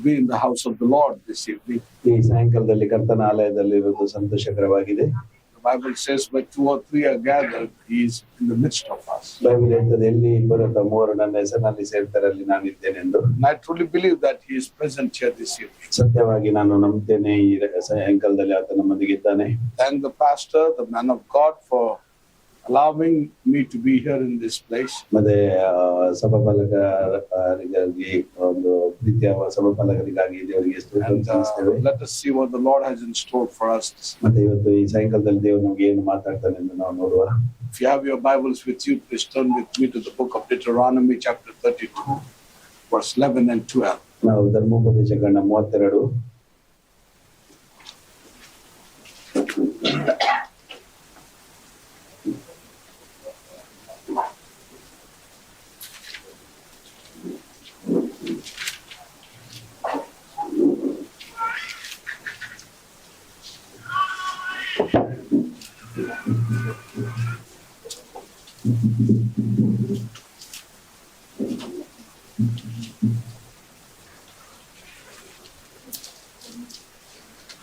be in the house of the Lord this evening. ಈ ಸಾಯಂಕಾಲದಲ್ಲಿ ಕರ್ತನ ಆಲಯದಲ್ಲಿ ಇರುವುದು ಸಂತೋಷಕರವಾಗಿದೆ. The Bible says, where 2 or 3 are gathered, He is in the midst of us. Bible ಹೇಳ್ತದೆ, ಎಲ್ಲಿ ಇಬ್ಬರು ಅಥವಾ ಮೂವರು ನನ್ನ ಹೆಸರಿನಲ್ಲಿ ಸೇರ್ತಾರೆ ಅಲ್ಲಿ ನಾನು ಇದ್ದೇನೆ ಎಂದು. And I truly believe that He is present here this evening. ಸತ್ಯವಾಗಿ ನಾನು ನಂಬುತ್ತೇನೆ, ಈ ಸಾಯಂಕಾಲದಲ್ಲಿ ಆತ ನಮ್ಮೊಂದಿಗಿದ್ದಾನೆ. Thank the pastor, the man of God, for allowing me to be here in this place. ಮತ್ತೆ ಸಭಾಪಾಲಕರಿಗಾಗಿ ಒಂದು ಪ್ರೀತಿಯ ಸಭಾಪಾಲಕರಿಗಾಗಿ ದೇವರಿಗೆ ಸ್ತೋತ್ರ. Let us see what the Lord has in store for us. ಮತ್ತೆ ಇವತ್ತು ಈ ಸಾಯಂಕಾಲದಲ್ಲಿ ದೇವರು ನಮಗೆ ಏನು ಮಾತಾಡ್ತಾನೆ ಎಂದು ನಾವು ನೋಡುವ. If you have your Bibles with you, please turn with me to the book of Deuteronomy chapter 32, verse 11 and 12. ನಾವು ಧರ್ಮೋಪದೇಶಕಾಂಡ 32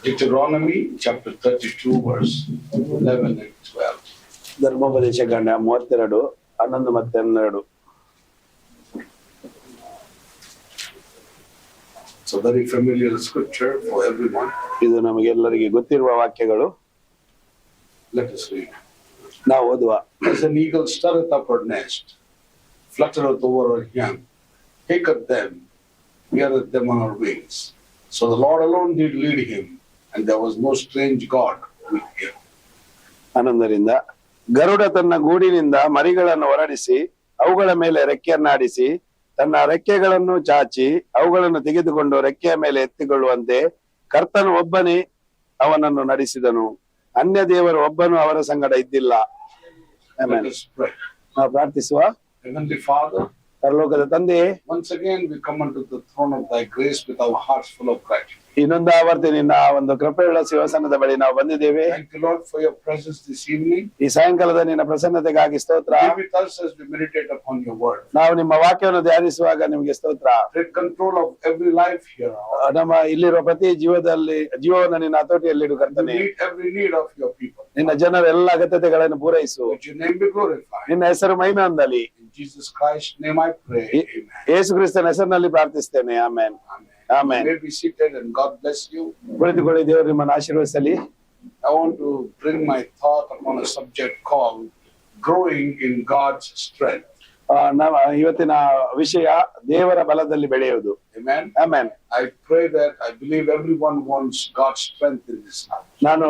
Deuteronomy chapter 32, verse 11 and 12. ಧರ್ಮೋಪದೇಶಕಾಂಡ 32 11 ಮತ್ತು 12. It's a very familiar scripture for everyone. ಇದು ನಮಗೆಲ್ಲರಿಗೆ ಗೊತ್ತಿರುವ ವಾಕ್ಯಗಳು. Let us read. ನಾವು ಓದುವ. As an eagle stirreth up her nest, fluttereth over her young, taketh them, beareth them on her wings. So the Lord alone did lead him, and there was no strange God with him. 11ರಿಂದ Garuda ತನ್ನ ಗೂಡಿನಿಂದ ಮರಿಗಳನ್ನು ಹೊರಡಿಸಿ ಅವುಗಳ ಮೇಲೆ ರೆಕ್ಕೆಯನ್ನಾಡಿಸಿ ತನ್ನ ರೆಕ್ಕೆಗಳನ್ನು ಚಾಚಿ ಅವುಗಳನ್ನು ತೆಗೆದುಕೊಂಡು ರೆಕ್ಕೆಯ ಮೇಲೆ ಎತ್ತಿಕೊಳ್ಳುವಂತೆ ಕರ್ತನು ಒಬ್ಬನೇ ಅವನನ್ನು ನಡೆಸಿದನು. ಅನ್ಯ ದೇವರು ಒಬ್ಬನು ಅವರ ಸಂಗಡ ಇದ್ದಿಲ್ಲ. Let us pray. ನಾವು ಪ್ರಾರ್ಥಿಸುವ. Heavenly Father, ಪರಲೋಕದ ತಂದೆಯೇ, once again we come unto the throne of thy grace with our hearts full of gratitude. ಇನ್ನೊಂದು ಆವರ್ತಿ ನಿನ್ನ ಒಂದು ಕೃಪೆಯುಳ್ಳ ಸಿಂಹಾಸನದ ಬಳಿ ನಾವು ಬಂದಿದ್ದೇವೆ. Thank you, Lord, for your presence this evening. ಈ ಸಾಯಂಕಾಲದ ನಿನ್ನ ಪ್ರಸನ್ನತೆಗಾಗಿ ಸ್ತೋತ್ರ. Be with us as we meditate upon your word. ನಾವು ನಿಮ್ಮ ವಾಕ್ಯವನ್ನು ಧ್ಯಾನಿಸುವಾಗ ನಿಮಗೆ ಸ್ತೋತ್ರ. Take control of every life here. ನಮ್ಮ ಇಲ್ಲಿರುವ ಪ್ರತಿ ಜೀವವನ್ನು ನಿನ್ನ ಹತೋಟಿಯಲ್ಲಿಡು ಕರ್ತನೇ. Meet every need of your people. ನಿನ್ನ ಜನರ ಎಲ್ಲ ಅಗತ್ಯತೆಗಳನ್ನು ಪೂರೈಸು. Let your name be glorified. ನಿನ್ನ ಹೆಸರು ಮಹಿಮೆ ಹೊಂದಲಿ. In Jesus Christ's name I pray. Amen. ಯೇಸು ಕ್ರಿಸ್ತನ ಹೆಸರಿನಲ್ಲಿ ಪ್ರಾರ್ಥಿಸ್ತೇನೆ. Amen. Amen. You may be seated and God bless you. ಕುಳಿತುಕೊಳ್ಳಿ, ದೇವರು ನಿಮ್ಮನ್ನು ಆಶೀರ್ವದಿಸಲಿ. I want to bring my thought upon a subject called growing in God's strength. ಇವತ್ತಿನ ವಿಷಯ ದೇವರ ಬಲದಲ್ಲಿ ಬೆಳೆಯುವುದು. Amen. Amen. I pray that I believe everyone wants God's strength in this life. ನಾನು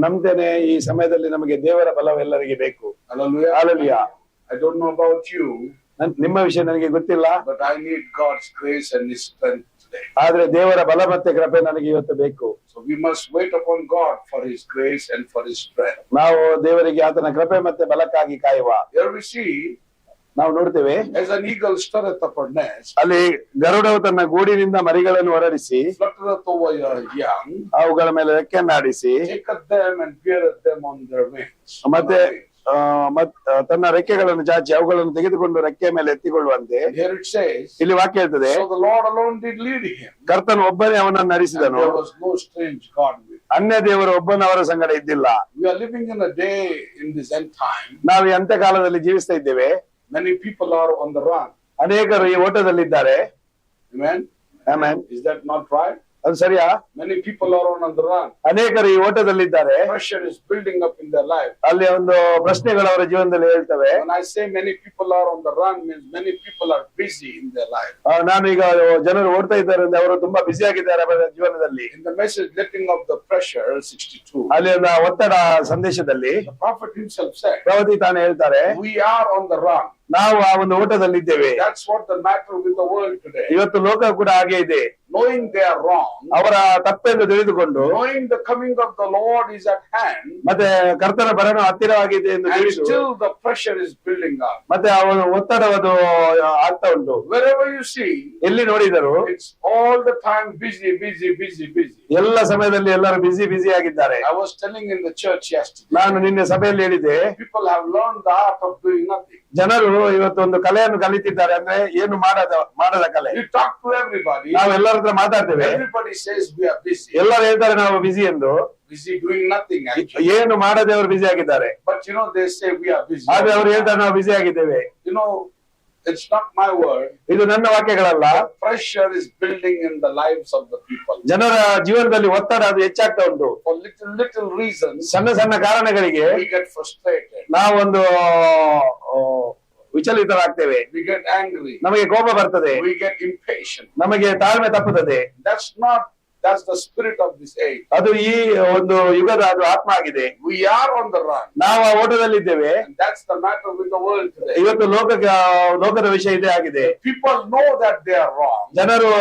ನಂಬ್ತೇನೆ ಈ ಸಮಯದಲ್ಲಿ ನಮಗೆ ದೇವರ ಬಲವೆಲ್ಲರಿಗೆ ಬೇಕು. Hallelujah. Hallelujah. I don't know about you, ನಿಮ್ಮ ವಿಷಯ ನನಗೆ ಗೊತ್ತಿಲ್ಲ, but I need God's grace and His strength today. ಆದ್ರೆ ದೇವರ ಬಲ ಮತ್ತೆ ಕೃಪೆ ನನಗೆ ಇವತ್ತು ಬೇಕು. So we must wait upon God for His grace and for His strength. ನಾವು ದೇವರಿಗೆ ಆತನ ಕೃಪೆ ಮತ್ತೆ ಬಲಕ್ಕಾಗಿ ಕಾಯುವ. Here we see, ನಾವು ನೋಡ್ತೇವೆ, as an eagle stirreth up her nest, ಅಲ್ಲಿ ಗರುಡವು ತನ್ನ ಗೂಡಿನಿಂದ ಮರಿಗಳನ್ನು ಹೊರಡಿಸಿ fluttereth over your young, ಅವುಗಳ ಮೇಲೆ ರೆಕ್ಕೆಯನ್ನಾಡಿಸಿ taketh them and beareth them on their wings. ಮತ್ತೆ ತನ್ನ ರೆಕ್ಕೆಗಳನ್ನು ಚಾಚಿ ಅವುಗಳನ್ನು ತೆಗೆದುಕೊಂಡು ರೆಕ್ಕೆಯ ಮೇಲೆ ಎತ್ತಿಕೊಳ್ಳುವಂತೆ. Here it says, ಇಲ್ಲಿ ವಾಕ್ಯ ಹೇಳ್ತದೆ, so the Lord alone did lead him. ಕರ್ತನು ಒಬ್ಬನೇ ಅವನನ್ನು ನಡೆಸಿದನು. There was no strange God with him. ಅನ್ಯ ದೇವರು ಒಬ್ಬನ ಅವರ ಸಂಗಡ ಇದ್ದಿಲ್ಲ. We are living in a day in this end time. ನಾವು ಈ ಅಂತ್ಯಕಾಲದಲ್ಲಿ ಜೀವಿಸ್ತಾ ಇದ್ದೇವೆ. Many people are on the run. ಅನೇಕರು ಈ ಓಟದಲ್ಲಿದ್ದಾರೆ. Amen. Amen. Is that not right? ಅದು ಸರಿಯಾ? Many people are on the run. ಅನೇಕರು ಈ ಓಟದಲ್ಲಿದ್ದಾರೆ. Pressure is building up in their life. ಅಲ್ಲಿ ಒಂದು ಪ್ರಶ್ನೆಗಳು ಅವರ ಜೀವನದಲ್ಲಿ ಹೇಳ್ತವೆ. When I say many people are on the run, means many people are busy in their life. ನಾನು ಈಗ ಜನರು ಓಡ್ತಾ ಇದ್ದಾರೆ ಅಂದ್ರೆ ಅವರು ತುಂಬಾ ಬ್ಯುಸಿ ಆಗಿದ್ದಾರೆ ಅವರ ಜೀವನದಲ್ಲಿ. In the message letting of the pressure 62, ಅಲ್ಲಿ ಒಂದು ಒತ್ತಡ ಸಂದೇಶದಲ್ಲಿ the prophet himself said, ಪ್ರವಾದಿ ತಾನೇ ಹೇಳ್ತಾರೆ, we are on the run. ನಾವು ಆ ಒಂದು ಓಟದಲ್ಲಿದ್ದೇವೆ. That's what the matter with the world today. ಇವತ್ತು ಲೋಕ ಕೂಡ ಹಾಗೆ ಇದೆ. Knowing they are wrong, ಅವರ ತಪ್ಪೆಂದು ತಿಳಿದುಕೊಂಡು, knowing the coming of the Lord is at hand, ಮತ್ತೆ ಕರ್ತನ ಬರಣ ಹತ್ತಿರವಾಗಿದೆ ಎಂದು and ತಿಳಿದು, still the pressure is building up. ಮತ್ತೆ ಅವನು ಒತ್ತಡವದು ಆಗ್ತಾ ಉಂಟು. Wherever you see, ಎಲ್ಲಿ ನೋಡಿದರು, it's all the time busy, busy, busy, busy. ಎಲ್ಲ ಸಮಯದಲ್ಲಿ ಎಲ್ಲರೂ ಬ್ಯುಸಿ ಆಗಿದ್ದಾರೆ. I was telling in the church yesterday, ನಾನು ನಿನ್ನೆ ಸಭೆಯಲ್ಲಿ ಹೇಳಿದೆ, people have learned the art of doing nothing. ಜನರು ಇವತ್ತು ಒಂದು ಕಲೆಯನ್ನು ಕಲಿತಿದ್ದಾರೆ, ಅಂದ್ರೆ ಏನು ಮಾಡದ ಕಲೆ. You talk to everybody. ನಾವು ಎಲ್ಲರ ಹತ್ರ ಮಾತಾಡ್ತೇವೆ, Everybody says we are busy. ಎಲ್ಲರೂ ಹೇಳ್ತಾರೆ ನಾವು ಬಿಸಿ ಎಂದು. Busy doing nothing actually. ಏನು ಮಾಡದೆ ಅವರು ಬಿಸಿ ಆಗಿದ್ದಾರೆ. But you know they say we are busy. ಆದ್ರೆ ಅವರು ಹೇಳ್ತಾರೆ ನಾವು ಬಿಸಿ ಆಗಿದ್ದೇವೆ. You know, it's not my word. ಇದು ನನ್ನ ವಾಕ್ಯಗಳಲ್ಲ. Pressure is building in the lives of the people. ಜನರ ಜೀವನದಲ್ಲಿ ಒತ್ತಡ ಅದು ಹೆಚ್ಚಾಗ್ತಾ ಉಂಟು. For little reasons, ಸಣ್ಣ ಸಣ್ಣ ಕಾರಣಗಳಿಗೆ we get frustrated. ನಾವೊಂದು ವಿಚಲಿತರಾಗ್ತೇವೆ. We get angry. ನಮಗೆ ಕೋಪ ಬರ್ತದೆ. We get impatient. ನಮಗೆ ತಾಳ್ಮೆ ತಪ್ಪುತ್ತದೆ. That's the spirit of this age. ಅದು ಈ ಒಂದು ಯುಗದ ಅದು ಆತ್ಮ ಆಗಿದೆ. We are on the run. ನಾವು ಆ ಓಟದಲ್ಲಿದ್ದೇವೆ. And that's the matter with the world today. ಇವತ್ತು ಲೋಕದ ವಿಷಯ ಇದೇ ಆಗಿದೆ. People know that they are wrong. ಜನರು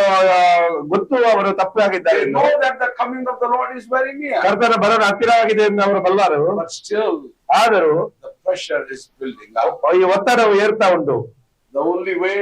ಗೊತ್ತು ಅವರು ತಪ್ಪಾಗಿದ್ದಾರೆ. They know that the coming of the Lord is very near. ಕರ್ತನ ಬರಲು ಹತ್ತಿರವಾಗಿದೆ ಎಂದು ಅವರು ಬಲ್ಲರು. But still, ಆದರೂ the pressure is building up. ಈ ಒತ್ತಡವು ಏರ್ತಾ ಉಂಟು. The only way,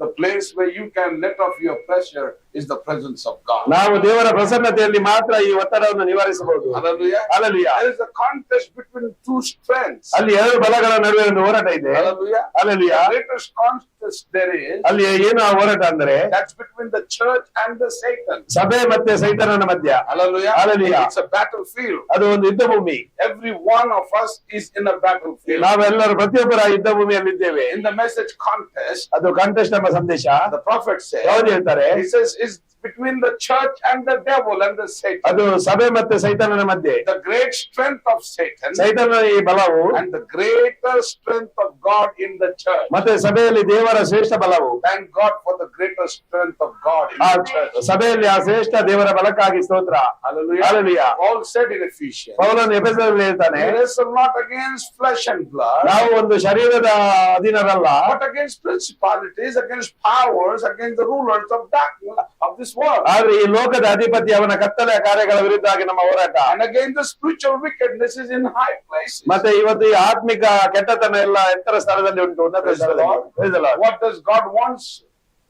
the place where you can let off your pressure is the presence of God. ನಾವು ದೇವರ ಪ್ರಸನ್ನತೆಯಲ್ಲಿ ಮಾತ್ರ ಈ ಒತ್ತಡವನ್ನು ನಿವಾರಿಸಬಹುದು. Hallelujah. Hallelujah. There is a contest between two strengths. ಅಲ್ಲಿ ಎರಡು ಬಲಗಳ ನಡುವೆ ಒಂದು ಹೋರಾಟ ಇದೆ. Hallelujah. Hallelujah. The greatest contest there is. ಅಲ್ಲಿ ಏನು ಆ ಹೋರಾಟ ಅಂದ್ರೆ That's between the church and the Satan. ಸಭೆ ಮತ್ತೆ ಸೈತಾನನ ಮಧ್ಯ. Hallelujah. Hallelujah. It's a battlefield. ಅದು ಒಂದು ಯುದ್ಧ ಭೂಮಿ. Every one of us is in a battlefield. ನಾವೆಲ್ಲರೂ ಪ್ರತಿಯೊಬ್ಬರ ಯುದ್ಧ ಭೂಮಿಯಲ್ಲಿದ್ದೇವೆ. In the message contest, ಅದು ಕಾಂಟೆಸ್ಟ್ ಎಂಬ ಸಂದೇಶ. the prophet says, ಯಾವುದು ಹೇಳ್ತಾರೆ? he says, is between the church and the devil and the Satan. ಅದು ಸಭೆ ಮತ್ತೆ ಸೈತಾನನ ಮಧ್ಯೆ. The great strength of Satan ಸೈತಾನನ ಈ ಬಲವು and the greater strength of God in the church. ಮತ್ತೆ ಸಭೆಯಲ್ಲಿ ದೇವರ ಶ್ರೇಷ್ಠ ಬಲವು. Thank God for the greater strength of God in ಆ the church. ಸಭೆಯಲ್ಲಿ ಆ ಶ್ರೇಷ್ಠ ದೇವರ ಬಲಕ್ಕಾಗಿ ಸ್ತೋತ್ರ. Hallelujah. Hallelujah. Paul said in Ephesians, ಪೌಲನು ಎಫೆಸದಲ್ಲಿ ಹೇಳ್ತಾನೆ, we wrestle not against flesh and blood, ನಾವು ಒಂದು ಶರೀರದ ಅಧೀನರಲ್ಲ, but against principalities, against powers, against the rulers of darkness of this world. ಆದ್ರೆ ಈ ಲೋಕದ ಅಧಿಪತಿ ಅವನ ಕತ್ತಲೆಯ ಕಾರ್ಯಗಳ ವಿರುದ್ಧವಾಗಿ ನಮ್ಮ ಹೋರಾಟ. And against the spiritual wickedness is in high places. ಮತ್ತೆ ಇವತ್ತು ಈ ಆತ್ಮಿಕ ಕೆಟ್ಟತನ ಎಲ್ಲ ಎತ್ತರ ಸ್ಥಳದಲ್ಲಿ ಉಂಟು, ಉನ್ನತ ಸ್ಥಳದಲ್ಲಿ. Praise the Lord. What does God wants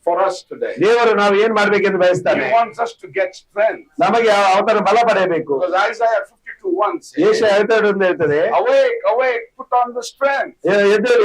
for us today? ದೇವರು ನಾವು ಏನ್ ಮಾಡ್ಬೇಕೆಂದು ಬಯಸ್ತಾನೆ. He wants us to get strength. ನಮಗೆ ಅವತರ ಬಲ ಪಡೆಯಬೇಕು. Because Isaiah 52:1 says, ಯೆಶಾಯ 52 ಎಂದು ಹೇಳ್ತದೆ, awake, awake, put on the strength.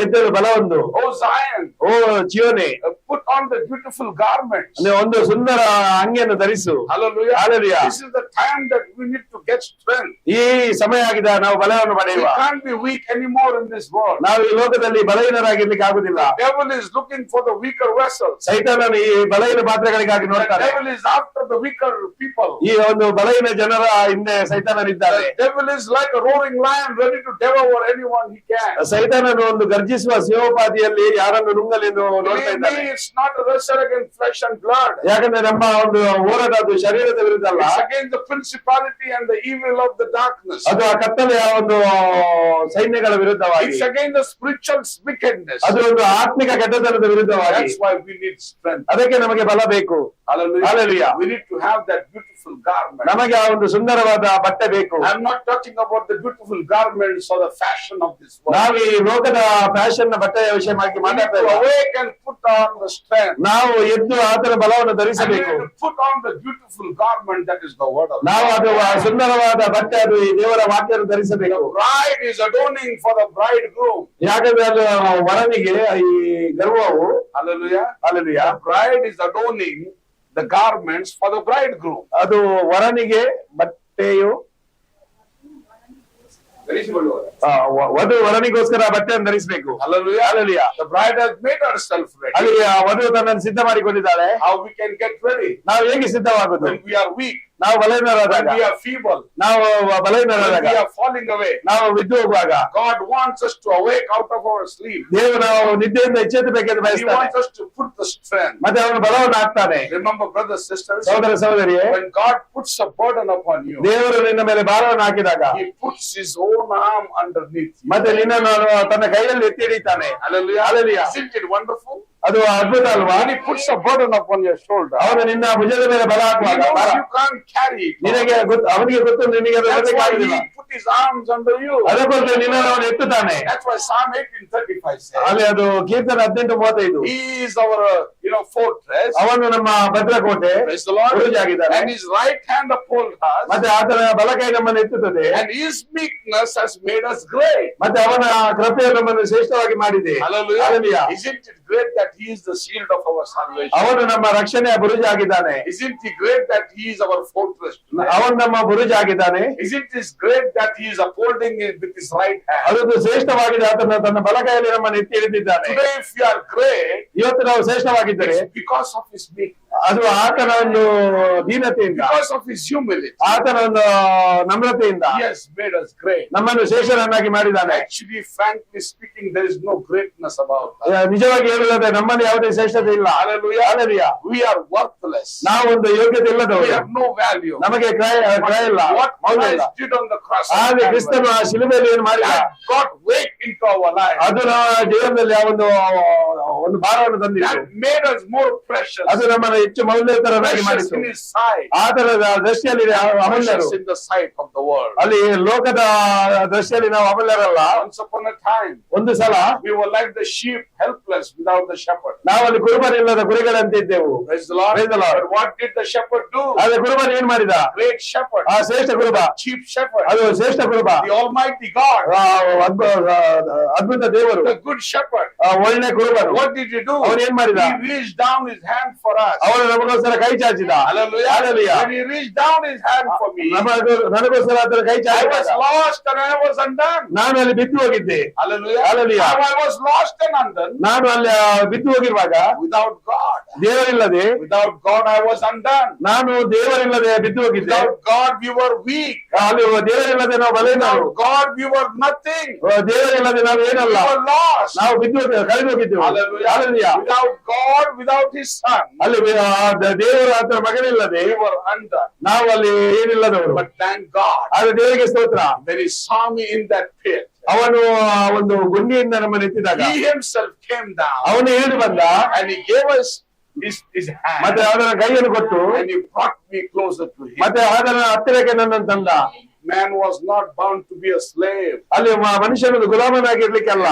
ಎದ್ದೇಳು ಬಲವೊಂದು. O Zion, O ಚಿಯೋನೆ, put on the beautiful garments. ಒಂದು ಸುಂದರ ಅಂಗಿಯನ್ನು ಧರಿಸು. Hallelujah. Hallelujah. This is the time that we need to get strength. ಈ ಸಮಯ ಆಗಿದೆ ನಾವು ಬಲವನ್ನು We ಪಡೆಯುವ. can't be weak anymore in this world. ನಾವು ಈ ಲೋಕದಲ್ಲಿ ಬಲಹೀನರಾಗಿರ್ಲಿಕ್ಕೆ ಆಗುದಿಲ್ಲ. The devil is looking for the weaker vessels. ಸೈತಾನನು ಈ ಬಲಹೀನ ಪಾತ್ರೆಗಳಿಗಾಗಿ The ನೋಡ್ತಾನೆ. devil is after the weaker people. ಈ ಒಂದು ಬಲಹೀನ ಜನರ ಹಿಂದೆ ಸೈತಾನನಿದ್ದಾನೆ. The devil is like a roaring lion ready to devour anyone he can. ಸೈತಾನನು ಒಂದು ಗರ್ಜಿಸುವ ಸಿಂಹೋಪಾದಿಯಲ್ಲಿ ಯಾರನ್ನು ನುಂಗಲೆಂದು ನೋಡ್ತಾ Believe ಇದ್ದಾನೆ. me, it's not a wrestle against flesh and blood. ಯಾಕಂದ್ರೆ ನಮ್ಮ ಒಂದು ಹೋರಾಟ ಅದು ಶರೀರದ ವಿರುದ್ಧ ಅಲ್ಲ, It's against the principality and the evil of the darkness. ಅದು ಆ ಕತ್ತಲೆಯ ಒಂದು ಸೈನ್ಯಗಳ ವಿರುದ್ಧವಾಗಿ, It's against the spiritual wickedness. ಅದು ಒಂದು ಆತ್ಮಿಕ ಕೆಟ್ಟತನದ ವಿರುದ್ಧವಾಗಿ. That's why we need strength. ಅದಕ್ಕೆ ನಮಗೆ ಬಲ ಬೇಕು. Hallelujah. Hallelujah. We need to have that beautiful garment. ನಮಗೆ ಆ ಒಂದು ಸುಂದರವಾದ ಬಟ್ಟೆ ಬೇಕು. I'm not talking about the beautiful garments or the fashion of this world. ನಾವು ಈ ಲೋಕದ ಫ್ಯಾಷನ್ ಬಟ್ಟೆಯ ವಿಷಯವಾಗಿ We need ಮಾತಾಡ್ತಾ to ಇಲ್ಲ. awake and put on the strength. ನಾವು ಎದ್ದು ಆತನ ಬಲವನ್ನು And we ಧರಿಸಬೇಕು. need to put on the beautiful garment that is the word of ನಾವು God. ಅದು ಆ ಸುಂದರವಾದ ಬಟ್ಟೆ, ಅದು ಈ ದೇವರ ವಾಕ್ಯವನ್ನು ಧರಿಸಬೇಕು. The bride is adorning for the bridegroom. ಯಾಕಂದ್ರೆ ಅದು ವರನಿಗೆ ಈ ಗರ್ವವು. Hallelujah. Hallelujah. The bride is adorning the garments for the bridegroom. ಅದು ವರನಿಗೆ ಬಟ್ಟೆಯು, ವಧು ವರನಿಗೋಸ್ಕರ ಬಟ್ಟೆಯನ್ನು ಧರಿಸಬೇಕು. Hallelujah. Hallelujah. The bride has made herself ready. ಅಲ್ಲಿ ಆ ವಧು ತನ್ನನ್ನು ಸಿದ್ಧ ಮಾಡಿಕೊಂಡಿದ್ದಾಳೆ. How we can get ready? ನಾವು ಹೇಗೆ ಸಿದ್ಧವಾಗುದು? When we are weak, ನಾವು ಬಲಹೀನರಾದಾಗ, when we are feeble, ನಾವು when ಬಲಹೀನರಾದಾಗ, we are falling away. ನಾವು ಬಿದ್ದು ಹೋಗುವಾಗ God wants us to awake out of our sleep. ದೇವರು ನಾವು ನಿದ್ದೆಯಿಂದ ಎಚ್ಚೆತ್ತಬೇಕೆಂದು He ಬಯಸ್ತಾನೆ. wants us to put the strength. ಮತ್ತೆ ಅವನು ಬಲವನ್ನು ಹಾಕ್ತಾನೆ. Remember, brothers, sisters, ಸಹೋದರ ಸಹೋದರಿಯೇ, when God puts a burden upon you, ದೇವರು ನಿನ್ನ ಮೇಲೆ ಭಾರವನ್ನು ಹಾಕಿದಾಗ He puts His own arm underneath you. ಮತ್ತೆ ನಿನ್ನನ್ನು ತನ್ನ ಕೈಯಲ್ಲಿ ಎತ್ತಿ ಹಿಡಿತಾನೆ. Hallelujah. Hallelujah. Isn't it wonderful? ಅದು ಅದ್ಭುತ ಅಲ್ವಾ? When he puts a burden upon your shoulder, ಅವನು ನಿನ್ನ ಭುಜದ ಮೇಲೆ ಬಲ he ಹಾಕುವಾಗ knows you can't carry it. ನಿನಗೆ ಅವನಿಗೆ ಗೊತ್ತು ನಿನಗೆ ಅದು That's why ಆಗುದಿಲ್ಲ. he put his arms under you. ಅದಕ್ಕೋಸ್ಕರ ನಿನ್ನನ್ನು ಅವನು ಎತ್ತುತ್ತಾನೆ. That's why Psalm 18:35 says, ಅಲ್ಲಿ ಅದು ಕೀರ್ತನ 18:35. he is our fortress. ಅವನು ನಮ್ಮ ಭದ್ರಕೋಟೆ, Praise the Lord. ಗುರುಜಾಗಿದ್ದಾನೆ. And his right hand upholds us. ಮತ್ತೆ ಆತನ ಬಲಕೈ ನಮ್ಮನ್ನು ಎತ್ತುತ್ತದೆ. And his meekness has made us great. ಮತ್ತೆ ಅವನ ಕೃಪೆಯು ನಮ್ಮನ್ನು ಶ್ರೇಷ್ಠವಾಗಿ ಮಾಡಿದೆ. Hallelujah. Hallelujah. Isn't it great that he is the shield of our salvation? ಅವನು ನಮ್ಮ ರಕ್ಷಣೆಯ ಬುರುಜಾಗಿದ್ದಾನೆ. Isn't it great that he is our fortress today? ಅವನು ನಮ್ಮ ಬುರುಜಾಗಿದ್ದಾನೆ. Isn't it great that he is upholding it with his right hand? ಅದು ಶ್ರೇಷ್ಠವಾಗಿದೆ. ಆತನ ತನ್ನ ಬಲಕೈಯಲ್ಲಿ ನಮ್ಮನ್ನು ಎತ್ತಿ ಹಿಡಿದಿದ್ದಾನೆ. Today if we are great, ಇವತ್ತು ನಾವು ಶ್ರೇಷ್ಠವಾಗಿದ್ದರೆ it's because of his meekness, ಅದು ಆತನ ಒಂದು ದೀನತೆಯಿಂದ, because of his humility. ಆತನ ಒಂದು ನಮ್ರತೆಯಿಂದ He has made us great. ನಮ್ಮನ್ನು ಶ್ರೇಷ್ಠರನ್ನಾಗಿ ಮಾಡಿದ್ದಾನೆ. Actually, frankly speaking, there is no greatness about us. ನಿಜವಾಗಿ ಹೇಳುವುದಾದ್ರೆ ನಮ್ಮಲ್ಲಿ ಯಾವುದೇ ಶ್ರೇಷ್ಠತೆ ಇಲ್ಲ. Hallelujah. Hallelujah. We are worthless. ನಾವೊಂದು ಯೋಗ್ಯತೆ We ಇಲ್ಲದವರು, have no value. ನಮಗೆ ಕ್ರಯ ಇಲ್ಲ, What ಮೌಲ್ಯ ಇಲ್ಲ. Christ did on the cross of ಆದ್ರೆ Calvary, ಕ್ರಿಸ್ತನು ಆ ಶಿಲುಬೆಯಲ್ಲಿ ಏನು ಮಾಡಿದ, that got weight into our life. ಅದು ನಮ್ಮ ಜೀವನದಲ್ಲಿ ಒಂದು ಭಾರವನ್ನು ತಂದಿದೆ. That made us more precious. ಅದು ನಮ್ಮನ್ನು ಹೆಚ್ಚು ಮೌಲ್ಯಯುತರನ್ನಾಗಿ Precious ಮಾಡಿತು. in his sight. ಆತನ ದೃಷ್ಟಿಯಲ್ಲಿ ಅಮೂಲ್ಯರು. Precious in the sight of the world. ಅಲ್ಲಿ ಲೋಕದ ದೃಷ್ಟಿಯಲ್ಲಿ ನಾವು ಅಮೂಲ್ಯರಲ್ಲ. Once upon a time, ಒಂದು ಸಲ we were like the sheep, helpless without the shepherd. ನಾವಲ್ಲಿ ಕುರುಬನಿಲ್ಲದ ಕುರಿಗಳಂತಿದ್ದೆವು. Praise the Lord. Praise the Lord. But what did the shepherd do? ಆದ್ರೆ ಕುರುಬನ್ ಏನ್ ಮಾಡಿದ? Great shepherd. ಆ ಶ್ರೇಷ್ಠ ಕುರುಬ, Chief shepherd. ಅದು ಶ್ರೇಷ್ಠ ಕುರುಬ, The Almighty God. ಅದ್ಭುತ ದೇವರು, The good shepherd. ಒಳ್ಳೆ ಕುರುಬನು. What did he do? ಅವನು ಏನ್ ಮಾಡಿದ? He reached down his hand for us. ಅವನು ನಮಗೋಸ್ಕರ ಕೈ ಚಾಚಿದ. Hallelujah. Hallelujah. When he reached down his hand for me, ನನಗೋಸ್ಕರ ಆತನ ಕೈ I was ಚಾಚಿದ. lost and I was undone. ನಾನು ಅಲ್ಲಿ ಬಿದ್ದು ಹೋಗಿದ್ದೆ. Hallelujah. Hallelujah. I was lost and undone. ನಾನು ಅಲ್ಲಿ ಬಿದ್ದು ಹೋಗಿರುವಾಗ Without God. ದೇವರಿಲ್ಲದೆ, Without God, I was undone. ನಾನು ದೇವರಿಲ್ಲದೆ ಬಿದ್ದು ಹೋಗಿದ್ದೆ. Without God, we were weak. ಅಲ್ಲಿ ದೇವರಿಲ್ಲದೆ ನಾವು ಬಲಹೀನರು. Without God, we were nothing. ದೇವರಿಲ್ಲದೆ ನಾವು We ಏನಲ್ಲ, were lost. ನಾವು ಬಿದ್ದು ಕಳೆದು ಹೋಗಿದ್ದೆವು. Hallelujah. Hallelujah. Without God, without His Son, ಅಲ್ಲಿ ದೇವರು ಆತನ ಮಗನಿಲ್ಲದೆ we were undone. ನಾವು ಅಲ್ಲಿ ಏನಿಲ್ಲದವರು. But thank God, ಆದ್ರೆ ದೇವರಿಗೆ ಸ್ತೋತ್ರ, when He saw me in that pit, ಅವನು ಒಂದು ಗುಂಡಿಯಿಂದ ನಮ್ಮನ್ನು ಎತ್ತಿದಾಗ He Himself came down ಅವನು ಇಳಿದು ಬಂದ. and He gave us His hand ಮತ್ತೆ ಅದರ ಕೈಯನ್ನು ಕೊಟ್ಟು and He brought me closer to Him. ಮತ್ತೆ ಅದರ ಹತ್ತಿರಕ್ಕೆ ನನ್ನನ್ನು ತಂದ. Man was not bound to be a slave. ಅಲ್ಲಿ ಮನುಷ್ಯನದು ಗುಲಾಮನಾಗಿರ್ಲಿಕ್ಕಲ್ಲ.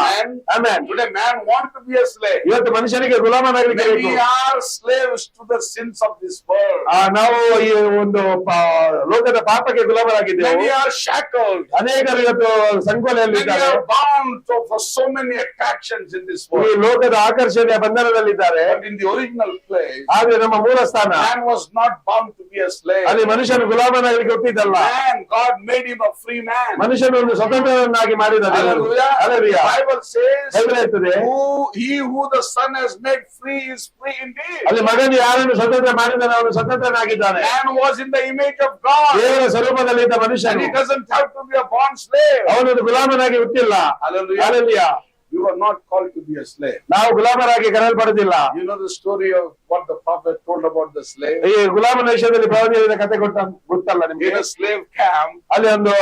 Amen. Today man wants to be a slave. ಇವತ್ತು ಮನುಷ್ಯನಿಗೆ ಗುಲಾಮನಾಗ್ಲಿಕ್ಕೆ Many ಬೇಕು. are slaves to the sins of this world. ನಾವು ಈ ಒಂದು ಲೋಕದ ಪಾಪಕ್ಕೆ ಗುಲಾಮರಾಗಿದ್ದೇವೆ. Many are shackled. ಅನೇಕರು ಇವತ್ತು Many ಸಂಕೋಲೆಯಲ್ಲಿದ್ದಾರೆ. are bound for so many attractions in this ಈ world. ಲೋಕದ ಆಕರ್ಷಣೆಯ ಬಂಧನದಲ್ಲಿದ್ದಾರೆ. But in the original place, ಆದ್ರೆ ನಮ್ಮ ಮೂಲ ಸ್ಥಾನ man was not bound to be a slave. ಅಲ್ಲಿ ಮನುಷ್ಯನು ಗುಲಾಮನಾಗ್ಲಿಕ್ಕೆ ಹುಟ್ಟಿದ್ದಲ್ಲ. Man, God made him a free man. ಮನುಷ್ಯನು ಒಂದು ಸ್ವತಂತ್ರನಾಗಿ ಮಾಡಿದ ದೇವರು. Hallelujah. The Bible says, ಹೇಳ್ತದೆ, he who the Son has made free is free indeed. ಅಲ್ಲಿ ಮಗನು ಯಾರನ್ನು ಸ್ವತಂತ್ರ ಮಾಡಿದಾನೆ ಅವನು ಸ್ವತಂತ್ರನಾಗಿದ್ದಾನೆ. Man was in the image of God. ದೇವರ ಸ್ವರೂಪದಲ್ಲಿದ್ದ And ಮನುಷ್ಯನು he doesn't have to be a bond slave. ಅವನೊಂದು ಗುಲಾಮನಾಗಿ ಹುಟ್ಟಿಲ್ಲ. Hallelujah. Hallelujah. You are not called to be a slave. ನಾವು ಗುಲಾಮರಾಗಿ ಕರೆಯಲ್ಪಡುವುದಿಲ್ಲ. You know the story of what the prophet told about the slave? ಈ ಗುಲಾಮನ ವಿಷಯದಲ್ಲಿ ಪ್ರವಾದಿಯ ಕಥೆ ಗೊತ್ತಲ್ಲ ನಿಮ್ಗೆ? In a slave camp, ಅಲ್ಲಿ ಒಂದು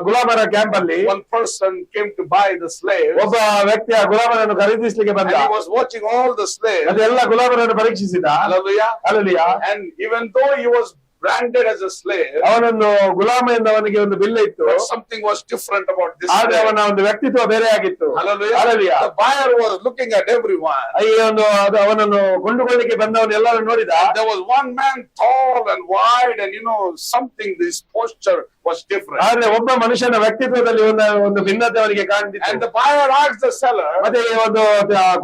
ಗುಲಾಮರ ಕ್ಯಾಂಪ್ ಅಲ್ಲಿ one person came to buy the slave. ಒಬ್ಬ ವ್ಯಕ್ತಿ ಆ ಗುಲಾಮನನ್ನು ಖರೀದಿಸಲಿಕ್ಕೆ ಬಂದ. And he was watching all the slaves. ಅದೆಲ್ಲ ಗುಲಾಮರನ್ನು ಪರೀಕ್ಷಿಸಿದ. Hallelujah. Hallelujah. And even though he was branded as a slave, ಅವನನ್ನು ಗುಲಾಮ ಎಂದು ಅವನಿಗೆ ಒಂದು ಬಿಲ್ ಇತ್ತು. but something was different about this ಆದ್ರೆ slave. ಅವನ ಒಂದು ವ್ಯಕ್ತಿತ್ವ ಬೇರೆ ಆಗಿತ್ತು. Hallelujah. Hallelujah. The buyer was looking at everyone. ಈ ಒಂದು ಅವನನ್ನು ಕೊಂಡುಕೊಳ್ಳಿಕ್ಕೆ ಬಂದವನು ಎಲ್ಲರೂ ನೋಡಿದ. There was one man tall and wide, and something, this posture was different. ಆದ್ರೆ ಒಬ್ಬ ಮನುಷ್ಯನ ವ್ಯಕ್ತಿತ್ವದಲ್ಲಿ ಒಂದು ಭಿನ್ನತೆ ಅವನಿಗೆ ಕಾಣ್ತಿತ್ತು. And the buyer asked the seller, ಮತ್ತೆ ಒಂದು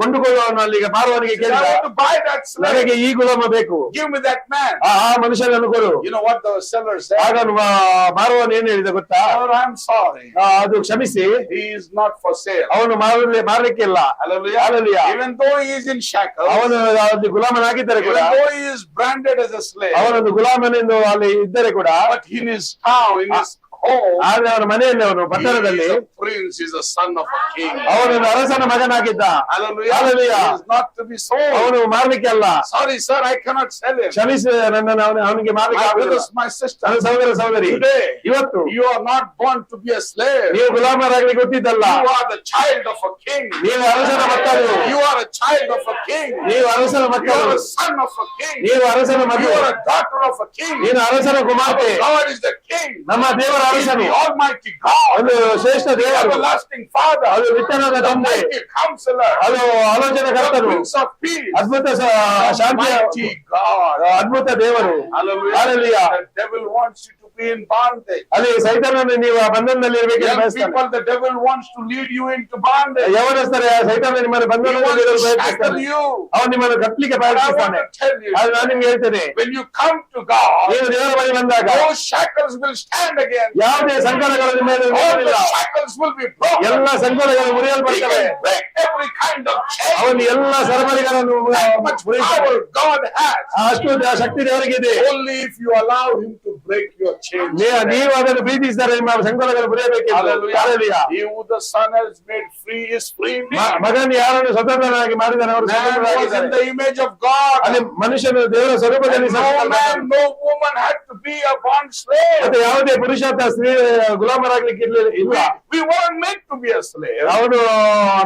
ಕೊಂಡುಕೊಳ್ಳುವವನು ಅಲ್ಲಿಗೆ ಮಾರುವವನಿಗೆ I ಕೇಳಿದ, want to buy that slave. ನನಗೆ ಈ ಗುಲಾಮ ಬೇಕು, Give me that man. ಆ ಮನುಷ್ಯನನ್ನು ಕೊಡು. You know what the seller said? ಆಗ ಮಾರುವವನು ಏನ್ ಹೇಳಿದ ಗೊತ್ತಾ? Sir, I'm sorry. ಅದು ಕ್ಷಮಿಸಿ, He is not for sale. ಅವನು ಮಾರಲಿಕ್ಕಿಲ್ಲ. Hallelujah. Hallelujah. Even though he is in shackles, ಅವನು ಅಲ್ಲಿ ಗುಲಾಮನಾಗಿದ್ದರೆ ಕೂಡ, even though he is branded as a slave, ಅವನೊಂದು ಗುಲಾಮನೆಂದು ಅಲ್ಲಿ ಇದ್ದರೆ ಕೂಡ, but in his town, in his home, ಆದ್ರೆ ಅವನ ಮನೆಯಲ್ಲಿ ಅವನು he ಪಟ್ಟಣದಲ್ಲಿ is a prince, he is a son of a king. ಅವನೊಂದು ಅರಸನ ಮಗನಾಗಿದ್ದ. Hallelujah. Hallelujah. He is not to be sold. ಅವನು ಮಾರ್ಲಿಕ್ಕೆ ಅಲ್ಲ. Sorry, sir, I cannot sell him. ಕ್ಷಮಿಸಿ, ನನ್ನನ್ನು ಅವನಿಗೆ ಮಾರ್ಲಿಕ್ಕೆ My ಆಗುದಿಲ್ಲ. brothers, my sisters, ನನ್ನ ಸಹೋದರ ಸಹೋದರಿ, today, ಇವತ್ತು you are not born to be a slave. ನೀವು ಗುಲಾಮರಾಗ್ಲಿಕ್ಕೆ ಹುಟ್ಟಿದ್ದಲ್ಲ. You are the child of a king. ನೀವು ಅರಸನ ಮಕ್ಕಳು. You are a child of a king. ನೀವು ಅರಸನ You ಮಕ್ಕಳು. are a son of a king. ನೀವು ಅರಸನ You ಮಕ್ಕಳು. are a daughter of a king. ನೀನು ಅರಸನ ಕುಮಾರ್ತೆ. God is the king. ನಮ್ಮ ದೇವರ He is ಅರಸನು. the Almighty God. ಅದು ಶ್ರೇಷ್ಠ The ದೇವರು. everlasting Father. ಅದು ನಿತ್ಯನಾದ The ತಂದೆ. mighty counselor. ಅದು The ಆಲೋಚನೆಕರ್ತನು. Prince of Peace. ಅದ್ಭುತ The ಶಾಂತಿಯ mighty God. ಅದ್ಭುತ ದೇವರು. Hallelujah. Hallelujah. The devil wants you to be in bondage. ಅಲ್ಲಿ ಸೈತಾನನು ನೀವು ಆ ಬಂಧನದಲ್ಲಿ ಇರಬೇಕೆಂದು Young ಬಯಸ್ತಾನೆ. people, the devil wants to lead you into bondage. ಯವನಸ್ಥರೇ ಸೈತಾನ ನಿಮ್ಮನ್ನು He ಬಂಧನದಲ್ಲಿ wants ಇಡಲು to shackle ಪ್ರಯತ್ನಿಸ್ತಾನೆ. you. ಅವನು ನಿಮ್ಮನ್ನು ಕಟ್ಟಲಿಕ್ಕೆ But I want ಪ್ರಯತ್ನಿಸ್ತಾನೆ. to tell you, ಆದ್ರೆ ನಾನು ನಿಮ್ಗೆ ಹೇಳ್ತೇನೆ, when you come to God, ನೀವು ದೇವರ ಬಳಿ ಬಂದಾಗ those shackles will stand again. ಯಾವುದೇ ಸಂಕಟಗಳು ನಿಮ್ಮ ಮೇಲೆ All the ನಿಲ್ಲುವುದಿಲ್ಲ. shackles will be broken. ಎಲ್ಲ ಸಂಕಟಗಳು He ಮುರಿಯಲ್ಪಡ್ತವೆ. can break every kind of chain. ಅವನು ಎಲ್ಲ ಸರಪಳಿಗಳನ್ನು That much ಮುರಿತಾನೆ. power God has. ಅಷ್ಟು ಶಕ್ತಿ ದೇವರಿಗಿದೆ. Only if you allow Him to break your chains. ನೀವು ಅದನ್ನು ಪ್ರೀತಿಸಿದರೆ ನಿಮ್ಮ ಸಂಕಟಗಳು ಮುರಿಯಬೇಕೆಂದು. Hallelujah. Hallelujah. He who the Son has made free is free indeed. ಮಗನ ಯಾರನ್ನು ಸ್ವತಂತ್ರನಾಗಿ ಮಾಡಿದಾನೆ ಅವರು Man was in ಸ್ವತಂತ್ರರಾಗಿದ್ದಾರೆ. the image of God. ಅಲ್ಲಿ ಮನುಷ್ಯನು ದೇವರ ಸ್ವರೂಪದಲ್ಲಿ And no man, no woman had to be a bond slave. ಮತ್ತೆ ಯಾವುದೇ ಪುರುಷ ಅಥವಾ ಸ್ತ್ರೀ ಗುಲಾಮರಾಗ್ಲಿಕ್ಕೆ ಇಲ್ಲ. We weren't made to be a slave. ಅವನು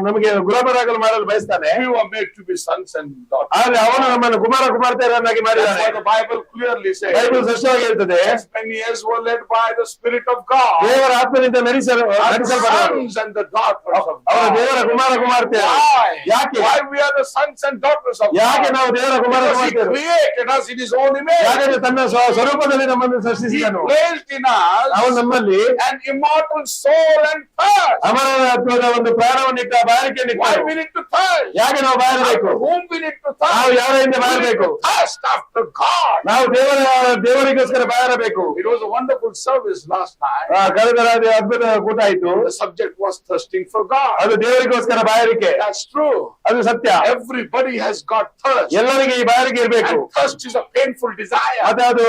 ನಮಗೆ ಗುಲಾಮರಾಗಲು ಮಾಡಲು ಬಯಸ್ತಾನೆ. We were made to be sons and daughters. ಆದ್ರೆ ಅವನು ನಮ್ಮನ್ನು ಕುಮಾರ ಕುಮಾರ್ತೆಯರನ್ನಾಗಿ That's ಮಾಡಿದ್ದಾನೆ. why the Bible clearly says, Bible ಸ್ಪಷ್ಟವಾಗಿ ಹೇಳ್ತದೆ, as many as were led by the Spirit of God, ದೇವರ ಆತ್ಮನಿಂದ are the ನಡೆಸಲ್ಪಟ್ಟವರು sons and the daughters of ಅವರ God. ದೇವರ ಕುಮಾರ ಕುಮಾರ್ತೆಯರು. Why? ಯಾಕೆ? Why we are the sons and daughters of ಯಾಕೆ God? ನಾವು ದೇವರ Kumara Because He ಕುಮಾರ್ತೆಯರು? created us in His own image. ಯಾಕಂದ್ರೆ ತನ್ನ ಸ್ವರೂಪದಲ್ಲಿ ನಮ್ಮನ್ನು He ಸೃಷ್ಟಿಸಿದನು. placed in ಅವನು us ನಮ್ಮಲ್ಲಿ an immortal soul and thirst. ಅಮರತ್ವದ ಒಂದು ಪ್ರಾಣವನ್ನಿಟ್ಟ ಬಾರಿಕೆಯನ್ನಿಟ್ಟ. Why we need to thirst? ಯಾಕೆ ನಾವು ಬಾರಬೇಕು? After whom we need to ನಾವು thirst? ಯಾರ ಹಿಂದೆ We need ಬಾರಬೇಕು? to thirst after God. ನಾವು ದೇವರಿಗೋಸ್ಕರ ಬಾರಬೇಕು. It was a wonderful service last night. ಕಳೆದ ರಾತ್ರಿ ಅದ್ಭುತ ಕೂಟ ಆಯ್ತು. The subject was thirsting for God. ಅದು ದೇವರಿಗೋಸ್ಕರ ಬಾಯಾರಿಕೆ. That's true. ಅದು ಸತ್ಯ. Everybody has got thirst. ಎಲ್ಲರಿಗೆ ಈ ಬಾಯಾರಿಕೆ ಇರಬೇಕು. And thirst is a painful desire. ಮತ್ತೆ ಅದು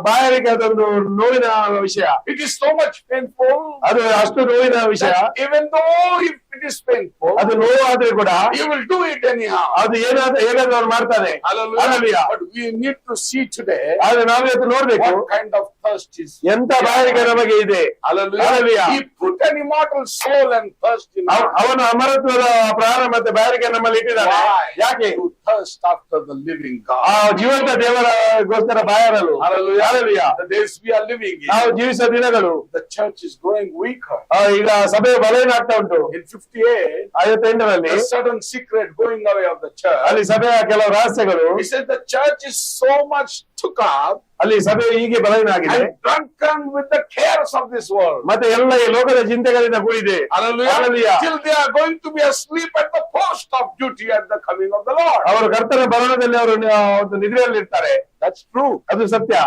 ಬಾಯಾರಿಕೆ ಅದೊಂದು ನೋವಿನ ವಿಷಯ. It is so much painful. ಅದು ಅಷ್ಟು ನೋವಿನ ವಿಷಯ. That even though if it is painful, ಅದು ನೋವಾದ್ರೆ ಕೂಡ he will do it anyhow. ಅದು ಹೇಗಾದ್ರೂ ಅವ್ರು ಮಾಡ್ತಾನೆ. Hallelujah. Hallelujah. But we need to see today ಆದ್ರೆ ನಾವು ಇವತ್ತು ನೋಡ್ಬೇಕು what kind of thirst is. ಎಂತ ಬಾಯಾರಿಕೆ ನಮಗೆ ಇದೆ. Hallelujah. Hallelujah. He put an immortal soul and thirst in us. ಅವನು ಅಮರತ್ವದ ಪ್ರಾಣ ಮತ್ತೆ ಬಾಯಾರಿಕೆ ನಮ್ಮಲ್ಲಿ ಇಟ್ಟಿದ್ದಾನೆ. Why? ಯಾಕೆ? To thirst after the living ಆ God. ಜೀವಂತ ದೇವರಗೋಸ್ಕರ ಬಾಯಾರಲು. Hallelujah. Hallelujah. The days we are living in, ನಾವು ಜೀವಿಸುವ ದಿನಗಳು the church is growing weaker. ಈಗ ಸಭೆ ಬಲಹೀನ ಆಗ್ತಾ ಉಂಟು. In 58, 58ರಲ್ಲಿ a sudden secret going away of the church. ಅಲ್ಲಿ ಸಭೆಯ ಕೆಲವು ರಹಸ್ಯಗಳು. He said the church is so much took up ಅಲ್ಲಿ ಸಭೆ ಹೀಗೆ ಬಲಹೀನ ಆಗಿದೆ. and drunken with the cares of this world. ಮತ್ತೆ ಎಲ್ಲ ಈ ಲೋಕದ ಚಿಂತೆಗಳಿಂದ ಕೂಡಿದೆ. Hallelujah. Hallelujah. Till they are going to be asleep at the post of duty at the coming of the Lord. ಅವರು ಕರ್ತನ ಭರಣದಲ್ಲಿ ಅವರು ಒಂದು ನಿದ್ರೆಯಲ್ಲಿ ಇರ್ತಾರೆ. That's true. ಅದು ಸತ್ಯ.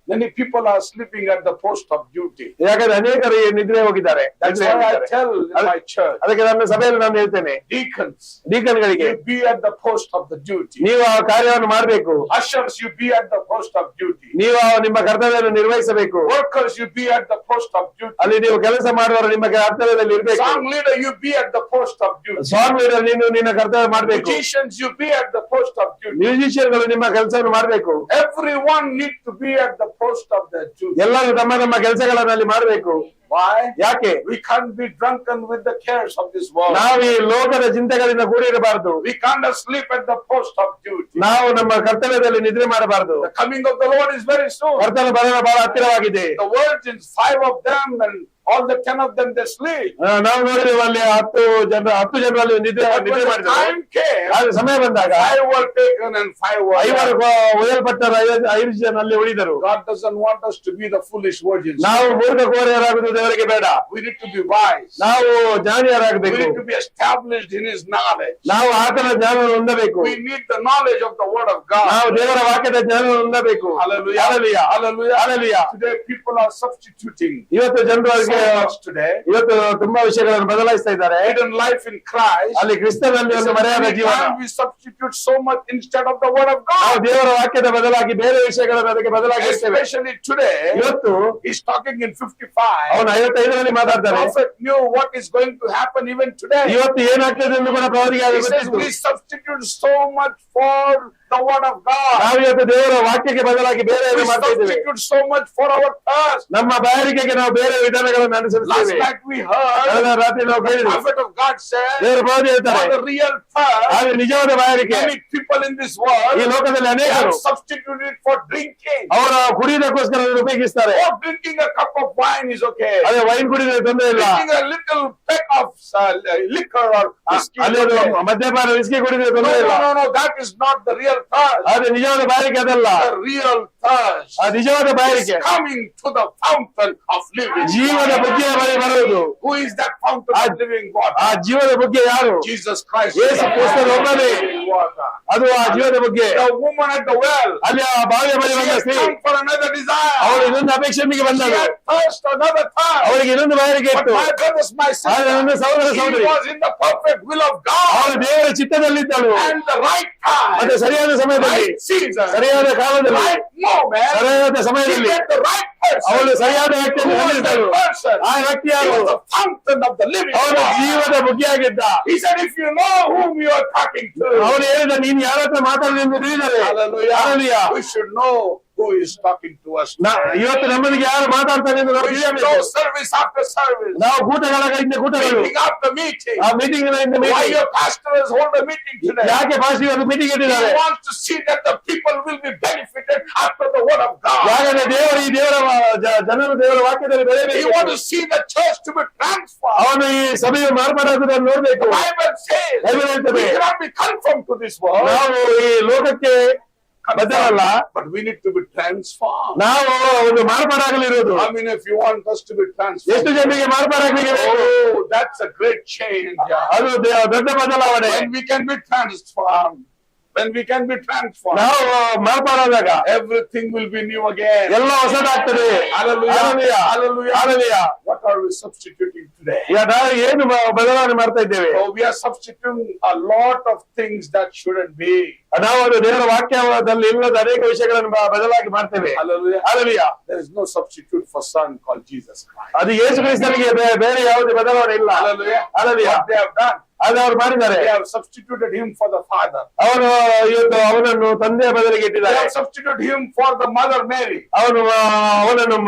Many people are sleeping at the post of duty. ಯಾಕಂದ್ರೆ ಅನೇಕರು ಈ ನಿದ್ರೆ ಹೋಗಿದ್ದಾರೆ. That's why I tell in my church, ಅದಕ್ಕೆ ನನ್ನ ಸಭೆಯಲ್ಲಿ ನಾನು ಹೇಳ್ತೇನೆ, deacons, ಡೀಕನ್ಗಳಿಗೆ you be at the post of the duty. ನೀವು ಆ ಕಾರ್ಯವನ್ನು ಮಾಡಬೇಕು. Ushers, you be at the post of duty. ನೀವು ನಿಮ್ಮ ಕರ್ತವ್ಯವನ್ನು ನಿರ್ವಹಿಸಬೇಕು. Workers, you be at the post of duty. ಅಲ್ಲಿ ನೀವು ಕೆಲಸ ಮಾಡುವವರು ನಿಮ್ಮ ಕರ್ತವ್ಯದಲ್ಲಿ ಇರಬೇಕು. Song leader, you be at the post of duty. Song leader ನೀನು ನಿನ್ನ ಕರ್ತವ್ಯ ಮಾಡಬೇಕು. Musicians, you be at the post of duty. ಮ್ಯೂಸಿಷಿಯನ್ಗಳು ನಿಮ್ಮ ಕೆಲಸವನ್ನು ಮಾಡಬೇಕು. Everyone need to be at the post of their duty. ಎಲ್ಲರೂ ತಮ್ಮ ನಮ್ಮ ಕೆಲಸಗಳನ್ನು ಅಲ್ಲಿ ಮಾಡಬೇಕು. Why? ಯಾಕೆ? We can't be drunken with the cares of this world. ನಾವು ಈ ಲೋಕದ ಚಿಂತೆಗಳಿಂದ ಕೂಡಿರಬಾರದು. We can't sleep at the post of duty. ನಾವು ನಮ್ಮ ಕರ್ತವ್ಯದಲ್ಲಿ ನಿದ್ರೆ ಮಾಡಬಾರದು. The coming of the Lord is very soon. ಕರ್ತನ ಬರಲು ಬಹಳ ಹತ್ತಿರವಾಗಿದೆ. The virgins, 5 of them, and all the 10 of them, they sleep. ನಾವು ನೋಡಿದ್ರೆ ಅಲ್ಲಿ 10 ಜನರಲ್ಲಿ ನಿದ್ರೆ But when the ಮಾಡಿದ್ರು. time came, ಆದ್ರೆ ಸಮಯ ಬಂದಾಗ 5 were taken and 5 were 5 left. ಒಯ್ಯಲ್ಪಟ್ಟರು 5 ಜನ ಅಲ್ಲಿ ಉಳಿದರು. God doesn't want us to be the foolish virgins. ನಾವು ಮೂರ್ಖ ಕೋರೆಯರಾಗುವುದು ದೇವರಿಗೆ ಬೇಡ. We need to be wise. ನಾವು We ಜ್ಞಾನಿಯರಾಗಬೇಕು. need to be established in His knowledge. ನಾವು ಆತನ ಜ್ಞಾನವನ್ನು ಹೊಂದಬೇಕು. We need the knowledge of the Word of God. ನಾವು ದೇವರ ವಾಕ್ಯದ ಜ್ಞಾನವನ್ನು ಹೊಂದಬೇಕು. Hallelujah. Hallelujah. Hallelujah. Hallelujah. Today people are substituting ಇವತ್ತು ಜನರು much today. ಇವತ್ತು ತುಂಬಾ ವಿಷಯಗಳನ್ನು ಬದಲಾಯಿಸ್ತಾ ಇದ್ದಾರೆ. Hidden life in Christ. ಅಲ್ಲಿ ಕ್ರಿಸ್ತನಲ್ಲಿ ಒಂದು ಮರೆಯಾದ ಜೀವನ. We substitute so much instead of the word of God. ನಾವು ದೇವರ ವಾಕ್ಯದ ಬದಲಾಗಿ ಬೇರೆ ವಿಷಯಗಳನ್ನು ಅದಕ್ಕೆ ಬದಲಾಗಿಸ್ತೇವೆ. Especially today. ಇವತ್ತು he's talking in 55. ಅವನು 55ರಲ್ಲಿ ಮಾತಾಡ್ತಾನೆ. The prophet knew what is going to happen even today. ಇವತ್ತು ಏನಾಗ್ತದೆ ಎಂದು ಕೂಡ ಪ್ರವಾದಿಗೆ He says we substitute so much for the word of God. ನಾವು ಇವತ್ತು ದೇವರ ವಾಕ್ಯಕ್ಕೆ ಬದಲಾಗಿ ಬೇರೆ We ಮಾಡ್ತಾ ಇದ್ದೇವೆ. substitute so much for our thirst. ನಮ್ಮ ಬಾಯಾರಿಕೆಗೆ ನಾವು ಬೇರೆ ವಿಧಾನಗಳನ್ನು Last ಅನುಸರಿಸ್ತೇವೆ. night we heard ಕಳೆದ ರಾತ್ರಿ ನಾವು the ಕೇಳಿದ್ವಿ, prophet of God said ದೇವರ ಪ್ರವಾದಿ for ಹೇಳ್ತಾರೆ, the real thirst. ಆದ್ರೆ ನಿಜವಾದ ಬಾಯಾರಿಕೆ Many people in this ಈ world ಲೋಕದಲ್ಲಿ they have ಅನೇಕರು substituted for drinking. ಅವರ ಕುಡಿಯೋದಕ್ಕೋಸ್ಕರ ಅದನ್ನು ಉಪಯೋಗಿಸ್ತಾರೆ. Oh, drinking a cup of wine is okay. ಅದೇ ವೈನ್ ಕುಡಿದ್ರೆ ತೊಂದರೆ ಇಲ್ಲ, Drinking a little peck of liquor or whiskey is ಅಲ್ಲಿ okay. ಮದ್ಯಪಾನ ವಿಸ್ಕಿ ಕುಡಿದ್ರೆ No, ತೊಂದರೆ ಇಲ್ಲ. no, that is not the real thirst. ಆದ್ರೆ ನಿಜವಾದ ಬಾಯಾರಿಕೆ ಅದಲ್ಲ. The real thirst ಆ ನಿಜವಾದ is ಬಾಯಾರಿಕೆ coming to the fountain of living ಜೀವದ water. ಬುಗ್ಗೆಯ ಬಳಿ ಬರುವುದು. Who is that fountain of living water? ಆ ಜೀವದ ಬುಗ್ಗೆ ಯಾರು? Jesus Christ. ಯೇಸು ಕ್ರಿಸ್ತನ ಒಬ್ಬನೇ. Living water. ಅದು ಆ ಜೀವದ ಬುಗ್ಗೆ. The woman at the well, ಅಲ್ಲಿ ಆ ಬಾವಿಯ ಬಳಿ she ಬಂದ had ಸ್ತ್ರೀ, come for another desire. ಅವಳು ಇನ್ನೊಂದು ಅಪೇಕ್ಷೆಯೊಂದಿಗೆ She ಬಂದಳು. had thirst, another thirst. ಅವಳಿಗೆ ಇನ್ನೊಂದು ಬಾಯಾರಿಕೆ But ಇತ್ತು. my brothers, my ಆದ್ರೆ ನನ್ನ sisters, ಸಹೋದರ she ಸಹೋದರಿ, was in the perfect will of ಅವಳು God. ದೇವರ ಚಿತ್ತದಲ್ಲಿದ್ದಳು. And the right time, ಮತ್ತೆ ಸರಿಯಾದ ಸಮಯದಲ್ಲಿ, right season, ಸರಿಯಾದ ಕಾಲದಲ್ಲಿ, right moment, ಸರಿಯಾದ she ಸಮಯದಲ್ಲಿ met the right person. ಅವಳು ಸರಿಯಾದ ವ್ಯಕ್ತಿಯನ್ನು Who was ಹೊಂದಿದ್ದಳು. that person? ಆ ವ್ಯಕ್ತಿ He ಯಾರು? was the fountain of the living ಅವನು water. ಜೀವದ ಬುಗ್ಗೆಯಾಗಿದ್ದ. He said, if you know whom you are talking to, ಅವನು ಹೇಳಿದ, ನೀನು ಯಾರ ಹತ್ರ ಮಾತಾಡಲೆಂದು ತಿಳಿದರೆ, hallelujah, Hallelujah. we should know who is talking to us. ಇವತ್ತು ನಮ್ಮೊಂದಿಗೆ ಯಾರು ಮಾತಾಡ್ತಾನೆ ಎಂದು ನಾವು We should ತಿಳಿಯಬೇಕು. know service after service, ನಾವು ಕೂಟಗಳಿಂದ ಕೂಟಗಳು, meeting after meeting. ಆ meeting Why meeting, your pastor has hold a meeting today? ಯಾಕೆ ಪಾಸ್ಟರ್ ಇವತ್ತು ಮೀಟಿಂಗ್ He ಇಟ್ಟಿದ್ದಾರೆ? wants to see that the people will be benefited after the word of God. ಯಾಕಂದ್ರೆ ಈ ದೇವರ ಜನರು ದೇವರ ವಾಕ್ಯದಲ್ಲಿ He ಬೆಳೆಯಬೇಕು. wants to see the church to be transformed. ಅವನು ಈ ಸಭೆಯು ಮಾರ್ಪಾಡಾಗುವುದನ್ನು ನೋಡ್ಬೇಕು. The Bible says Bible ಹೇಳ್ತದೆ, we cannot be conformed to this world, ನಾವು ಈ ಲೋಕಕ್ಕೆ ಬದ್ಧರಲ್ಲ, but we need to be transformed. ನಾವು ಒಂದು ಮಾರ್ಪಾಡಾಗಲಿರುವುದು. I mean, if you want us to be ಎಷ್ಟು transformed, ಜನರಿಗೆ ಮಾರ್ಪಾಡಾಗಲಿಕ್ಕೆ ಬೇಕು? oh, that's a great change. ಅದು ದೊಡ್ಡ ಬದಲಾವಣೆ. When we can be transformed, when we can be transformed, ನಾವು ಮಾರ್ಪಾಡಾದಾಗ everything will be new again. ಎಲ್ಲ ಹೊಸದಾಗ್ತದೆ. Hallelujah. Hallelujah. Hallelujah. Hallelujah. What are we substituting today? ಈಗ ನಾವು ಏನು ಬದಲಾವಣೆ ಮಾಡ್ತಾ ಇದ್ದೇವೆ? Oh, we are substituting a lot of things that shouldn't be. ನಾವು ಅದು ದೇವರ ವಾಕ್ಯದಲ್ಲಿ ಇಲ್ಲದ ಅನೇಕ ವಿಷಯಗಳನ್ನು ಬದಲಾಗಿ ಮಾಡ್ತೇವೆ. Hallelujah. Hallelujah. There is no substitute for son called Jesus Christ. ಅದು ಯೇಸು ಕ್ರಿಸ್ತನಿಗೆ ಬೇರೆ ಯಾವುದೇ ಬದಲಾವಣೆ ಇಲ್ಲ. Hallelujah. Hallelujah. What they have done, ಅದು ಅವ್ರು ಮಾಡಿದ್ದಾರೆ. they have substituted him for the father. ಅವನು ಇವತ್ತು ಅವನನ್ನು ತಂದೆಯ ಬದಲಿಗೆ They ಇಟ್ಟಿದ್ದಾರೆ. have substituted him for the mother Mary. ಅವನನ್ನು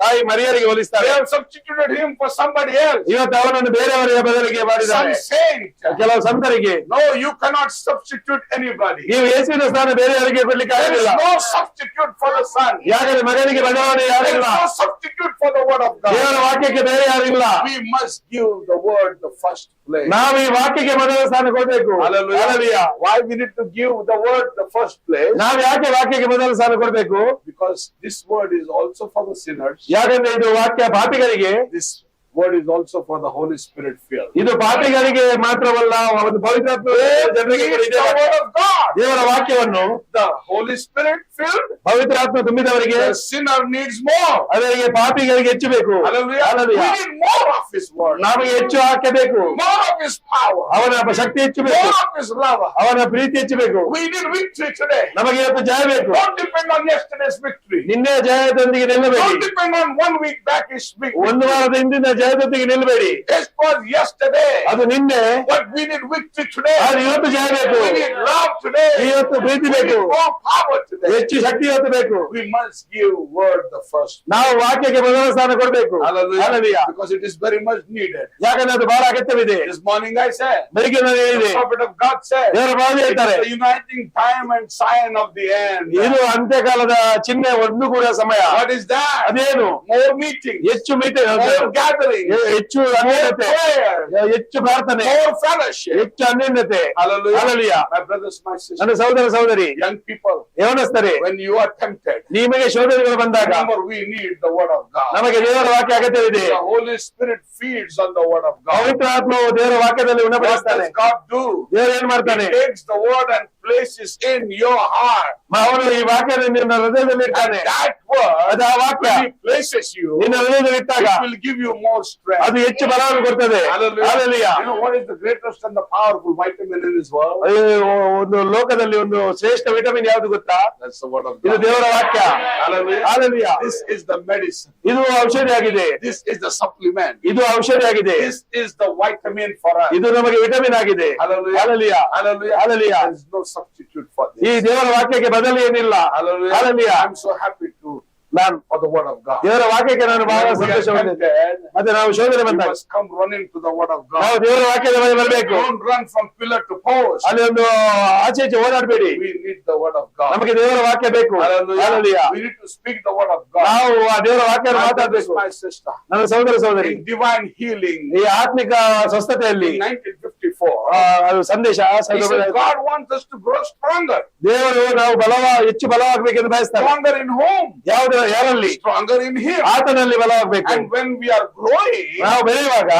ತಾಯಿ ಮರಿಯರಿಗೆ They ಹೋಲಿಸ್ತಾರೆ. have substituted him for somebody else. ಇವತ್ತು ಅವನನ್ನು ಬೇರೆಯವರ ಬದಲಿಗೆ ಮಾಡಿದ್ದಾರೆ. Some saint. ಕೆಲವು ಸಂತರಿಗೆ, No, you cannot substitute anybody. ನೀವು ಯೇಸುವಿನ ಸ್ಥಾನ ಬೇರೆಯವರಿಗೆ ಕೊಡ್ಲಿಕ್ಕೆ There is ಆಗಲಿಲ್ಲ. no substitute for the son. ಯಾಕಂದ್ರೆ ಮಗನಿಗೆ ಬದಲಾವಣೆ There is ಯಾರಿಲ್ಲ. no substitute for the word of ದೇವರ God. ವಾಕ್ಯಕ್ಕೆ ಬೇರೆ ಯಾರಿಲ್ಲ. We must give the word the first place. ನಾವು ಈ ವಾಕ್ಯಕ್ಕೆ ಮೊದಲ ಸ್ಥಾನ ಕೊಡ್ಬೇಕು. Hallelujah. Hallelujah. Why we need to give the word the first place? ನಾವು ಯಾಕೆ ವಾಕ್ಯಕ್ಕೆ ಮೊದಲ ಸ್ಥಾನ ಕೊಡ್ಬೇಕು? Because this word is also for the sinners. ಯಾಕಂದ್ರೆ ಇದು ವಾಕ್ಯ ಪಾಪಿಗಳಿಗೆ, This word is also for the Holy Spirit filled. ಇದು ಪಾಪಿಗಳಿಗೆ ಮಾತ್ರವಲ್ಲ, ಒಂದು ಪವಿತ್ರಾತ್ಮ ಜನರಿಗೆ ಕೂಡ Preach ಇದೆ. the word of God. ದೇವರ ವಾಕ್ಯವನ್ನು The Holy Spirit filled. ಪವಿತ್ರಾತ್ಮ ತುಂಬಿದವರಿಗೆ, The sinner needs more. ಅದರಿಗೆ ಪಾಪಿಗಳಿಗೆ ಹೆಚ್ಚು ಬೇಕು. Hallelujah. We Hallelujah. need more of His word. ನಮಗೆ ಹೆಚ್ಚು ವಾಕ್ಯ ಬೇಕು. More of His power. ಅವನ ಶಕ್ತಿ ಹೆಚ್ಚು ಬೇಕು. More of His love. ಅವನ ಪ್ರೀತಿ ಹೆಚ್ಚು ಬೇಕು. We need victory today. ನಮಗೆ ಇವತ್ತು ಜಯ ಬೇಕು. Don't depend on yesterday's victory. ನಿನ್ನೆ ಜಯದೊಂದಿಗೆ ನಿಲ್ಲಬೇಡಿ. Don't depend on 1 week back his victory. ಒಂದು ವಾರದ ಹಿಂದಿನ ಜಯದೊಂದಿಗೆ ನಿಲ್ಲಬೇಡಿ. It was yesterday. ಅದು ನಿನ್ನೆ. But we need victory today. ಅದು ಇವತ್ತು ಜಯ ಬೇಕು. We need love today. ಇವತ್ತು ಪ್ರೀತಿ We ಬೇಕು. need more power today. ಹೆಚ್ಚು ಶಕ್ತಿ ಇವತ್ತು ಬೇಕು. We must give word the first. ನಾವು ವಾಕ್ಯಕ್ಕೆ ಮೊದಲ ಸ್ಥಾನ ಕೊಡಬೇಕು. Hallelujah. Hallelujah. Because it is very much needed. ಯಾಕಂದ್ರೆ ಅದು ಬಹಳ ಅಗತ್ಯವಿದೆ. This morning I said, ಬೆಳಿಗ್ಗೆ ನಾನು the ಹೇಳಿದೆ, prophet of God said, ದೇವರ ಪ್ರವಾದಿ it ಹೇಳ್ತಾರೆ, is the uniting time and sign of the end. ಇದು ಅಂತ್ಯಕಾಲದ ಚಿಹ್ನೆ, ಒಂದು ಕೂಡ ಸಮಯ. What is that? ಅದೇನು? More meetings, ಹೆಚ್ಚು ಮೀಟಿಂಗ್, more gatherings, ಹೆಚ್ಚು more ಅನ್ಯೋನ್ಯತೆ, prayer, ಹೆಚ್ಚು ಪ್ರಾರ್ಥನೆ, more fellowship. ಹೆಚ್ಚು ಅನ್ಯೋನ್ಯತೆ. Hallelujah. Hallelujah. My brothers, my sisters, ನನ್ನ ಸಹೋದರ ಸಹೋದರಿ, young people, ಯವನಸ್ಥರೇ, when you are tempted, ನಿಮಗೆ ಶೋಧನೆಗಳು ಬಂದಾಗ remember we need the word of God. ನಮಗೆ ದೇವರ ವಾಕ್ಯ ಅಗತ್ಯವಿದೆ. The Holy Spirit feeds on the word of God. ಪವಿತ್ರ ಆತ್ಮವು ದೇವರ ವಾಕ್ಯದಲ್ಲಿ What ಉಣಪಡಿಸ್ತಾನೆ. does God do? ದೇವರು ಏನ್ ಮಾಡ್ತಾನೆ? He takes the word and places in your heart. ಅವನು ಈ ವಾಕ್ಯವನ್ನು ನಿನ್ನ ಹೃದಯದಲ್ಲಿ And ಇರ್ತಾನೆ. that word, ಅದು ಆ ವಾಕ್ಯ when he places you, ನಿನ್ನ ಹೃದಯದಲ್ಲಿ ಇಟ್ಟಾಗ it will give you more strength. ಅದು ಹೆಚ್ಚು ಬಲವನ್ನು ಕೊಡ್ತದೆ. Hallelujah. Hallelujah. You know what is the greatest and the powerful vitamin in this world? ಒಂದು ಲೋಕದಲ್ಲಿ ಒಂದು ಶ್ರೇಷ್ಠ ವಿಟಮಿನ್ ಯಾವುದು ಗೊತ್ತಾ? That's the word of ಇದು God. ದೇವರ ವಾಕ್ಯ. Hallelujah. Hallelujah. This is the medicine. ಇದು ಔಷಧಿ ಆಗಿದೆ. This is the supplement. ಇದು ಔಷಧಿ ಆಗಿದೆ. This is the vitamin for us. ಇದು ನಮಗೆ ವಿಟಮಿನ್ ಆಗಿದೆ. Hallelujah. Hallelujah. Hallelujah. Hallelujah. There is no substitute for ಈ this. ದೇವರ ವಾಕ್ಯಕ್ಕೆ ಬದಲು ಏನಿಲ್ಲ. Hallelujah. Hallelujah. I'm so happy to ನಾನು for the word of God. ದೇವರ ವಾಕ್ಯಕ್ಕೆ ನಾನು ಬಹಳ When we are ಸಂತೋಷವಾಗಿದ್ದೇನೆ. tempted, ಮತ್ತೆ ನಾವು ಶೋಧನೆ we ಬಂದಾಗ must come running to the word of ನಾವು God. ದೇವರ ವಾಕ್ಯದ ಬಳಿ ಬರಬೇಕು. Don't run from pillar to post. ಅಲ್ಲಿ ಒಂದು ಆಚೆ ಈಚೆ ಓಡಾಡಬೇಡಿ. We need the word of God. ನಮಗೆ ದೇವರ ವಾಕ್ಯ ಬೇಕು. Hallelujah. Hallelujah. We need to speak the word of God. ನಾವು ಆ ದೇವರ ವಾಕ್ಯ My ಮಾತಾಡಬೇಕು. brothers, my sister, ನನ್ನ ಸಹೋದರ ಸಹೋದರಿ, in divine healing ಈ ಆತ್ಮಿಕ ಸ್ವಸ್ಥತೆಯಲ್ಲಿ in 1954, ಅದು ಸಂದೇಶ he said God wants us to grow stronger. ದೇವರು ನಾವು ಹೆಚ್ಚು ಬಲವಾಗಬೇಕೆಂದು ಬಯಸ್ತಾರೆ. Stronger in whom? ಯಾರಲ್ಲಿ? Stronger in him. ಆತನಲ್ಲಿ ಬಲವಾಗಬೇಕು. And when we are growing, ನಾವು ಬೆಳೆಯುವಾಗ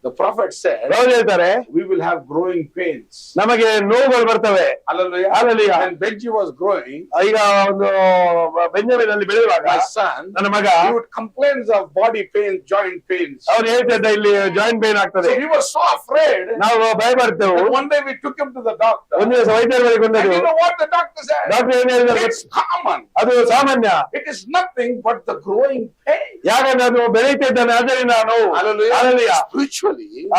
the prophet said, ಅವರು ಹೇಳ್ತಾರೆ we will have growing pains. ನಮಗೆ ನೋವುಗಳು ಬರ್ತವೆ. Hallelujah. Hallelujah. When Benji was growing, ಈಗ ಒಂದು ಬೆಂಜಮಿನ್ ಅಲ್ಲಿ ಬೆಳೆಯುವಾಗ my son, ನನ್ನ ಮಗ he would complain of body pains, joint pains. ಅವ್ನು ಹೇಳ್ತಿದ್ದ ಇಲ್ಲಿ ಜಾಯಿಂಟ್ ಪೇನ್ ಆಗ್ತದೆ. So we were so afraid. ನಾವು ಭಯ ಪಡ್ತೇವೆ. And one day we took him to the doctor. ಒಂದು ದಿವಸ ವೈದ್ಯರ ಬಳಿಗೆ And ಬಂದದ್ದು. you know what the doctor said? Doctor ಏನ್ ಹೇಳಿದ್ರು? It's common. ಅದು ಸಾಮಾನ್ಯ. It is nothing but the growing pain. ಯಾಕಂದ್ರೆ ಅದು ಬೆಳೆಯುತ್ತಿದ್ದಾನೆ ಆದ್ದರಿಂದ ನೋವು. Hallelujah. Hallelujah. Spiritually,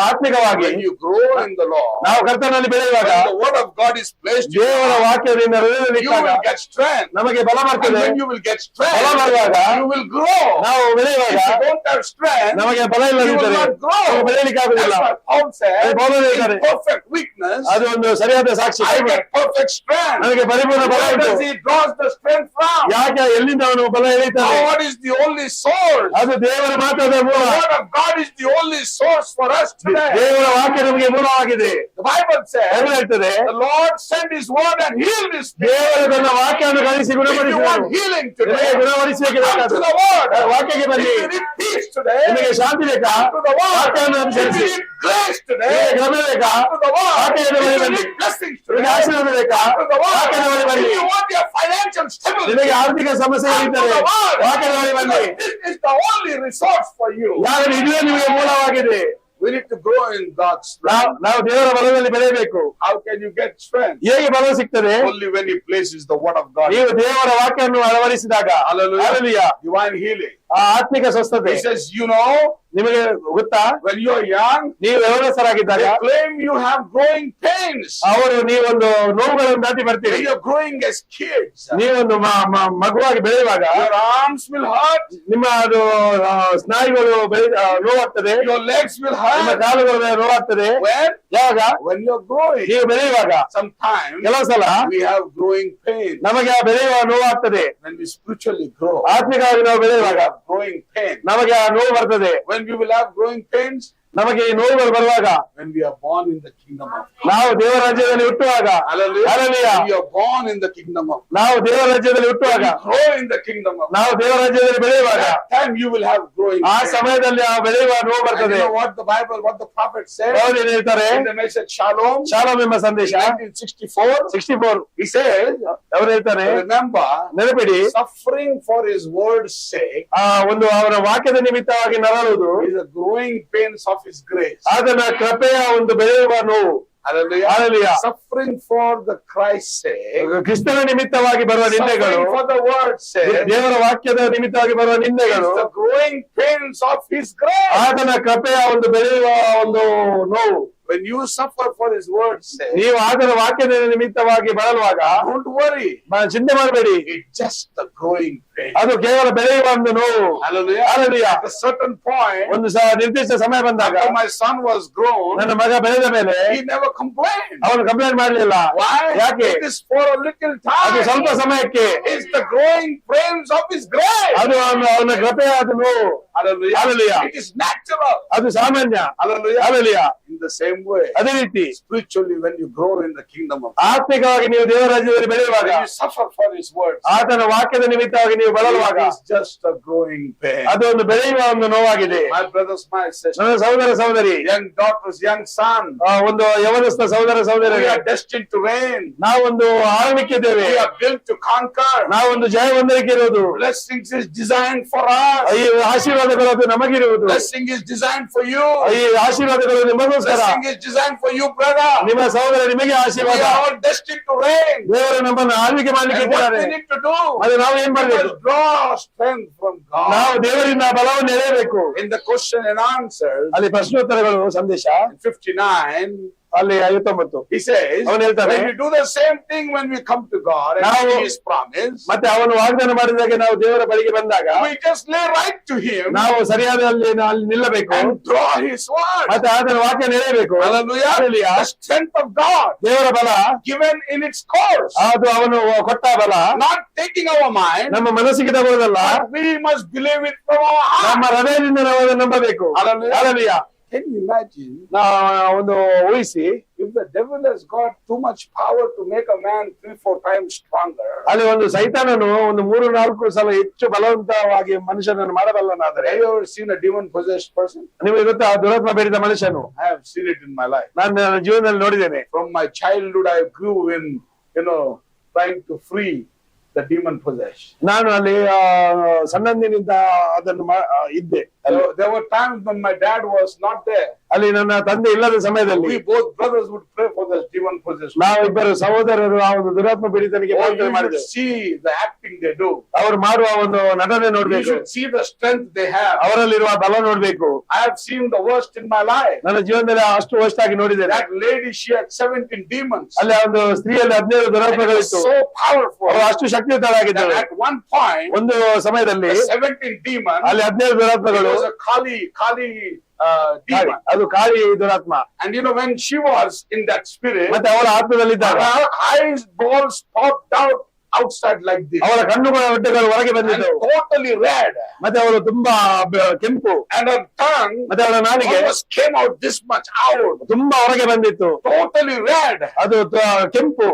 ಆತ್ಮಿಕವಾಗಿ when you grow in the Lord, ನಾವು ಕರ್ತನಲ್ಲಿ ಬೆಳೆಯುವಾಗ when the word of God is placed in ದೇವರ you, ವಾಕ್ಯದಿಂದ ಹೃದಯದಲ್ಲಿ you ಇಟ್ಟಾಗ will get strength. ನಮಗೆ ಬಲ And ಬರ್ತದೆ. when you will get strength, ಬಲ ಬರುವಾಗ you will grow. ನಾವು ಬೆಳೆಯುವಾಗ If you don't have strength, ನಮಗೆ ಬಲ you will ಇಲ್ಲದಿದ್ದರೆ not grow. ನಾವು ಬೆಳೆಯಲಿಕ್ಕೆ ಆಗುದಿಲ್ಲ. That's what Paul said. ಪೌಲನು In ಹೇಳ್ತಾರೆ, perfect weakness, ಅದು ಒಂದು ಸರಿಯಾದ ಸಾಕ್ಷಿ. I get perfect strength. ನನಗೆ ಪರಿಪೂರ್ಣ ಬಲ Where ಉಂಟು. does he draws the strength from? ಯಾಕೆ ಎಲ್ಲಿಂದ ಅವನು ಬಲ ಎಳೀತಾನೆ? God is the only source. ಅದು ದೇವರ ಮಾತಾದ ಮೂಲ. The word of God is the only source for us today. ದೇವರ ವಾಕ್ಯ ನಮಗೆ ಮೂಲವಾಗಿದೆ. The Bible says, ಬೈಬಲ್ ಹೇಳ್ತದೆ, the Lord sent his word and healed his people. ದೇವರು ತನ್ನ ವಾಕ್ಯವನ್ನು ಕಳಿಸಿ If you ಗುಣಪಡಿಸಿದನು. want healing today, ನಿಮಗೆ ಗುಣಪಡಿಸಲಿಕ್ಕೆ come to ಬೇಕಾದ the word. ವಾಕ್ಯಕ್ಕೆ ಬನ್ನಿ. If you need peace today, ನಿಮಗೆ ಶಾಂತಿ ಬೇಕಾ? come to the word. ವಾಕ್ಯವನ್ನು If ಅನುಸರಿಸಿ. you need grace today, ನಿಮಗೆ ಕೃಪೆ ಬೇಕಾ? come to the word. ವಾಕ್ಯದ ಬಳಿ If you ಬನ್ನಿ. need blessings ನಿಮಗೆ today, ಆಶೀರ್ವಾದ ಬೇಕಾ? come to the word. ವಾಕ್ಯದ ಬಳಿ ಬನ್ನಿ. If you want your financial stability, ನಿಮಗೆ ಆರ್ಥಿಕ ಸಮಸ್ಯೆಗಳಿದ್ದರೆ ವಾಕ್ಯದ ಬಳಿ ಬನ್ನಿ. this is the only resource for you. ಯಾಕಂದ್ರೆ ಇದುವೇ ನಿಮಗೆ ಮೂಲವಾಗಿದೆ. We need to grow in God's strength. ನಾವು ದೇವರ ಬಲದಲ್ಲಿ ಬೆಳೆಯಬೇಕು. How can you get strength? ಹೇಗೆ ಬಲ ಸಿಗ್ತದೆ? Only when he places the word of God. ನೀವು ದೇವರ ವಾಕ್ಯವನ್ನು ಅಳವಡಿಸಿದಾಗ. Hallelujah. Hallelujah. Divine healing. ಆ ಆತ್ಮಿಕ ಸ್ವಸ್ಥತೆ. He says, you know, ನಿಮಗೆ ಗೊತ್ತಾ, when you're young, ನೀವು ಯೌವನಸ್ಥರಾಗಿದ್ದಾಗ they claim you have growing pains. ಅವರು ನೀವೊಂದು ನೋವುಗಳನ್ನು ದಾಟಿ ಬರ್ತೀರಿ. When you're growing as kids, ನೀವೊಂದು ಮಗುವಾಗಿ ಬೆಳೆಯುವಾಗ your arms will hurt, ನಿಮ್ಮ ಅದು ಸ್ನಾಯುಗಳು ನೋವಾಗ್ತದೆ. your legs will ನಿಮ್ಮ hurt. ಕಾಲುಗಳ ನೋವಾಗ್ತದೆ. ಯಾವಾಗ? When you're growing. ನೀವು ಬೆಳೆಯುವಾಗ Sometimes ಕೆಲವು ಸಲ we have growing pain. ನಮಗೆ ಆ ಬೆಳೆಯುವ ನೋವಾಗ್ತದೆ. When we spiritually grow, ಆತ್ಮಿಕವಾಗಿ ನಾವು we ಬೆಳೆಯುವಾಗ have growing pain. ನಮಗೆ ಆ ನೋವು ಬರ್ತದೆ. When we will have growing pains, ನಮಗೆ ಈ ನೋವುಗಳು ಬರುವಾಗ when we are born in the kingdom of God. ನಾವು ದೇವರ ರಾಜ್ಯದಲ್ಲಿ ಹುಟ್ಟುವಾಗ. Hallelujah. Hallelujah. When we are born in the kingdom of God. ನಾವು ದೇವರ ರಾಜ್ಯದಲ್ಲಿ ಹುಟ್ಟುವಾಗ, Grow in the kingdom of God. ನಾವು ದೇವರ ರಾಜ್ಯದಲ್ಲಿ ಬೆಳೆಯುವಾಗ That time you will have growing ಆ pain. ಸಮಯದಲ್ಲಿ ಆ ಬೆಳೆಯುವ ನೋವು And you ಬರ್ತದೆ. know what the Bible, what the prophet said ಅವರು ಏನ್ ಹೇಳ್ತಾರೆ? in the message Shalom, shalom ಎಂಬ ಸಂದೇಶ 1964. 64 He says, ಅವರು ಹೇಳ್ತಾರೆ, remember, ನೆನಪಿಡಿ, suffering for his word's sake ಆ ಒಂದು ಅವರ ವಾಕ್ಯದ ನಿಮಿತ್ತವಾಗಿ ನರಳುವುದು is the growing pains of his grace. ಅದನ್ನ ಕೃಪೆಯ ಒಂದು ಬೆಳೆಯುವ ನೋವು. Hallelujah. Hallelujah. Suffering for the Christ's sake, ಕ್ರಿಸ್ತನ ನಿಮಿತ್ತವಾಗಿ ಬರುವ ನಿಂದೆಗಳು, suffering for the word's sake, ದೇವರ ವಾಕ್ಯದ ನಿಮಿತ್ತವಾಗಿ ಬರುವ is ನಿಂದೆಗಳು the growing pains of his grace. ಆತನ ಕೃಪೆಯ ಒಂದು ಬೆಳೆಯುವ ಒಂದು ನೋವು. When you suffer for his word's sake, ನೀವು ಆತನ ವಾಕ್ಯದ ನಿಮಿತ್ತವಾಗಿ ಬಳಲುವಾಗ don't worry. ಚಿಂತೆ ಮಾಡಬೇಡಿ. It's just the growing pain. ಅದು ಕೇವಲ ಬೆಳೆಯುವ ಒಂದು ನೋವು. Hallelujah. Hallelujah. At a certain point, ಒಂದು ನಿರ್ದಿಷ್ಟ ಸಮಯ ಬಂದಾಗ, after my son was grown, ನನ್ನ ಮಗ ಬೆಳೆದ ಮೇಲೆ he never complained. ಅವನು ಕಂಪ್ಲೇಂಟ್ ಮಾಡ್ಲಿಲ್ಲ. Why? ಯಾಕೆ? It is for a little ಅದು time. ಸ್ವಲ್ಪ ಸಮಯಕ್ಕೆ. It's the growing pains of his grace. ಅದು ಅವನ ಕೃಪೆಯ ಅದು ನೋವು. Hallelujah. Hallelujah. It is natural. ಅದು ಸಾಮಾನ್ಯ. Hallelujah. Hallelujah. In the same way, ಅದೇ ರೀತಿ spiritually, when you grow in the kingdom of God, ಆತ್ಮಿಕವಾಗಿ ನೀವು ದೇವರ ರಾಜ್ಯದಲ್ಲಿ ಬೆಳೆಯುವಾಗ when you suffer for His words, ಆತನ ವಾಕ್ಯದ ನಿಮಿತ್ತವಾಗಿ ನೀವು ಬಳಲುವಾಗ it is just a growing pain. ಅದು ಒಂದು ಬೆಳೆಯುವ ಒಂದು ನೋವಾಗಿದೆ. My brothers, my sisters, ನನ್ನ ಸಹೋದರ ಸಹೋದರಿ, young daughters, young son, ಒಂದು ಯವನಸ್ಥ ಸಹೋದರ we ಸಹೋದರಿ, are destined to reign. ನಾವೊಂದು ಆಳ್ವಿಕಿದ್ದೇವೆ, We are built to conquer. ನಾವೊಂದು ಜಯ ಹೊಂದಲಿಕ್ಕೆ ಇರುವುದು. Blessings is designed for us. ಈ ಆಶೀರ್ವಾದಗಳು ಅದು ನಮಗಿರುವುದು. Blessing is designed for you. ಈ ಆಶೀರ್ವಾದಗಳು ನಿಮಗೋಸ್ಕರ, Blessing is designed for you, brother. ನಿಮ್ಮ ಸಹೋದರ ನಿಮಗೆ We ಆಶೀರ್ವಾದ. are all destined to reign. ದೇವರು ನಮ್ಮನ್ನು ಆಳ್ವಿಕೆ ಮಾಡ್ಲಿಕ್ಕೆ And what ಇದ್ದಾರೆ. we need to do ಅದು ನಾವು ಏನ್ ಮಾಡ್ಬೇಕು? is draw strength from ನಾವು God. ದೇವರಿಂದ ಬಲವನ್ನು ಎಳೆಯಬೇಕು. In the question and answer, ಅಲ್ಲಿ ಪ್ರಶ್ನೋತ್ತರಗಳು ಸಂದೇಶ 59, ಅಲ್ಲಿ 59 he says, ಅವನು ಹೇಳ್ತಾನೆ, when we do the same thing when we come to God and ನಾವು see His promise, ಮತ್ತೆ ಅವನು ವಾಗ್ದಾನ ಮಾಡಿದಾಗ ನಾವು ದೇವರ ಬಳಿಗೆ ಬಂದಾಗ we just lay right to Him ನಾವು ಸರಿಯಾದ ಅಲ್ಲಿ ನಿಲ್ಲಬೇಕು, and draw His word. ಮತ್ತೆ ಆತನ ವಾಕ್ಯ ನೆಲೆಯಬೇಕು. Hallelujah. Hallelujah. The strength of God ದೇವರ ಬಲ given in its course, ಅದು ಅವನು ಕೊಟ್ಟ ಬಲ, not taking our mind, ನಮ್ಮ ಮನಸ್ಸಿಗೆ ತಗೊಳ್ಳೋದಲ್ಲ, but we must believe it from our ನಮ್ಮ heart. ಹೃದಯದಿಂದ ನಾವು ಅದನ್ನು ನಂಬಬೇಕು. Hallelujah. Hallelujah. Can you imagine ಒಂದು ಊಹಿಸಿ, if the devil has got too much power to make a man 3-4 times stronger? ಅಲ್ಲಿ ಒಂದು ಸೈತಾನನು ಒಂದು 3-4 ಸಲ ಹೆಚ್ಚು ಬಲವಂತವಾಗಿ ಮನುಷ್ಯನನ್ನು ಮಾಡಬಲ್ಲನಾದರೆ, Have you ever seen a demon possessed person? ನಿಮಗೆ ಗೊತ್ತಾ ದುರಾತ್ಮ ಬೇಡಿದ ಮನುಷ್ಯನು? I have seen it in my life. ನಾನು ನನ್ನ ಜೀವನದಲ್ಲಿ ನೋಡಿದ್ದೇನೆ. From my childhood, I grew in, trying to free the demon possessed. ನಾನು ಅಲ್ಲಿ ಸಣ್ಣಂದಿನಿಂದ ಅದನ್ನು ಇದ್ದೆ. There were times when my dad was not there. ಅಲ್ಲಿ ನನ್ನ ತಂದೆ ಇಲ್ಲದ ಸಮಯದಲ್ಲಿ We both brothers would pray for this demon possessed. ನಾವಿಬ್ಬರು ಸಹೋದರರು ಆ ಒಂದು ದುರಾತ್ಮ ಪೀಡಿತನಿಗೆ Oh, ಪ್ರಾರ್ಥನೆ you should ಮಾಡಿದೆವು. see the acting they do. ಅವರು ಮಾಡುವ ಒಂದು ನಟನೆ You ನೋಡ್ಬೇಕು, should see the strength they have. ಅವರಲ್ಲಿರುವ ಬಲ ನೋಡ್ಬೇಕು. I have seen the worst in my life. ನನ್ನ ಜೀವನದಲ್ಲಿ ಅಷ್ಟು ವರ್ಷಾಗಿ ನೋಡಿದ್ದೇನೆ. That lady, she had 17 demons. ಅಲ್ಲಿ ಆ ಒಂದು ಸ್ತ್ರೀಯಲ್ಲಿ 15 And it was ದುರಾತ್ಮಗಳಿತ್ತು. so powerful ಅವರು ಅಷ್ಟು ಶಕ್ತಿಯುತರಾಗಿದ್ದರು. that at one point, ಒಂದು ಸಮಯದಲ್ಲಿ the 17 demons, ಅಲ್ಲಿ 15 it ದುರಾತ್ಮಗಳು, was a Kali demon. ಅದು Kali ದುರಾತ್ಮ. And when she was in that spirit, ಮತ್ತೆ ಅವಳ ಆತ್ಮದಲ್ಲಿದ್ದಾಗ her eyes balls popped out outside like this. ಅವಳ ಕಣ್ಣುಗಳ ಹೊಟ್ಟೆಗಳು ಹೊರಗೆ And ಬಂದಿದ್ದವು. totally red. ಮತ್ತೆ ಅವಳು ತುಂಬಾ ಕೆಂಪು, And her tongue ಮತ್ತೆ ಅವಳ ನಾಲಿಗೆ almost came out this much out. ತುಂಬಾ ಹೊರಗೆ ಬಂದಿತ್ತು, Totally red. ಅದು ಕೆಂಪು.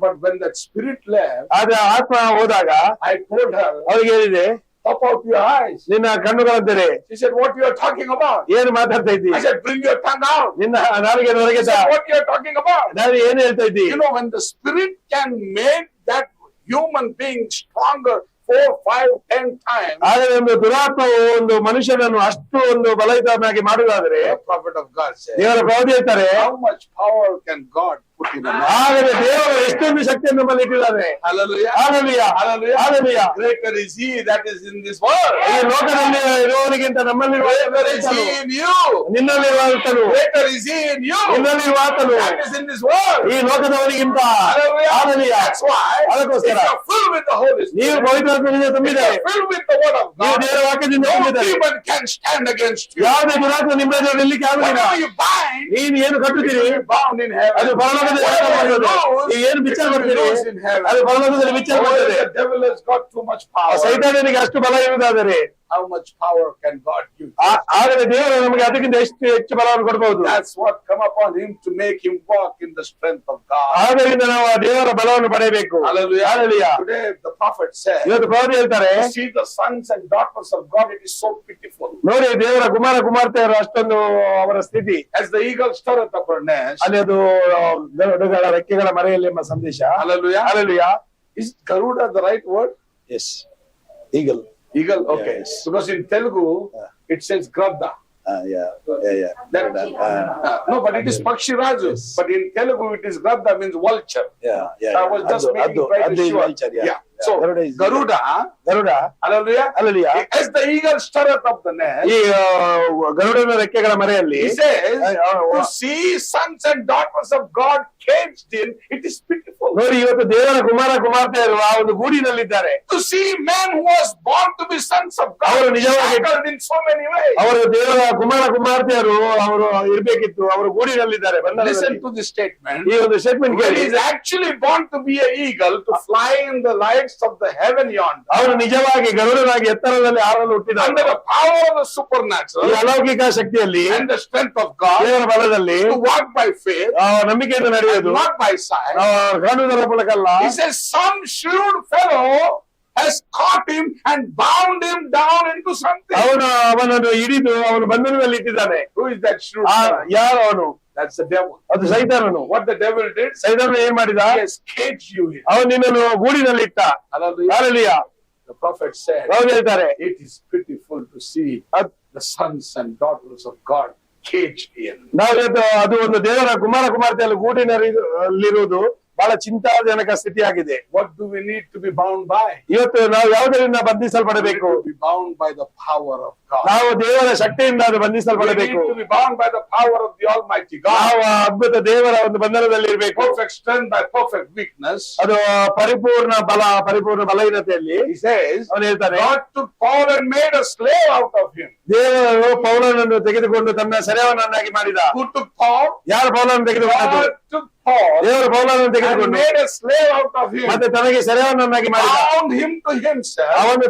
But when that spirit left, ಆದ್ರೆ ಆತ್ಮ ಹೋದಾಗ I told her, ಅವಳಿಗೆ ಹೇಳಿದೆ, pop out your eyes. ನಿನ್ನ ಕಣ್ಣುಗಳಂತೆರೆ. She said, what you are talking about? ಏನು ಮಾತಾಡ್ತಾ ಇದ್ದಿ? I said, bring your tongue out. ನಿನ್ನ ನಾಲಿಗೆ She ಹೊರಗೆ said, what you are talking about? ನಾನು ಏನು ಹೇಳ್ತಾ ಇದ್ದಿ? When the spirit can make that human being stronger 4, 5, 10 times, ಆದರೆ ಒಂದು ದುರಾತ್ಮವು ಒಂದು ಮನುಷ್ಯನನ್ನು ಅಷ್ಟು ಒಂದು ಬಲಯುತನಾಗಿ ಮಾಡುವುದಾದರೆ, the prophet of God said, ದೇವರ ಪ್ರವಾದಿ ಹೇಳ್ತಾರೆ, how much power can God put in a man? ಆದರೆ ದೇವರು ಎಷ್ಟೊಂದು ಶಕ್ತಿಯನ್ನು ನಮ್ಮಲ್ಲಿ ಇಟ್ಟಿದ್ದಾರೆ. Hallelujah. Hallelujah. Hallelujah. Hallelujah. Greater is He that is in this world. ಈ ಲೋಕದಲ್ಲಿ ಇರುವವನಿಗಿಂತ ನಮ್ಮಲ್ಲಿರುವ Greater is He in you. ನಿನ್ನಲ್ಲಿರುವ ಆತನು, Greater is He in you. ನಿನ್ನಲ್ಲಿರುವ ಆತನು That is in this world. ಈ ಲೋಕದವನಿಗಿಂತ. Hallelujah. Hallelujah. That's why if ಅದಕ್ಕೋಸ್ಕರ you're filled with the Holy ನೀವು Spirit, ಪವಿತ್ರಾತ್ಮನಿಂದ if ತುಂಬಿದ್ದಾರೆ, you're filled with the Word of ನೀವು God, ದೇವರ ವಾಕ್ಯದಿಂದ no ತುಂಬಿದ್ದಾರೆ, demon can stand against you. ಯಾವುದೇ ದುರಾತ್ಮ ನಿಮ್ಮ ಎದುರು ನಿಲ್ಲಿಕ್ಕೆ ಆಗುವುದಿಲ್ಲ. Whatever you bind, ನೀನು ಏನು it ಕಟ್ಟುತ್ತೀರಿ will be bound in heaven. ಅದು ಪರಲೋಕದಲ್ಲಿ Whatever you ಮಾಡುವುದು. lose, ನೀವು ಏನು it ಬಿಚ್ಚಾರ will be ಮಾಡ್ತೀರಿ lost in heaven. ಅದು ಪರಲೋಕದಲ್ಲಿ ಬಿಚ್ಚಾರ Oh, ಮಾಡ್ತದೆ. the devil has got too much ಆ power. ಸೈತಾನನಿಗೆ ಅಷ್ಟು ಬಲ ಇರುವುದಾದರೆ How much power can God give? ಆದರೆ ದೇವರು ನಮಗೆ ಅದಕ್ಕಿಂತ ಹೆಚ್ಚು ಬಲವನ್ನು ಕೊಡಬಹುದು. That's what come upon him to make him walk in the strength of God. ಆದ್ದರಿಂದ ನಾವು ಆ ದೇವರ ಬಲವನ್ನು ಪಡೆಯಬೇಕು. Hallelujah. Hallelujah. Today the prophet said, ಇವತ್ತು ಪ್ರವಾದಿ ಹೇಳ್ತಾರೆ, to see the sons and daughters of God, it is so pitiful. ನೋಡಿ ದೇವರ ಕುಮಾರ ಕುಮಾರ್ತೆಯರು ಅಷ್ಟೊಂದು ಅವರ ಸ್ಥಿತಿ. As the eagle stirreth up her nest. ಅಲ್ಲಿ ಅದು ಗರುಡಗಳ ರೆಕ್ಕೆಗಳ ಮರೆಯಲ್ಲಿ ಎಂಬ ಸಂದೇಶ. Hallelujah. Hallelujah. Is Garuda the right word? Yes. Eagle. Eagle, okay. Yes. Because in Telugu, it says Gradda. Yeah. No, but it is Pakshiraju. Yes. But in Telugu, it is Gradda, means vulture. I was just making try to sure. Yeah. So Garuda, hallelujah. Hallelujah. As the eagle stirreth up the nest, ಈ ಗರುಡನ ರೆಕ್ಕೆಗಳ ಮರೆಯಲ್ಲಿ he says, to see sons and daughters of God caged in, it is pitiful. ನೋಡಿ ಇವತ್ತು ದೇವರ ಕುಮಾರ ಕುಮಾರ್ತೆಯರು ಆ ಒಂದು ಗೂಡಿನಲ್ಲಿದ್ದಾರೆ. To see men who was born to be sons of God ಅವರು ನಿಜವಾಗಿ shackled in so many ways. ಅವರು ದೇವರ ಕುಮಾರ ಕುಮಾರ್ತೆಯರು ಅವರು ಇರ್ಬೇಕಿತ್ತು, ಅವರು ಗೂಡಿನಲ್ಲಿದ್ದಾರೆ. Listen to this statement. ಈ ಒಂದು ಸ್ಟೇಟ್ಮೆಂಟ್ When ಕೇಳಿ. he is actually born to be an eagle, to fly in the light heights of the heaven yonder, ಅವನು ನಿಜವಾಗಿ ಗರುಡನಾಗಿ ಎತ್ತರದಲ್ಲಿ ಹಾರಲು ಹುಟ್ಟಿದ under the power of the supernatural ಈ ಅಲೌಕಿಕ ಶಕ್ತಿಯಲ್ಲಿ and the strength of God, ದೇವರ ಬಲದಲ್ಲಿ to walk by faith, ನಂಬಿಕೆಯಿಂದ and ನಡೆಯುವುದು not by sight. ಕಾಣುವುದರ ಮೂಲಕ ಅಲ್ಲ. He says, some shrewd fellow has caught him and bound him down into something. ಅವನನ್ನು ಹಿಡಿದು ಅವನು ಬಂಧನದಲ್ಲಿ ಇಟ್ಟಿದ್ದಾನೆ. Who is that shrewd fellow? ಯಾರು ಅವನು? That's the devil. ಅದು ಸೈತಾನನು. What the devil did? ಸೈತಾನ ಏನ್ ಮಾಡಿದ? He has caged you here. ಅವನು ನಿನ್ನನ್ನು ಗೂಡಿನಲ್ಲಿ ಇಟ್ಟ. Hallelujah. The prophet said, ಹೌದು ಹೇಳ್ತಾರೆ, it is pitiful to see the sons and daughters of God caged in. ನಾವು ಇವತ್ತು ಅದು ಒಂದು ದೇವರ ಕುಮಾರ ಕುಮಾರ್ತೆಯಲ್ಲಿ ಗೂಡಿನಲ್ಲಿರುವುದು ಬಹಳ ಚಿಂತಾಜನಕ ಸ್ಥಿತಿಯಾಗಿದೆ. What do we need to be bound by? ಇವತ್ತು ನಾವು ಯಾವುದರಿಂದ We ಬಂಧಿಸಲ್ಪಡಬೇಕು? need to be bound by the power of God. ನಾವು ದೇವರ ಶಕ್ತಿಯಿಂದ ಅದು We need ಬಂಧಿಸಲ್ಪಡಬೇಕು. to be bound by the power of the Almighty God. ನಾವು ಅದ್ಭುತ ದೇವರ ಒಂದು ಬಂಧನದಲ್ಲಿ ಇರಬೇಕು. Perfect strength by perfect weakness. ಅದು ಪರಿಪೂರ್ಣ ಬಲಹೀನತೆಯಲ್ಲಿ. He says, ಅವನು ಹೇಳ್ತಾನೆ, God took Paul and made a slave out of him. ದೇವರು ಪೌಲನನ್ನು ತೆಗೆದುಕೊಂಡು ತನ್ನ ಸೆರೆಯವನನ್ನಾಗಿ ಮಾಡಿದ. Who took Paul? ಯಾರು ಪೌಲನನ್ನು ತೆಗೆದುಕೊಂಡದ್ದು? God took Paul ದೇವರು ಪೌಲನನ್ನು and ತೆಗೆದುಕೊಂಡು made a slave out of him. ಮತ್ತೆ ತನಗೆ ಸೆರೆಯವನನ್ನಾಗಿ ಮಾಡಿದ. Bound him to himself ಅವನು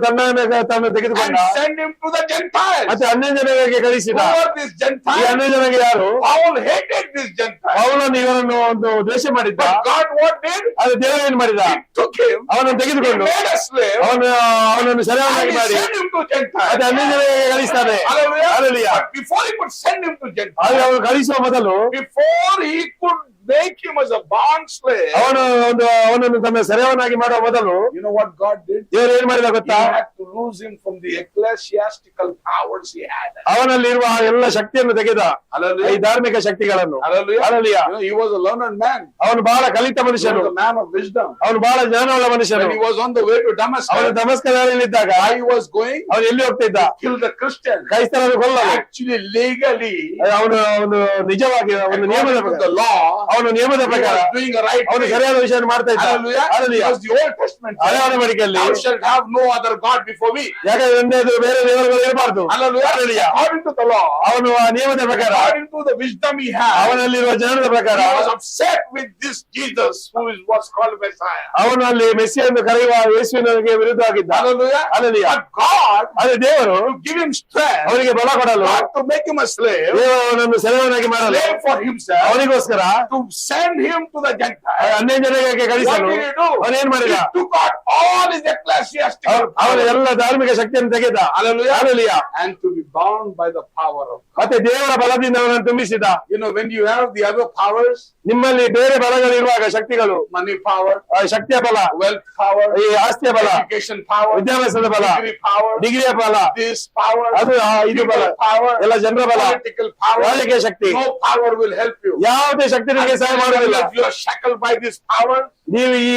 ತಾನು ತೆಗೆದುಕೊಂಡ and sent him to the Gentiles. ಮತ್ತೆ 11 ಜನರಿಗೆ ಕಳಿಸಿದ. Who are these ಈ Gentiles? 11 ಜನರಿಗೆ ಯಾರು? Paul hated these Gentiles. ಪೌಲನು ಇವರನ್ನು ಒಂದು ದ್ವೇಷ ಮಾಡಿದ್ದ. But God what did? ಅದು ದೇವರು ಏನ್ ಮಾಡಿದ? He took him, ಅವನನ್ನು he ತೆಗೆದುಕೊಂಡು made a slave, ಅವನನ್ನು and ಸೆರೆಯವನ್ನಾಗಿ he ಮಾಡಿ sent him to Gentiles. ಮತ್ತೆ 11 ಜನರಿಗೆ ಕಳಿಸ್ತಾನೆ. Hallelujah. Hallelujah. But before he could send him to ಆದ್ರೆ Gentiles, ಅವನು ಕಳಿಸುವ ಮೊದಲು before he could make him as a bond slave, ಅವನನ್ನು ತನ್ನ ಸೆರೆಯವನ್ನಾಗಿ ಮಾಡುವ ಮೊದಲು you know what God did? ದೇವರು ಏನ್ ಮಾಡಿದ He ಗೊತ್ತಾ? had to lose him from the ecclesiastical powers he had. ಅವನಲ್ಲಿರುವ ಎಲ್ಲ ಶಕ್ತಿಯನ್ನು ತೆಗೆದ, ಈ Hallelujah. ಧಾರ್ಮಿಕ ಶಕ್ತಿಗಳನ್ನು. Hallelujah. Hallelujah. You know, he was a learned man. ಅವನು ಬಹಳ ಕಲಿತ He ಮನುಷ್ಯನು, was a man of wisdom. ಅವನು ಬಹಳ ಜ್ಞಾನವುಳ್ಳ ಮನುಷ್ಯನು. When he was on the way to ಅವನು Damascus, ದಮಸ್ಕದಲ್ಲಿದ್ದಾಗ why he was going? ಅವನು ಎಲ್ಲಿ ಹೋಗ್ತಿದ್ದ? Kill the Christians. ಕ್ರೈಸ್ತರನ್ನು ಕೊಲ್ಲಲು. Actually, legally, ಅವನು ನಿಜವಾಗಿ ಒಂದು ನಿಯಮದ according to ಪ್ರಕಾರ, the law, ಅವನು ನಿಯಮದ he ಪ್ರಕಾರ was doing a right ಅವನು thing. ಸರಿಯಾದ ವಿಷಯ ಮಾಡ್ತಾ ಇದ್ದ. Hallelujah. Hallelujah. Because the Old Testament ಹಳೆ says, ಒಡಂಬಡಿಕೆಯಲ್ಲಿ thou shalt have no other God before me. ಯಾಕಂದ್ರೆ ಒಂದೇದು ಬೇರೆ ದೇವರುಗಳು ಇರಬಾರ್ದು. Hallelujah. Hallelujah. According to the law, ಅವನು ಆ ನಿಯಮದ ಪ್ರಕಾರ, according to the wisdom he had, ಅವನಲ್ಲಿರುವ ಜ್ಞಾನದ ಪ್ರಕಾರ he was upset with this Jesus who was called Messiah. ಅವನು ಅಲ್ಲಿ ಮೆಸ್ಸಿ ಎಂದು ಕರೆಯುವ ಯೇಸುವಿನಿಗೆ ವಿರುದ್ಧವಾಗಿದ್ದ. Hallelujah. Hallelujah. But God, ಅದೇ ದೇವರು to give him strength, ಅವನಿಗೆ ಬಲ ಕೊಡಲು, not to make him a slave, ದೇವರು ಅವನನ್ನು ಸೆರೆಯವನಾಗಿ ಮಾಡಲು, slave for himself, ಅವನಿಗೋಸ್ಕರ to send him to the Gentiles. 11 ಜನರಿಗೆ What ಕಳಿಸಲು did he do? ಅವನೇನ್ ಮಾಡಿದ? He took out all his ecclesiastical ಅವನ powers. ಎಲ್ಲ ಧಾರ್ಮಿಕ ಶಕ್ತಿಯನ್ನು ತೆಗೆದ. Hallelujah. Hallelujah. And to be bound by the power of God. ಮತ್ತೆ ದೇವರ ಬಲದಿಂದ ಅವನನ್ನು ತುಂಬಿಸಿದ. You know, when you have the other powers, ನಿಮ್ಮಲ್ಲಿ ಬೇರೆ ಬಲಗಳಿರುವಾಗ ಶಕ್ತಿಗಳು, money power, ಶಕ್ತಿಯ ಬಲ, wealth power, ಈ ಆಸ್ತಿಯ ಬಲ, education power, ವಿದ್ಯಾಭ್ಯಾಸದ ಬಲ, degree power, ಡಿಗ್ರಿಯ ಬಲ, this power, ಅದು ಇದು ಬಲ, people power, ಎಲ್ಲ ಜನರ ಬಲ, political power, ರಾಜಕೀಯ ಶಕ್ತಿ, no power will help you. ಯಾವುದೇ ಶಕ್ತಿ ನಿಮಗೆ ಸಹಾಯ ಮಾಡುವುದಿಲ್ಲ. Unless you are shackled by this power, ನೀವು ಈ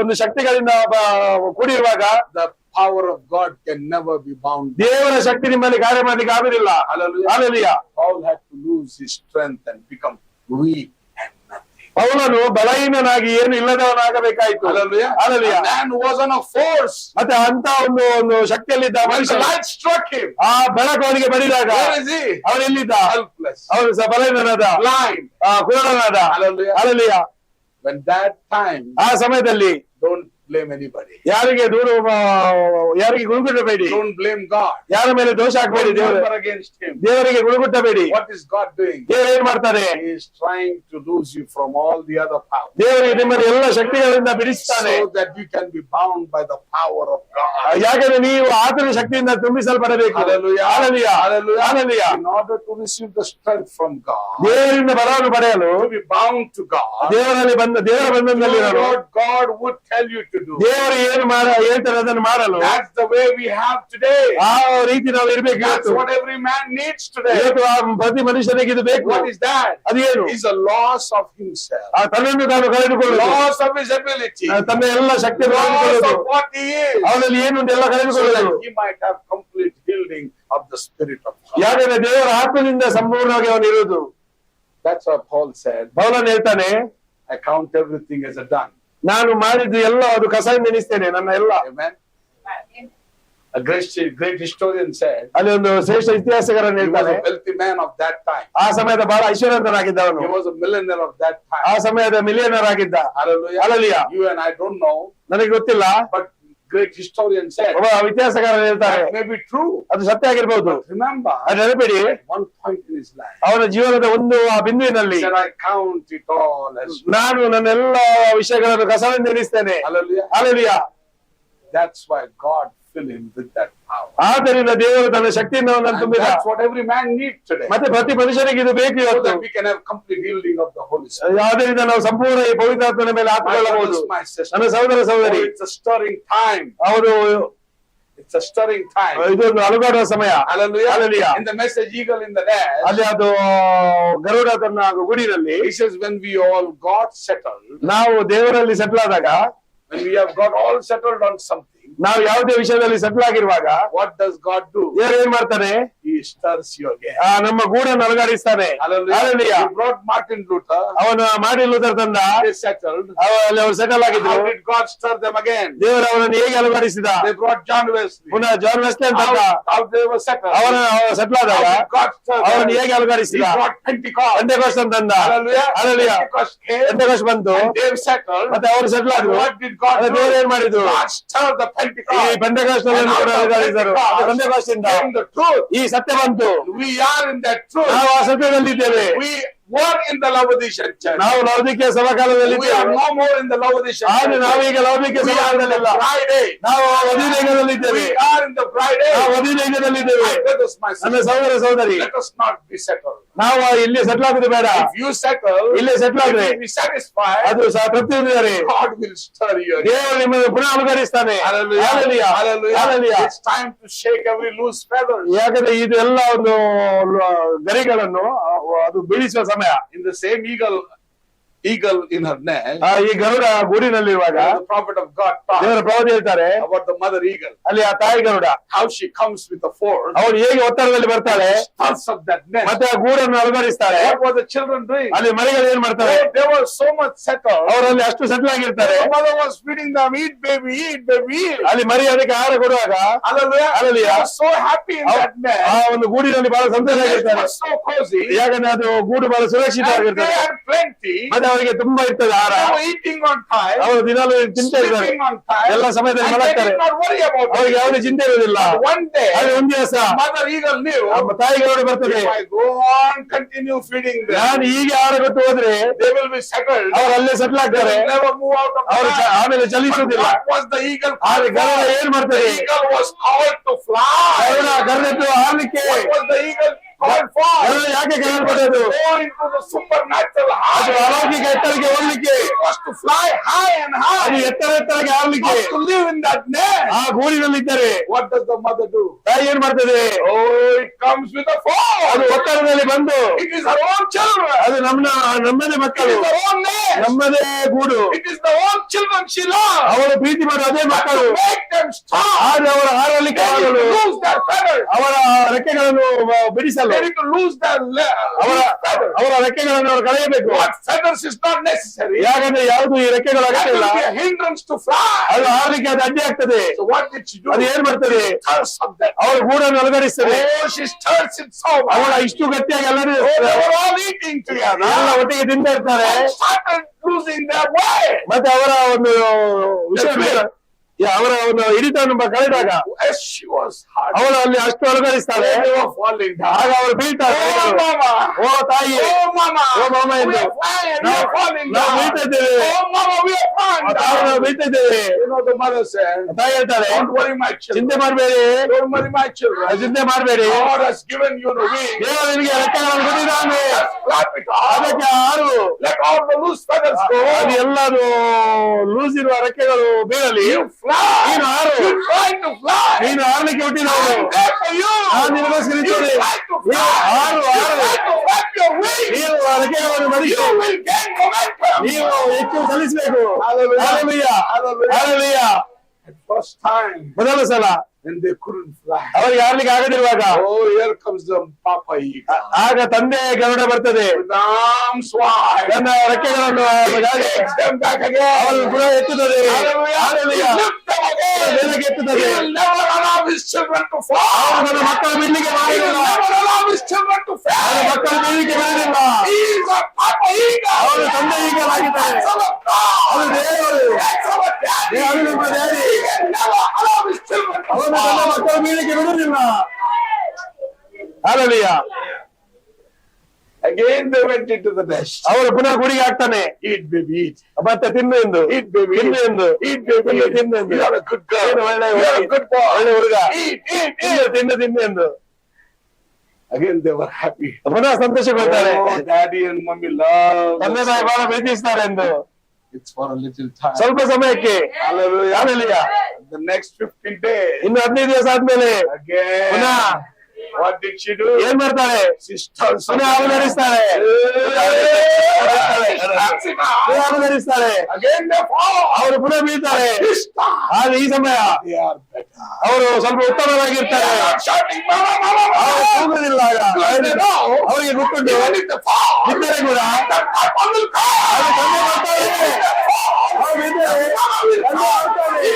ಒಂದು ಶಕ್ತಿಗಳಿಂದ ಕೂಡಿರುವಾಗ the power of God can never be bound. ದೇವರ ಶಕ್ತಿ ನಿಮ್ಮಲ್ಲಿ ಕಾರ್ಯ ಮಾಡ್ಲಿಕ್ಕೆ ಆಗುದಿಲ್ಲ. Hallelujah. Hallelujah. Paul had to lose his strength and become weak and nothing. ಪೌಲನು ಬಲಹೀನನಾಗಿ ಏನು ಇಲ್ಲದವನಾಗಬೇಕಾಯ್ತು. Hallelujah. Hallelujah. A man who was on a force, ಮತ್ತೆ ಅಂತ ಒಂದು ಶಕ್ತಿಯಲ್ಲಿದ್ದ when the ಮನುಷ್ಯ, light struck him, ಆ ಬೆಳಕು ಅವನಿಗೆ ಬಡಿದಾಗ where is he? ಅವನೆಲ್ಲಿದ್ದ? Helpless, ಅವನು ಬಲಹೀನನಾದ, blind. ಕುರುಡನಾದ. Hallelujah. Hallelujah. When that time, ಆ ಸಮಯದಲ್ಲಿ don't blame anybody. ಯಾರಿಗೆ ಯಾರಿಗೆ ಗುಣಗುಟ್ಟಬೇಡಿ, Don't blame God. ಯಾರ ಮೇಲೆ ದೋಷ ಹಾಕಬೇಡಿ. Don't murmur against him. ದೇವರಿಗೆ ಗುಣಗುಟ್ಟಬೇಡಿ. What is God doing? ದೇವರು ಏನ್ ಮಾಡ್ತಾರೆ? He is trying to lose you from all the other powers, ದೇವರಿಗೆ ನಿಮ್ಮನ್ನು ಎಲ್ಲ ಶಕ್ತಿಗಳಿಂದ ಬಿಡಿಸ್ತಾನೆ, so that you can be bound by the power of God. ಯಾಕಂದ್ರೆ ನೀವು ಆತನ ಶಕ್ತಿಯಿಂದ ತುಂಬಿಸಲ್ಪಡಬೇಕು. Hallelujah. Hallelujah. Hallelujah. Hallelujah. In order to receive the strength from God, ದೇವರಿಂದ ಬಲವನ್ನು ಪಡೆಯಲು, to be bound to God, ದೇವರ ಬಂಧನದಲ್ಲಿರಲು, what God would tell you to do. ದೇವರು ಏನು ಹೇಳ್ತಾರೆ ಅದನ್ನು ಮಾಡಲು, That's the way we have today. ಆ ರೀತಿ ನಾವು ಇರ್ಬೇಕು. That's what every man needs today. ಇವತ್ತು ಪ್ರತಿ ಮನುಷ್ಯನಿಗೆ ಇದು ಬೇಕು. What is that? ಅದೇನು? Is a loss of himself, ತನ್ನನ್ನು ತಾನು ಕಳೆದುಕೊಳ್ಳುವುದು, loss of his ability, ತನ್ನ ಎಲ್ಲ ಶಕ್ತಿ loss ಕಳೆದುಕೊಳ್ಳುವುದು, of what he is, ಅವನಲ್ಲಿ ಏನು ಉಂಟು ಎಲ್ಲ so ಕಳೆದುಕೊಳ್ಳುವುದು. that he might have complete healing of the Spirit of God. ಯಾಕಂದ್ರೆ ದೇವರ ಆತ್ಮದಿಂದ ಸಂಪೂರ್ಣವಾಗಿ ಅವನು ಇರುವುದು. That's what Paul said. ಪೌಲನು ಹೇಳ್ತಾನೆ, I count everything as a done. ನಾನು ಮಾಡಿದ್ದು ಎಲ್ಲ ಅದು ಕಸದಿಂದ ಎಣಿಸ್ತೇನೆ, ನನ್ನ ಎಲ್ಲ. Amen. A great historian said, ಅಲ್ಲಿ ಒಂದು ಶ್ರೇಷ್ಠ ಇತಿಹಾಸಗಾರನು he was ಹೇಳ್ತಾನೆ, a wealthy man of that time. ಆ ಸಮಯದ ಬಹಳ ಐಶ್ವರ್ಯವಂತನಾಗಿದ್ದವನು, He was a millionaire of that ಆ time. ಸಮಯದ ಮಿಲಿಯನರ್ ಆಗಿದ್ದ. Hallelujah. Hallelujah. You and I don't know, ನನಗೆ ಗೊತ್ತಿಲ್ಲ. but great historian said, ಒಬ್ಬ ಇತಿಹಾಸಕಾರರು ಹೇಳ್ತಾರೆ that may be true. ಅದು ಸತ್ಯ ಆಗಿರ್ಬಹುದು. But remember, ಅದು ನೆನಪಿಡಿ, at one point in his life, ಅವನ ಜೀವನದ ಒಂದು ಆ ಬಿಂದುವಿನಲ್ಲಿ he said, I count it all as ನಾನು ನನ್ನೆಲ್ಲ ವಿಷಯಗಳನ್ನು ಕಸವೆಂದು ಎಣಿಸ್ತೇನೆ. hallelujah. Hallelujah. That's why God filled him with that power. ಆದ್ದರಿಂದ ದೇವರು ತನ್ನ ಶಕ್ತಿಯನ್ನು ಅವನನ್ನು And ತುಂಬಿದ. that's what every man needs today. ಮತ್ತೆ ಪ್ರತಿ ಮನುಷ್ಯನಿಗೆ ಇದು ಬೇಕು So ಇವತ್ತು. that we can have complete healing of the Holy Spirit. ಆದ್ದರಿಂದ ನಾವು ಸಂಪೂರ್ಣ ಈ ಪವಿತ್ರಾತ್ಮನ ಮೇಲೆ My ಹಾಕಿಕೊಳ್ಳಬಹುದು. brothers, my sisters, ನನ್ನ ಸಹೋದರ ಸಹೋದರಿ, oh, it's a stirring time. ಅವರು It's a stirring time. ಇದೊಂದು ಅಲುಗಾಡುವ ಸಮಯ. Hallelujah. Hallelujah. In the message Eagle in the Nest, ಅಲ್ಲಿ ಅದು ಗರುಡ ತನ್ನ ಗುಡಿನಲ್ಲಿ he says, when we all got settled, ನಾವು ದೇವರಲ್ಲಿ ಸೆಟ್ಲ್ ಆದಾಗ, when we have got all settled on something, ನಾವು ಯಾವುದೇ ವಿಷಯದಲ್ಲಿ ಸೆಟ್ಲ್ ಆಗಿರುವಾಗ what does God do? ದೇವರು ಏನ್ ಮಾಡ್ತಾನೆ? He stirs you again. ನಮ್ಮ ಗೂಡನ್ನು ಅಲುಗಾಡಿಸ್ತಾನೆ. Hallelujah. Hallelujah. He brought Martin Luther. ಅವನ ಮಾರ್ಟಿನ್ ಲೂಥರ್ ತಂದ, They settled. ಅಲ್ಲಿ ಅವರು ಸೆಟಲ್ ಆಗಿದ್ರು. How did God stir them again? ದೇವರು ಅವನನ್ನು ಹೇಗೆ ಅಲುಗಾಡಿಸಿದ? They brought John Wesley. ಪುನಃ ಜಾನ್ ವೆಸ್ಲಿ ಅಂತ How they were settled. ಅವನ ಸೆಟ್ಲ್ ಆದಾಗ How did God stir them? ಅವನನ್ನು ಹೇಗೆ He ಅಲುಗಾಡಿಸಿದ? brought Pentecost. ಪೆಂಟೆಕೋಸ್ಟ್ ಅಂತಂದ. Hallelujah. Hallelujah. Pentecost came. ಪೆಂಟೆಕೋಸ್ಟ್ ಬಂತು, And they settled. ಮತ್ತೆ ಅವರು ಸೆಟ್ಲ್ And ಆದ್ರು. what did God do? ದೇವರು ಏನ್ ಮಾಡಿದ್ರು? God stirred the ಈ Pentecost. ಪೆಂಟೆಕೋಸ್ಟ್ ನಲ್ಲಿ ಕೂಡ ಅಲುಗಾಡಿಸಿದರು. ಪೆಂಟೆಕೋಸ್ಟ್ ಇಂದ came the truth. ಈ ಸತ್ಯ ಬಂತು. We are in that truth. ನಾವು ಆ ಸತ್ಯದಲ್ಲಿದ್ದೇವೆ. We were in the Laodicean church. ನಾವು ಲೌಕಿಕ ಸಭಾಕಾಲದಲ್ಲಿ We are no more in the Laodicean ಆದ್ರೆ church. ನಾವೀಗ ಲೌಕಿಕ We are in the ಸಭಾಕಾಲದಲ್ಲಿಲ್ಲ. Friday. ನಾವು ವಧುನೇಗದಲ್ಲಿದ್ದೇವೆ. We are in the Friday. ನಾವು ವಧುನೇಗದಲ್ಲಿದ್ದೇವೆ. My brothers, my ನನ್ನ sisters, ಸಹೋದರ ಸಹೋದರಿ, let us not be settled. ನಾವು ಇಲ್ಲಿ ಸೆಟ್ಲ್ ಆಗುದು ಬೇಡ. If you settle, ಇಲ್ಲೇ ಸೆಟ್ಲ್ if ಆದ್ರೆ you be satisfied, ಅದು ತೃಪ್ತಿ ಹೊಂದಿದ್ದಾರೆ. God will stir you again. ದೇವರು ನಿಮ್ಮನ್ನು ಪುನಃ ಅಲುಗಾಡಿಸ್ತಾನೆ. Hallelujah. Hallelujah. Hallelujah. Hallelujah. It's time to shake every loose feather. ಯಾಕಂದ್ರೆ ಇದು ಎಲ್ಲ ಒಂದು ಗರಿಗಳನ್ನು ಅದು ಬೀಳಿಸುವ ಸಮಯ. In the same eagle in her nest, ಈ Garuda ಗೂಡಿನಲ್ಲಿರುವಾಗ the prophet of God ದೇವರ talked ಪ್ರವಾದಿ ಹೇಳ್ತಾರೆ about the mother eagle, ಅಲ್ಲಿ ಆ ತಾಯಿ Garuda how she comes with the force, ಅವಳು ಹೇಗೆ ಒತ್ತಡದಲ್ಲಿ ಬರ್ತಾಳೆ, stirs up that nest. ಮತ್ತೆ ಆ ಗೂಡನ್ನು ಅಲುಗಾಡಿಸ್ತಾಳೆ. What were the children doing? ಅಲ್ಲಿ ಮರಿಗಳು ಏನ್ ಮಾಡ್ತಾರೆ? They were so much settled. ಅವರಲ್ಲಿ ಅಷ್ಟು ಸೆಟ್ಲ್ ಆಗಿರ್ತಾರೆ. The mother was feeding them, eat baby, eat baby, eat. ಅಲ್ಲಿ ಮರಿ ಅದಕ್ಕೆ ಆಹಾರ ಕೊಡುವಾಗ Hallelujah. Hallelujah. They were so happy in that nest. ಆ ಒಂದು ಗೂಡಿನಲ್ಲಿ ಬಹಳ ಸಂತೋಷ It ಆಗಿರ್ತಾರೆ. was so cozy. ಯಾಕಂದ್ರೆ ಅದು ಗೂಡು ಬಹಳ And they ಸುರಕ್ಷಿತವಾಗಿರ್ತದೆ. had plenty. ಮತ್ತೆ ಅವರಿಗೆ ತುಂಬಾ ಇರ್ತದೆ ಆಹಾರ. They were eating on time, ಅವರು ದಿನಾಲು ತಿಂತಾ ಇದ್ದಾರೆ. sleeping on time, ಎಲ್ಲ ಸಮಯದಲ್ಲಿ and they ಮಲಗ್ತಾರೆ. did not worry about ಅವ್ರಿಗೆ it. ಯಾವುದೇ ಚಿಂತೆ ಇರುವುದಿಲ್ಲ. One day, ಆದ್ರೆ ಒಂದ್ ದಿವಸ mother eagle knew, ತಾಯಿ ಗರುಡ ಬರ್ತದೆ, if I go on continue feeding them, ನಾನು ಹೀಗೆ ಆಹಾರ ಕೊಟ್ಟು ಹೋದ್ರೆ they will be settled. ಅವ್ರು ಅಲ್ಲೇ ಸೆಟ್ಲ್ They ಆಗ್ತಾರೆ. will never move out of ಅವರು the nest. ಆಮೇಲೆ But ಚಲಿಸುವುದಿಲ್ಲ. what was the eagle ಆದ್ರೆ called ಗರುಡ for? ಏನ್ The ಮಾಡ್ತದೆ? eagle was called to fly. ಗರುಡದ್ದು ಹಾರ್ಲಿಕ್ಕೆ. What was the eagle called for? Garuda ಯಾಕೆ ಕರೆಯಲ್ಪಟ್ಟದ್ದು? Go into the supernatural ಅದು high. ಅಲೌಕಿಕ ಎತ್ತರಕ್ಕೆ ಹೋಗ್ಲಿಕ್ಕೆ. It was to fly high and ಅದು high. ಎತ್ತರಕ್ಕೆ It ಹಾರ್ಲಿಕ್ಕೆ. was to live in that nest. ಆ ಗೂಡಿನಲ್ಲಿದ್ದಾರೆ. What does the mother do? ತಾಯಿ ಏನ್ ಮಾಡ್ತದೆ? Oh, it comes with a ಅದು force. ಒತ್ತಡದಲ್ಲಿ ಬಂದು It is her own children. ಅದು ನಮ್ಮದೇ It ಮಕ್ಕಳು, is her own nest. ನಮ್ಮದೇ ಗೂಡು. It is the own children she loves. ಅವಳು ಪ್ರೀತಿ ಮಾಡೋ ಅದೇ But ಮಕ್ಕಳು. to make them stop, ಆದ್ರೆ ಅವರ ಹಾರಲಿಕ್ಕೆ they need ಆಗಲು to lose their feathers. ಅವರ ರೆಕ್ಕೆಗಳನ್ನು ಬಿಡಿಸಲು They need to lose their ಅವರ feathers. ಅವರ ರೆಕ್ಕೆಗಳನ್ನು ಅವರು ಕಳೆಯಬೇಕು. What feathers is not necessary. ಯಾಕಂದ್ರೆ ಯಾವುದು ಈ ರೆಕ್ಕೆಗಳ That ಅಗತ್ಯ ಇಲ್ಲ. will be a hindrance to fly. ಅದು ಹಾರಲಿಕ್ಕೆ ಅದು ಅಡ್ಡಿ ಆಗ್ತದೆ. So what did she do? ಅದು ಏನ್ ಮಾಡ್ತದೆ? Stirs up that. ಅವಳ ಗೂಡನ್ನು ಅಲುಗಾಡಿಸ್ತದೆ. Oh, she stirs it so ಅವಳ much. ಇಷ್ಟು ಗಟ್ಟಿಯಾಗಿ ಎಲ್ಲರೂ Oh, they were all eating together. ಎಲ್ಲ ಒಟ್ಟಿಗೆ ತಿಂತಾ ಇರ್ತಾರೆ. And started losing their way. ಮತ್ತೆ ಅವರ ಒಂದು ವಿಷಯ ಬೇರೆ. ಅವರ ಒಂದು ಹಿಡಿತವನ್ನು ಕಳೆದಾಗ As she was hard, ಅವಳು ಅಲ್ಲಿ ಅಷ್ಟು ಅಲುಗಾಡಿಸ್ತಾಳೆ. they were falling down. ಆಗ ಅವಳು ಬೀಳ್ತಾರೆ. Oh, mama. ಓ ತಾಯಿ, Oh, mama. Oh, mama, We ಎಂದು. are flying. We are falling ನಾವು down. ಬೀಳ್ತಾ ಇದ್ದೇವೆ. Oh, mama, we are falling ತಾಯಿ, ನಾವು down. ಬೀಳ್ತಾ ಇದ್ದೇವೆ. You know, the mother said, ತಾಯಿ ಹೇಳ್ತಾರೆ, don't worry, my children. ಚಿಂತೆ ಮಾಡಬೇಡಿ, Don't worry, my children. ಚಿಂತೆ ಮಾಡಬೇಡಿ. God has given you the wings. ದೇವರು ನಿನಗೆ ರೆಕ್ಕೆಗಳನ್ನು ಕೊಟ್ಟಿದ್ದಾನೆ. Just flap it off. ಅದಕ್ಕೆ ಹಾರು. Let all the loose feathers go. ಅದು ಎಲ್ಲದು ಲೂಸ್ ಇರುವ ರೆಕ್ಕೆಗಳು ಬೀಳಲಿ. You fly. ನೀನು ಹಾರು. You try to fly. ನೀನು ಹಾರ್ಲಿಕ್ಕೆ ಹುಟ್ಟಿದವನು. I'm there for you. ನಾನು ನಿನಗೋಸ್ಕರ You ಇದ್ದೇನೆ. try to ನೀನು fly. ಹಾರು, You ಹಾರು. try to flap your wings. ನೀನು ಆ ರೆಕ್ಕೆಗಳನ್ನು ಮಡಿಸು. You will gain momentum. ನೀವು ಹೆಚ್ಚು ಚಲಿಸಬೇಕು. Hallelujah. Hallelujah. Hallelujah. Hallelujah. At first time, ಮೊದಲ ಸಲ when they couldn't fly. ಅವರಿಗೆ ಹಾರ್ಲಿಕ್ಕೆ ಆಗದಿರುವಾಗ Oh, here comes the Papa Eagle. ಆಗ ತಂದೆ ಗರುಡ ಬರ್ತದೆ. With arms wide. ತನ್ನ ರೆಕ್ಕೆಗಳನ್ನು Takes them back again. ಅವರನ್ನು ಪುನಃ ಎತ್ತುತ್ತದೆ. Hallelujah. Hallelujah. Lift them again. ಮೇಲಕ್ಕೆ ಎತ್ತುತ್ತದೆ. He will never allow his children to fall. ಅವನ ಮಕ್ಕಳ ಬಿಡ್ಲಿಕ್ಕೆ He will ಮಾಡಿಲ್ಲ. never allow his children to ಅವನ fall. ಮಕ್ಕಳ ಬೀಳಿಕೆ ಬಿಡಲಿಲ್ಲ. He is a Papa Eagle. ಅವನು ತಂದೆ ಈಗಲಾಗಿದ್ದಾನೆ. That's our God. ಅವನು ದೇವರು. That's our daddy. ದೇವರು ನಮ್ಮ daddy. He can never allow his children to ಅವನು ತನ್ನ fall. ಮಕ್ಕಳ ಬೀಳಿಗೆ ಬಿಡುವುದಿಲ್ಲ. Hallelujah. Again they went into the nest. ಅವರು ಪುನಃ ಗುಡಿಗೆ ಹಾಕ್ತಾನೆ. Eat, baby, eat. ಮತ್ತೆ ತಿನ್ನು ಎಂದು. Eat, baby, ತಿನ್ನು eat. ಎಂದು. Eat, baby, eat. ತಿನ್ನು ಎಂದು. You are a good girl. ನೀನು ಒಳ್ಳೆ You are a good boy. ಒಳ್ಳೆ ಹುಡುಗ. Eat, eat, ತಿನ್ನು eat. ತಿನ್ನು ತಿನ್ನು ಎಂದು. Again they were happy. ಪುನಃ ಸಂತೋಷಗೊಳ್ತಾರೆ. Oh, daddy and mommy love. ತಂದೆ ತಾಯಿ ಬಹಳ ಪ್ರೀತಿಸ್ತಾರೆ ಎಂದು. It's for a little time. ಸ್ವಲ್ಪ ಸಮಯಕ್ಕೆ. Hallelujah. Hallelujah. The next 15 days. ಇನ್ನು 15 ದಿವಸ ಆದ್ಮೇಲೆ Again. ಪುನಃ What did she do? ಏನ್ ಮಾಡ್ತಾಳೆ? Sisters. ಪುನಃ ಅವತರಿಸ್ತಾಳೆ. ಅವತರಿಸ್ತಾಳೆ. Again they fall. ಅವರು ಪುನಃ ಬೀಳ್ತಾರೆ. This time ಆದ್ರೆ ಈ ಸಮಯ they are better. ಅವರು ಸ್ವಲ್ಪ ಉತ್ತಮವಾಗಿರ್ತಾರೆ. They are not shouting, mama, mama, ಅವರು mama. ಕೂಗುದಿಲ್ಲ ಆಗ. They know. ಅವರಿಗೆ ಗೊತ್ತುಂಟು Even if they fall, ಬಿದ್ದರೆ ಕೂಡ the papa will come. ಅದು ತಂದೆ ಬರ್ತಾರೆ. ಅವ್ರು ಬಿದ್ದರೆ ತಂದೆ ಬರ್ತಾನೆ.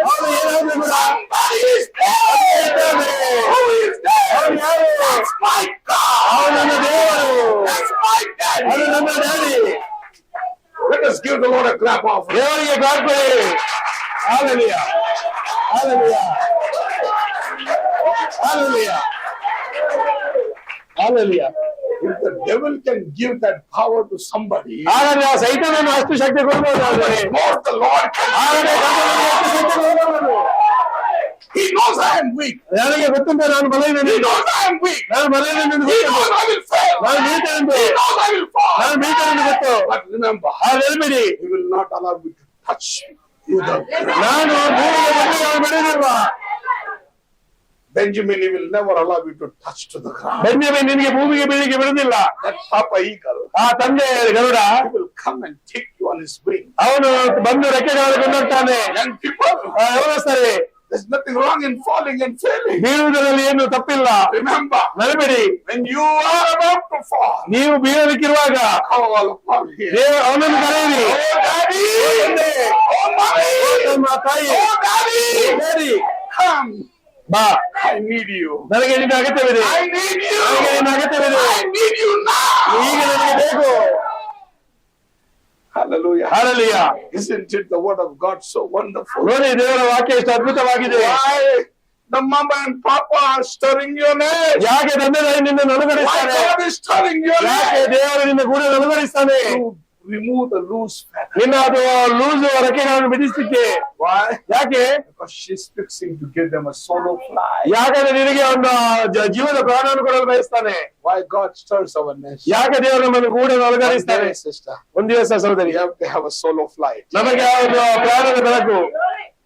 ಅವ್ರು ಏನಾದ್ರು ಕೂಡ Somebody is there. Who is there? ಅವ್ರು ಯಾರು? That's my God. ಅವ್ರು ನನ್ನ ದೇವರು. That's my ಅದು daddy. ನನ್ನ daddy. Let us give the Lord a clap offering. ದೇವರಿಗೆ ಪ್ರಾರ್ಥನೆ. Hallelujah. Hallelujah. Hallelujah. Hallelujah. If the devil can give that power to somebody, ಹಾಗಾದ್ರೆ ಆ ಸೈತಾನನು ಅಷ್ಟು ಶಕ್ತಿ ಕೊಡಬಹುದಾದ್ರೆ more the Lord can. ಹಾಗಾದ್ರೆ ಕರ್ತನಿಗೆ ಎಷ್ಟು ಶಕ್ತಿ ಕೊಡಬಹುದು? He knows I am weak. ನನಗೆ ಗೊತ್ತುಂಟು ನಾನು He ಬಲಹೀನನು. knows I am weak. ನಾನು ಬಲಹೀನನೆಂದು He ಗೊತ್ತು. knows I will fail. ನಾನು ಬೀಳ್ತೇನೆಂದು. He knows I will fall. ನಾನು ಬೀಳ್ತೇನೆಂದು ಗೊತ್ತು. But remember, ಆ ನೆನಪಿಡಿ, He will not allow me to touch you. ನಾನು ಭೂಮಿಗೆ ಬಂದು ಬಿಡುವುದಿಲ್ಲ. Benjamin, He will never allow you to touch to the ground. ಬೆನ್ಯಾಮೀನ್ ನಿನಗೆ ಭೂಮಿಗೆ ಬೀಳಿಗೆ ಬಿಡುವುದಿಲ್ಲ. That Papa Eagle, ಆ ತಂದೆ Garuda He will come and take you on His wing. ಅವನು ಬಂದು ರೆಕ್ಕೆಗಳನ್ನು ಕೊಂಡೋಗ್ತಾನೆ. Young people, ಅವರಸ್ತಾರೆ, there's nothing wrong in falling and failing. ಬೀಳುವುದರಲ್ಲಿ ಏನು ತಪ್ಪಿಲ್ಲ. Remember, ನೆನಪಿಡಿ, when you are about to fall, ನೀವು ಬೀಳಲಿಕ್ಕಿರುವಾಗ call upon Him. ಅವನನ್ನು ಕರೆಯಿರಿ. Oh, Daddy! Oh, Mommy! ನಮ್ಮ ತಾಯಿ, Oh, Daddy! Daddy, Come! ಬಾ, I need you. ನನಗೆ ನಿನ್ನ ಅಗತ್ಯವಿದೆ. I need you. ನನಗೆ ನಿನ್ನ ಅಗತ್ಯವಿದೆ. I need you now. ಈಗ ನನಗೆ ಬೇಕು. Hallelujah. Hallelujah. Isn't it the word of God so wonderful? ನೋಡಿ, ದೇವರ ವಾಕ್ಯ ಎಷ್ಟು ಅದ್ಭುತವಾಗಿದೆ. Why the mama and papa are stirring your name? ಯಾಕೆ ತಂದೆ ತಾಯಿ ನಿನ್ನ Why ಅನುಗರಿಸ್ತಾನೆ? God is stirring your ಯಾಕೆ name? ದೇವರು ನಿನ್ನ ಕೂಡ ಅನುಗರಿಸ್ತಾನೆ? To remove the loose feather. ನಿನ್ನ ಅದು ಲೂಸ್ ರೆಕ್ಕೆಗಳನ್ನು ಬಿಡಿಸ್ಲಿಕ್ಕೆ. Why? ಯಾಕೆ? Because she's fixing to give them a solo fly. ಯಾಕಂದ್ರೆ ನಿನಗೆ ಒಂದು ಜೀವದ ಪ್ರಾಣವನ್ನು ಕೊಡಲು ಬಯಸ್ತಾನೆ. Why God stirs our nest? ಯಾಕೆ ದೇವರು ನಮ್ಮನ್ನು ಕೂಡ ಅಲಂಕರಿಸ್ತಾನೆ? Sister, ಒಂದು ದಿವಸ ಸಹೋದರಿ, you have to have a solo flight. ನಮಗೆ ಒಂದು ಪ್ರಾಣದ ಬೆಳಕು.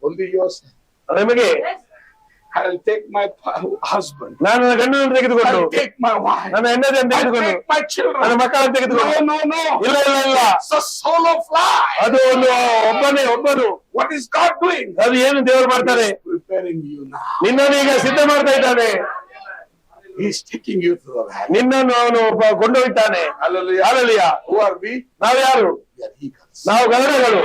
Only yourself. ನಮಗೆ I'll take my husband. ನಾನು ನನ್ನ ಗಂಡನನ್ನು ತೆಗೆದುಕೊಂಡು, I'll take my wife. ನನ್ನ ಹೆಂಡತಿಯನ್ನು I'll ತೆಗೆದುಕೊಂಡು, take my children. ನನ್ನ ಮಕ್ಕಳನ್ನು ತೆಗೆದುಕೊಂಡು. No, no, no. ಇಲ್ಲ ಇಲ್ಲ ಇಲ್ಲ, It's a solo fly. ಅದು ಒಂದು ಒಬ್ಬನು. What is God doing? ಅದು ಏನು ದೇವರು ಮಾಡ್ತಾನೆ? He's preparing you now. ನಿನ್ನನ್ನು ಈಗ ಸಿದ್ಧ ಮಾಡ್ತಾ ಇದ್ದಾನೆ. He's taking you to the valley. ನಿನ್ನನ್ನು ಅವನು ಕೊಂಡೊಯ್ತಾನೆ. Hallelujah. Hallelujah. Who are we? ನಾವು ಯಾರು? We are eagles. ನಾವು ಗರುಡಗಳು.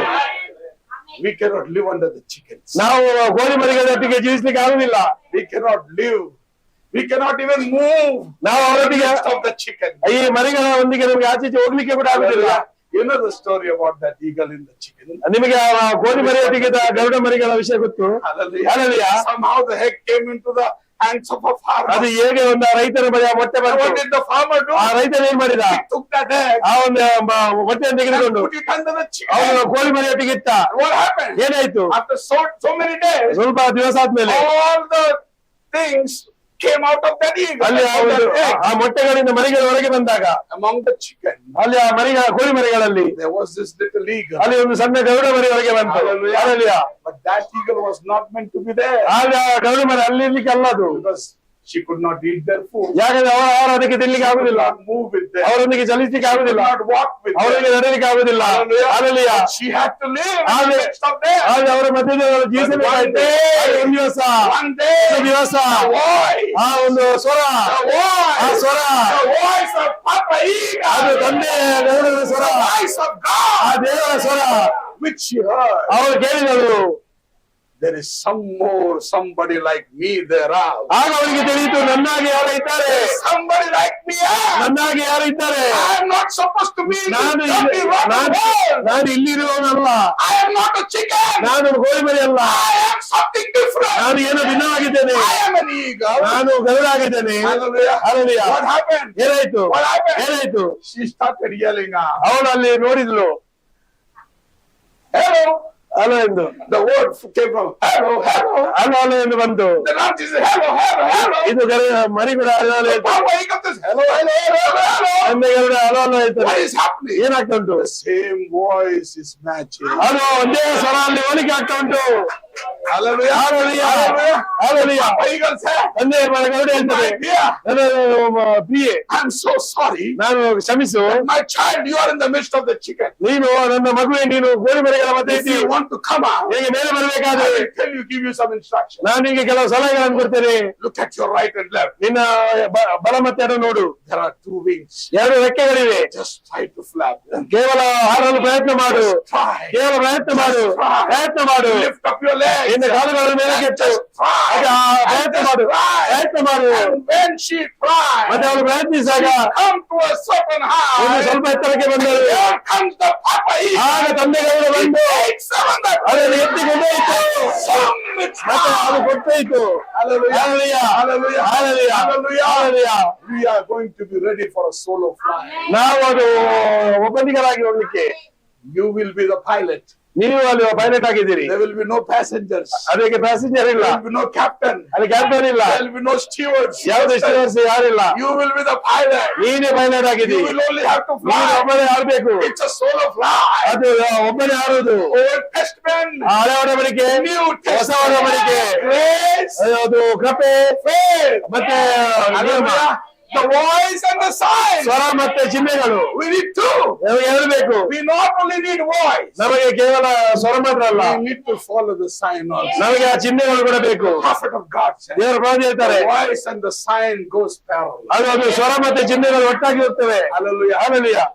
We cannot live under the chickens. ನಾವು ಕೋಳಿ ಮರಿಗಳೊಟ್ಟಿಗೆ ಜೀವಿಸ್ಲಿಕ್ಕೆ ಆಗುದಿಲ್ಲ. We cannot live. We cannot even move. ನಾವು ಅವರೊಟ್ಟಿಗೆ Of the chicken. ಈ ಮರಿಗಳ ಒಂದಿಗೆ ನಮಗೆ ಆಚೆ ಹೋಗ್ಲಿಕ್ಕೆ ಕೂಡ ಆಗುದಿಲ್ಲ. You know the story about that eagle in the chicken? ನಿಮಗೆ ಆ ಕೋಳಿ ಮರಿಯೊಟ್ಟಿಗೆ ಗರುಡ ಮರಿಗಳ ವಿಷಯ ಗೊತ್ತು. Hallelujah. Hallelujah. Somehow the egg came into the hands of a farmer. ಅದು ಹೇಗೆ ಒಂದು ರೈತನ ಬಳಿ ಆ ಮೊಟ್ಟೆ What ಬಂತು. did the farmer do? ಆ ರೈತನ ಏನ್ ಮಾಡಿದ? He took that egg ಆ ಒಂದು ಮೊಟ್ಟೆಯನ್ನು and ತೆಗೆದುಕೊಂಡು put it under the chicken. ಅವನು ಕೋಳಿ ಮರಿಯೊಟ್ಟಿಗೆ ಇತ್ತ. What happened? ಏನಾಯ್ತು? After so many days, ಸ್ವಲ್ಪ ದಿವಸ ಆದ್ಮೇಲೆ all the things came out of that eagle. ಅಲ್ಲಿ Out of that egg. ಆ ಮೊಟ್ಟೆಗಳಿಂದ ಮರಿಗಳು ಹೊರಗೆ ಬಂದಾಗ Among the chicken, ಅಲ್ಲಿ ಆ ಕೋಳಿ ಮರಿಗಳಲ್ಲಿ there was this little eagle. ಅಲ್ಲಿ ಒಂದು ಸಣ್ಣ ಗರುಡ ಮರಿ ಹೊರಗೆ ಬಂತು. Hallelujah. Hallelujah. But that eagle was not meant to be there ಆಗ ಆ ಗರುಡ ಮರಿ ಅಲ್ಲಿ ಇರ್ಲಿಕ್ಕೆ ಅಲ್ಲದು. because she could not eat their food. ಯಾಕಂದ್ರೆ ಅವರು ಅದಕ್ಕೆ ತಿನ್ಲಿಕ್ಕೆ She could ಆಗುದಿಲ್ಲ. not move with them. ಅವರೊಂದಿಗೆ ಚಲಿಸ್ಲಿಕ್ಕೆ She could ಆಗುದಿಲ್ಲ. not walk with ಅವರಿಗೆ them. ನಡೆಯಲಿಕ್ಕೆ ಆಗುದಿಲ್ಲ. Hallelujah. She had to live in the Hallelujah. midst of them. ಆದ್ರೆ ಅವರ ಮಧ್ಯದಲ್ಲಿ ಜೀವಿಸಬೇಕಾಯ್ತು. ಒಂದು ದಿವಸ One day, ಒಂದು ದಿವಸ the voice, ಆ ಒಂದು ಸ್ವರ, the ಆ voice, ಸ್ವರ, the voice of Papa ಅದು Eagle, ತಂದೆ ಗರುಡನ ಸ್ವರ, the voice of ಆ God, ದೇವರ ಸ್ವರ which she heard. ಅವರು ಕೇಳಿದರು. there is somebody like me there are. ಆಗ ಅವನಿಗೆ ತಿಳಿಯಿತು, ನನ್ನಾಗಿ ಯಾರು ಇದ್ದಾರೆ, Somebody like me. ನನ್ನಾಗಿ ಯಾರು ಇದ್ದಾರೆ. I am not supposed to be. ನಾನು ಇಲ್ಲಿರುವವನಲ್ಲ, I am not a chicken. ನಾನು ಗೋಳಿಮರಿ ಅಲ್ಲ, I am something different. ನಾನು ಏನೋ ಭಿನ್ನವಾಗಿದ್ದೇನೆ, I am an eagle. ನಾನು ಗರುಡಾಗಿದ್ದೇನೆ. Hallelujah. Hallelujah. What happened? ಏನಾಯ್ತು, What happened? ಏನಾಯ್ತು? She started yelling out. ಅವಳು ಅಲ್ಲಿ ನೋಡಿದ್ಲು, Hello. ಅಲೋ ಎಂದು. The word came from hello, hello. Hello hello ಎಂದು ಬಂತು. The Lord says hello, hello, hello. ಇದು ಮರಿ ಕೂಡ ಅಲೋ ಅಲೋ ಹೇಳ್ತು. Papa, he got this hello, hello, hello, hello. ತಂದೆ ಗರುಡ ಅಲೋ ಅಲೋ ಹೇಳ್ತಾರೆ. What is happening? ಏನಾಗ್ತಾ ಉಂಟು? The same voice is matching. ಅದು ಒಂದೇ ಸ್ವರ ಅಲ್ಲಿ ಹೋಲಿಕೆ ಆಗ್ತಾ ಉಂಟು. Hallelujah. Hallelujah. Hallelujah. Hallelujah. Papa, he goes, hey, ತಂದೆ ಗರುಡ ಹೇಳ್ತಾರೆ, dear, ನನ್ನ ಪ್ರಿಯೆ, I'm so sorry. ನಾನು ಕ್ಷಮಿಸು, My child, you are in the midst of the chicken. ನೀನು ನನ್ನ ಮಗುವೆ, ನೀನು ಗೋಳಿ ಮರಿಗಳ ಮಧ್ಯೆ If ಇದ್ದೀ. you want to come out, ನಿನಗೆ ಮೇಲೆ ಬರಬೇಕಾದ್ರೆ I will tell you, give you some instructions. ನಾನು ನಿಮಗೆ ಕೆಲವು ಸಲಹೆಗಳನ್ನು ಕೊಡ್ತೇನೆ. Look at your right and left. ನಿನ್ನ ಬಲ ಮತ್ತೆ ಎಡ ನೋಡು. There are two wings. ಎರಡು ರೆಕ್ಕೆಗಳಿವೆ. Just try to flap them. ಕೇವಲ ಹಾರಲು ಪ್ರಯತ್ನ ಮಾಡು. Just try. ಕೇವಲ ಪ್ರಯತ್ನ ಮಾಡು, ಪ್ರಯತ್ನ ಮಾಡು. Lift up your legs. ನಿನ್ನ ಕಾಲುಗಳನ್ನು ಮೇಲೆ ಕೆತ್ತು. Just try. ಪ್ರಯತ್ನ ಮಾಡು, ಪ್ರಯತ್ನ ಮಾಡು. And when she tried, ಮತ್ತೆ ಅವಳು ಪ್ರಯತ್ನಿಸಿದಾಗ come to a certain ಒಂದು height, ಸ್ವಲ್ಪ ಎತ್ತರಕ್ಕೆ ಬಂದರು. here comes the Papa eagle. ಆಗ ತಂದೆಗಳು ಬಂದು Takes her on the ಅದನ್ನು ಎತ್ತಿಕೊಂಡೋಯ್ತು. ಮತ್ತೆ ಅದು ಕೊಟ್ಟೋಯ್ತು. Hallelujah. Hallelujah. Hallelujah. Hallelujah. Hallelujah. Hallelujah. We are going to be ready for a solo flight. ನಾವು ಅದು ಒಬ್ಬಂದಿಗರಾಗಿ ಹೋಗ್ಲಿಕ್ಕೆ. You will be the pilot. ನೀವು ಅಲ್ಲಿ ಪೈಲಟ್ ಆಗಿದ್ದೀರಿ. There will be no passengers. ಅದಕ್ಕೆ ಪ್ಯಾಸೆಂಜರ್ ಇಲ್ಲ, There will be no captain. ಅಲ್ಲಿ captain ಇಲ್ಲ, There will be no stewards. ಯಾವುದೇ ಸ್ಟೂಡೆಂಟ್ಸ್ ಯಾರಿಲ್ಲ. You will be the pilot. ನೀನೇ ಪೈಲಟ್ You ಆಗಿದ್ದೀರಿ. will only have to ನೀನು fly. ಒಬ್ಬನೇ ಆಡ್ಬೇಕು. It's a solo flight. ಅದು ಒಬ್ಬನೇ ಆಡೋದು. Old Testament, ಹಳೆ ಒಡಂಬಡಿಕೆ, New ಹೊಸ Testament, ಒಡಂಬಡಿಕೆ, grace, ಅದು ಕೃಪೆ, faith, ಮತ್ತೆ ನಿಯಮ, hallelujah, the voice and the sign. ಸ್ವರ ಮತ್ತೆ ಚಿಹ್ನೆಗಳು We need two. ನಮಗೆ ಹೇಳ್ಬೇಕು. We not only need voice, ನಮಗೆ ಕೇವಲ ಸ್ವರ ಮಾತ್ರ ಅಲ್ಲ, we need to follow the sign also. ನಮಗೆ ಆ ಚಿಹ್ನೆಗಳು ಕೂಡ ಬೇಕು. Prophet of God said, ದೇವರ ಪ್ರವಾದಿ ಹೇಳ್ತಾರೆ, the voice and the sign goes parallel. ಅದು ಸ್ವರ ಮತ್ತೆ ಚಿಹ್ನೆಗಳು ಒಟ್ಟಾಗಿ ಹೋಗ್ತವೆ. Hallelujah. Hallelujah.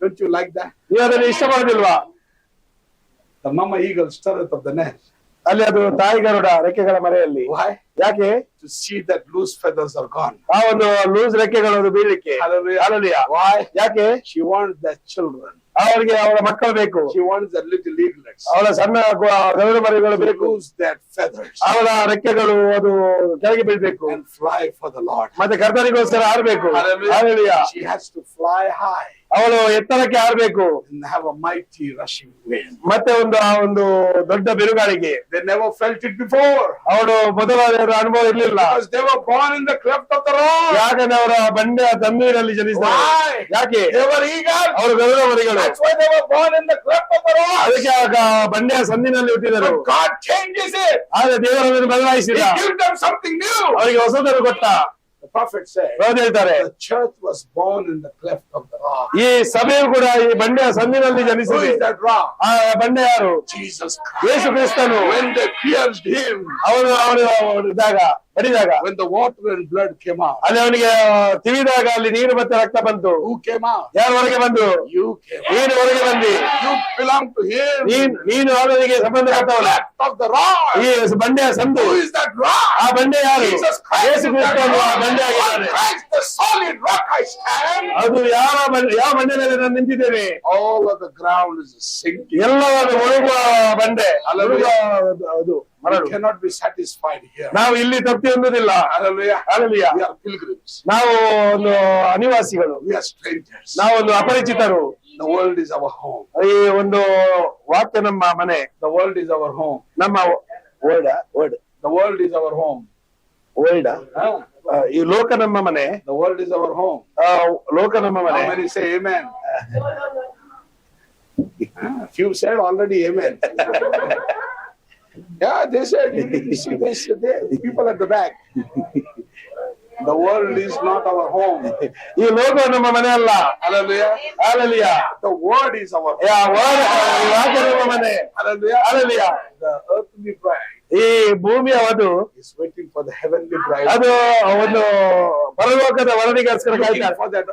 Don't you like that? ನೀವು ಅದನ್ನು ಇಷ್ಟ ಮಾಡೋದಿಲ್ವಾ? The mama eagle stirreth of the nest. ಅಲ್ಲಿ ಅದು ತಾಯಿ ಗರುಡ ರೆಕ್ಕೆಗಳ ಮರೆಯಲ್ಲಿ. Why? ಯಾಕೆ? To see that loose feathers are gone. ಆ ಒಂದು ಲೂಸ್ ರೆಕ್ಕೆಗಳು ಅದು ಬೀಳಲಿಕ್ಕೆ. Hallelujah. Hallelujah. Why? ಯಾಕೆ? She wants their children. ಅವರಿಗೆ ಅವಳ ಮಕ್ಕಳು ಬೇಕು, She wants their little eaglets. ಅವಳ ಸಣ್ಣ ಗರುಡ ಮರಿಗಳು To ಬೇಕು. lose their feathers ಅವಳ ರೆಕ್ಕೆಗಳು ಅದು ಕೆಳಗೆ ಬೀಳ್ಬೇಕು, and fly for the Lord. ಮತ್ತೆ ಕರ್ತನಿಗೋಸ್ಕರ ಹಾರಬೇಕು. Hallelujah. Hallelujah. She has to fly high ಅವಳು ಎತ್ತರಕ್ಕೆ ಹಾರಬೇಕು, and have a mighty rushing wind. ಮತ್ತೆ ಆ ಒಂದು ದೊಡ್ಡ ಬಿರುಗಾಳಿಗೆ. They never felt it before ಅವಳು ಮೊದಲಾದ ಅನುಭವ ಇರ್ಲಿಲ್ಲ. because they were born in the cleft of the rock. ಯಾಕಂದ್ರೆ ಅವರ ಬಂಡೆ ತಣ್ಣೀರಲ್ಲಿ ಜನಿಸಿದ್ದಾರೆ. Why? ಯಾಕೆ? They were eager. ಅವರು ಗರುಡ ಮರಿಗಳು, That's why they were born in the cleft of the rock. ಅದಕ್ಕೆ ಆಗ ಬಂಡೆಯ ಸಂದಿನಲ್ಲಿ ಹುಟ್ಟಿದರು. But God changes it. ಆದ್ರೆ ದೇವರನ್ನು ಬದಲಾಯಿಸಿದ, He gives them something new. ಅವರಿಗೆ ಹೊಸದನ್ನು ಕೊಟ್ಟ. The prophet said, ಪ್ರವಾದಿ ಹೇಳ್ತಾರೆ, the church was born in the cleft of the rock. ಈ ಸಭೆಯು ಕೂಡ ಈ ಬಂಡೆಯ ಸಂದಿನಲ್ಲಿ Who ಜನಿಸಿದೆ. is that rock? ಆ ಬಂಡೆ ಯಾರು? Jesus ಯೇಸು Christ. ಕ್ರಿಸ್ತನು. When they pierced him, ಅವನು ಇದ್ದಾಗ ಬಡಿದಾಗ, when the water and blood came out, ಅಲ್ಲಿ ಅವನಿಗೆ ತಿವಿದಾಗ ಅಲ್ಲಿ ನೀರು ಮತ್ತೆ ರಕ್ತ ಬಂತು. who came out? ಯಾರು ಹೊರಗೆ ಬಂದು? You came out. ನೀನು ಹೊರಗೆ ಬಂದಿ. You belong to him. ನೀನು ಅವನಿಗೆ The ಸಂಬಂಧಪಟ್ಟವನ. cleft of the rock. ಈ ಬಂಡೆಯ ಸಂದು. Who is that rock? ಆ ಬಂಡೆ ಯಾರು? Jesus Christ. Yesu is that ಕ್ರಿಸ್ತನು ಆ rock. ಬಂಡೆ On ಆಗಿದ್ದಾನೆ. Christ, the solid rock I stand. ಅದು ಯಾವ ಬಂಡೆ ಮೇಲೆ ನಾನು ನಿಂತಿದ್ದೇನೆ? All of the ground is sinking. ಎಲ್ಲವನ್ನು ಮುಳುಗುವ ಬಂಡೆ. Hallelujah. ಅದು We ಮರಳು. cannot be satisfied here. ನಾವು ಇಲ್ಲಿ ತೃಪ್ತಿ ಹೊಂದುದಿಲ್ಲ. Hallelujah. Hallelujah. We are pilgrims. ನಾವು ಒಂದು ಅನಿವಾಸಿಗಳು, We are strangers. ನಾವು ಒಂದು ಅಪರಿಚಿತರು. The world is our home. ಈ ಒಂದು ವಾಕ್ಯ ನಮ್ಮ ಮನೆ, The world is our home. ನಮ್ಮ word The world is our home. Word Huh? ಈ ಲೋಕ ನಮ್ಮ ಮನೆ, The world is our home. ಲೋಕ ನಮ್ಮ ಮನೆ. How many say amen? Few said already amen. Yeah, they said, you see, they people at the back. The world is not our home. ಈ ಲೋಕ ನಮ್ಮ ಮನೆ ಅಲ್ಲ. Hallelujah. Hallelujah. The word is our home. ಈ ವಾಕ್ಯ ನಮ್ಮ ಮನೆ. Hallelujah. Hallelujah. The earthly bride ಈ ಭೂಮಿಯ ವಧು is waiting for the heavenly bride. ಅದು ಒಂದು ಪರಲೋಕದ ವರನಿಗೋಸ್ಕರ Looking ಕಾಯ್ತಾರೆ. for that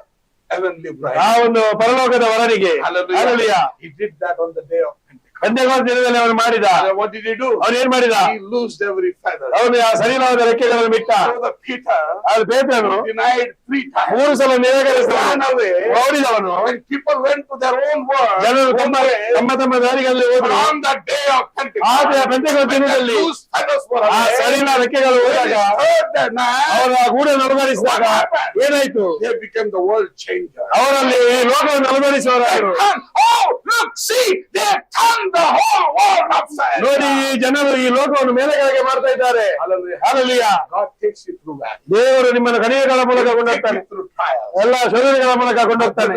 heavenly bride. ಆ ಒಂದು ಪರಲೋಕದ ವರನಿಗೆ. Hallelujah. Hallelujah. He did that on the day of Pentecost. ಪೆಂಟೆಕೋಸ್ತ ದಿನದಲ್ಲಿ ಅವನು ಮಾಡಿದ. And what did he do? ಅವನು ಏನ್ ಮಾಡಿದ? He loosed every feather. ಅವನು ಆ ಸಡಿಲವಾದ ರೆಕ್ಕೆಗಳನ್ನು ಬಿಟ್ಟ. So the Peter ಅದು ಪೇತ್ರನು denied 3 times. 3 ಸಲ ನಿರಾಕರಿಸಿದನು. Ran away. ಓಡಿದವನು. When people went to their own world, ಜನರು ತಮ್ಮ ದಾರಿಗಳಲ್ಲಿ ಹೋದರು. on that day of Pentecost, ಆ ಪೆಂಟೆಕೋಸ್ತ ದಿನದಲ್ಲಿ loose feathers were ಆ ಸಡಿಲ ರೆಕ್ಕೆಗಳು ಹೋದಾಗ ಅವರ ಗೂಡನ್ನು ಅನುಭವಿಸಿದಾಗ ಏನಾಯ್ತು? they became the world changer. ಅವರಲ್ಲಿ ಈ ಲೋಕವನ್ನು ಅನುಭವಿಸುವವರಾದರು. Oh, look, see, they turned the whole world upside down. ನೋಡಿ, ಈ ಜನರು ಈ ಲೋಕವನ್ನು ಮೇಲೆ ಕೆಳಗೆ ಮಾಡ್ತಾ ಇದ್ದಾರೆ. Hallelujah. God takes you through that. ದೇವರು ನಿಮ್ಮನ್ನು ಕಣಿವೆಗಳ ಮೂಲಕ Take ಕೊಂಡೋಗ್ತಾನೆ. you through trials. ಎಲ್ಲ ಶೋಧನೆಗಳ ಮೂಲಕ ಕೊಂಡೋಗ್ತಾನೆ.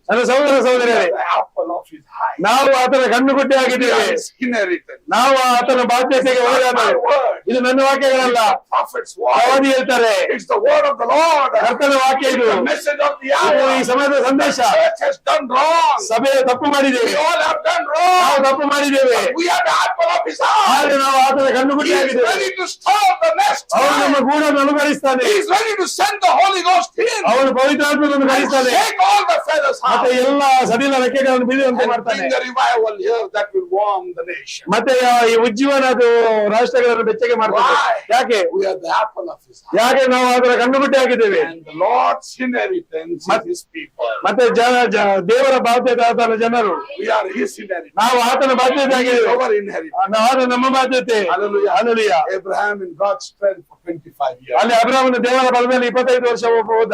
ನನ್ನ ಸಹೋದರ ಸಹೋದರಿಯರೇ, The apple of his eye. ನಾವು ಆತನ ಕಣ್ಣುಗುಡ್ಡೆ ಆಗಿದ್ದೇವೆ. His inheritance. ನಾವು ಆತನ ಬಾಧ್ಯತೆಗೆ ಒಳಗಾದವರು. ಇದು ನನ್ನ ವಾಕ್ಯಗಳಲ್ಲ, Prophet's word. ಪ್ರವಾದಿ ಹೇಳ್ತಾರೆ. It's the word of the Lord. ಕರ್ತನ ವಾಕ್ಯ ಇದು. The message of the ಇದು hour. ಈ ಸಮಯದ ಸಂದೇಶ. Church has done wrong. ಸಭೆ ತಪ್ಪು ಮಾಡಿದ್ದೇವೆ. We all have done ನಾವು wrong. ತಪ್ಪು ಮಾಡಿದ್ದೇವೆ. We are the apple of his eye. ಆದ್ರೆ ನಾವು ಆತನ He ಕಣ್ಣುಗುಡ್ಡೆ is ಆಗಿದ್ದೇವೆ. ready to start the next ಅವನು time. ನಮ್ಮ ಗೂಡನ್ನು ಅನುಭವಿಸ್ತಾನೆ. He is ready to send the Holy Ghost in. ಅವನು ಪವಿತ್ರಾತ್ಮನನ್ನು And ಕಳಿಸ್ತಾನೆ. shake all the feathers ಮತ್ತೆ out. ಎಲ್ಲ ಸಡಿಲ ರೆಕ್ಕೆಗಳನ್ನು ಬಿಡುವಂತೆ And ಮಾಡ್ತಾನೆ. bring the revival here that will warm the nation. ಮತ್ತೆ ಈ ಉಜ್ಜೀವನ ಅದು ರಾಷ್ಟ್ರಗಳನ್ನು ಬೆಚ್ಚಗೆ ಮಾಡ್ತಾನೆ. Why? ಯಾಕೆ? We are the apple of his eye. ಯಾಕೆ ನಾವು ಅದರ ಕಣ್ಣುಗುಡ್ಡೆ ಆಗಿದ್ದೇವೆ. And the Lord's inheritance is his people. ಮತ್ತೆ ದೇವರ ಬಾಧ್ಯತೆ ಆತನ ಜನರು. We are his inheritance. ನಾವು ಆತನ ಬಾಧ್ಯತೆ He is ಆಗಿದ್ದೇವೆ. our inheritance. ನಾವು ನಮ್ಮ ಬಾಧ್ಯತೆ. Hallelujah. Hallelujah. Abraham in God's strength for 25 years. ಅಲ್ಲಿ ಅಬ್ರಹಾಮನ ದೇವರ ಬಲದಲ್ಲಿ 25 ವರ್ಷ ಹೋದ.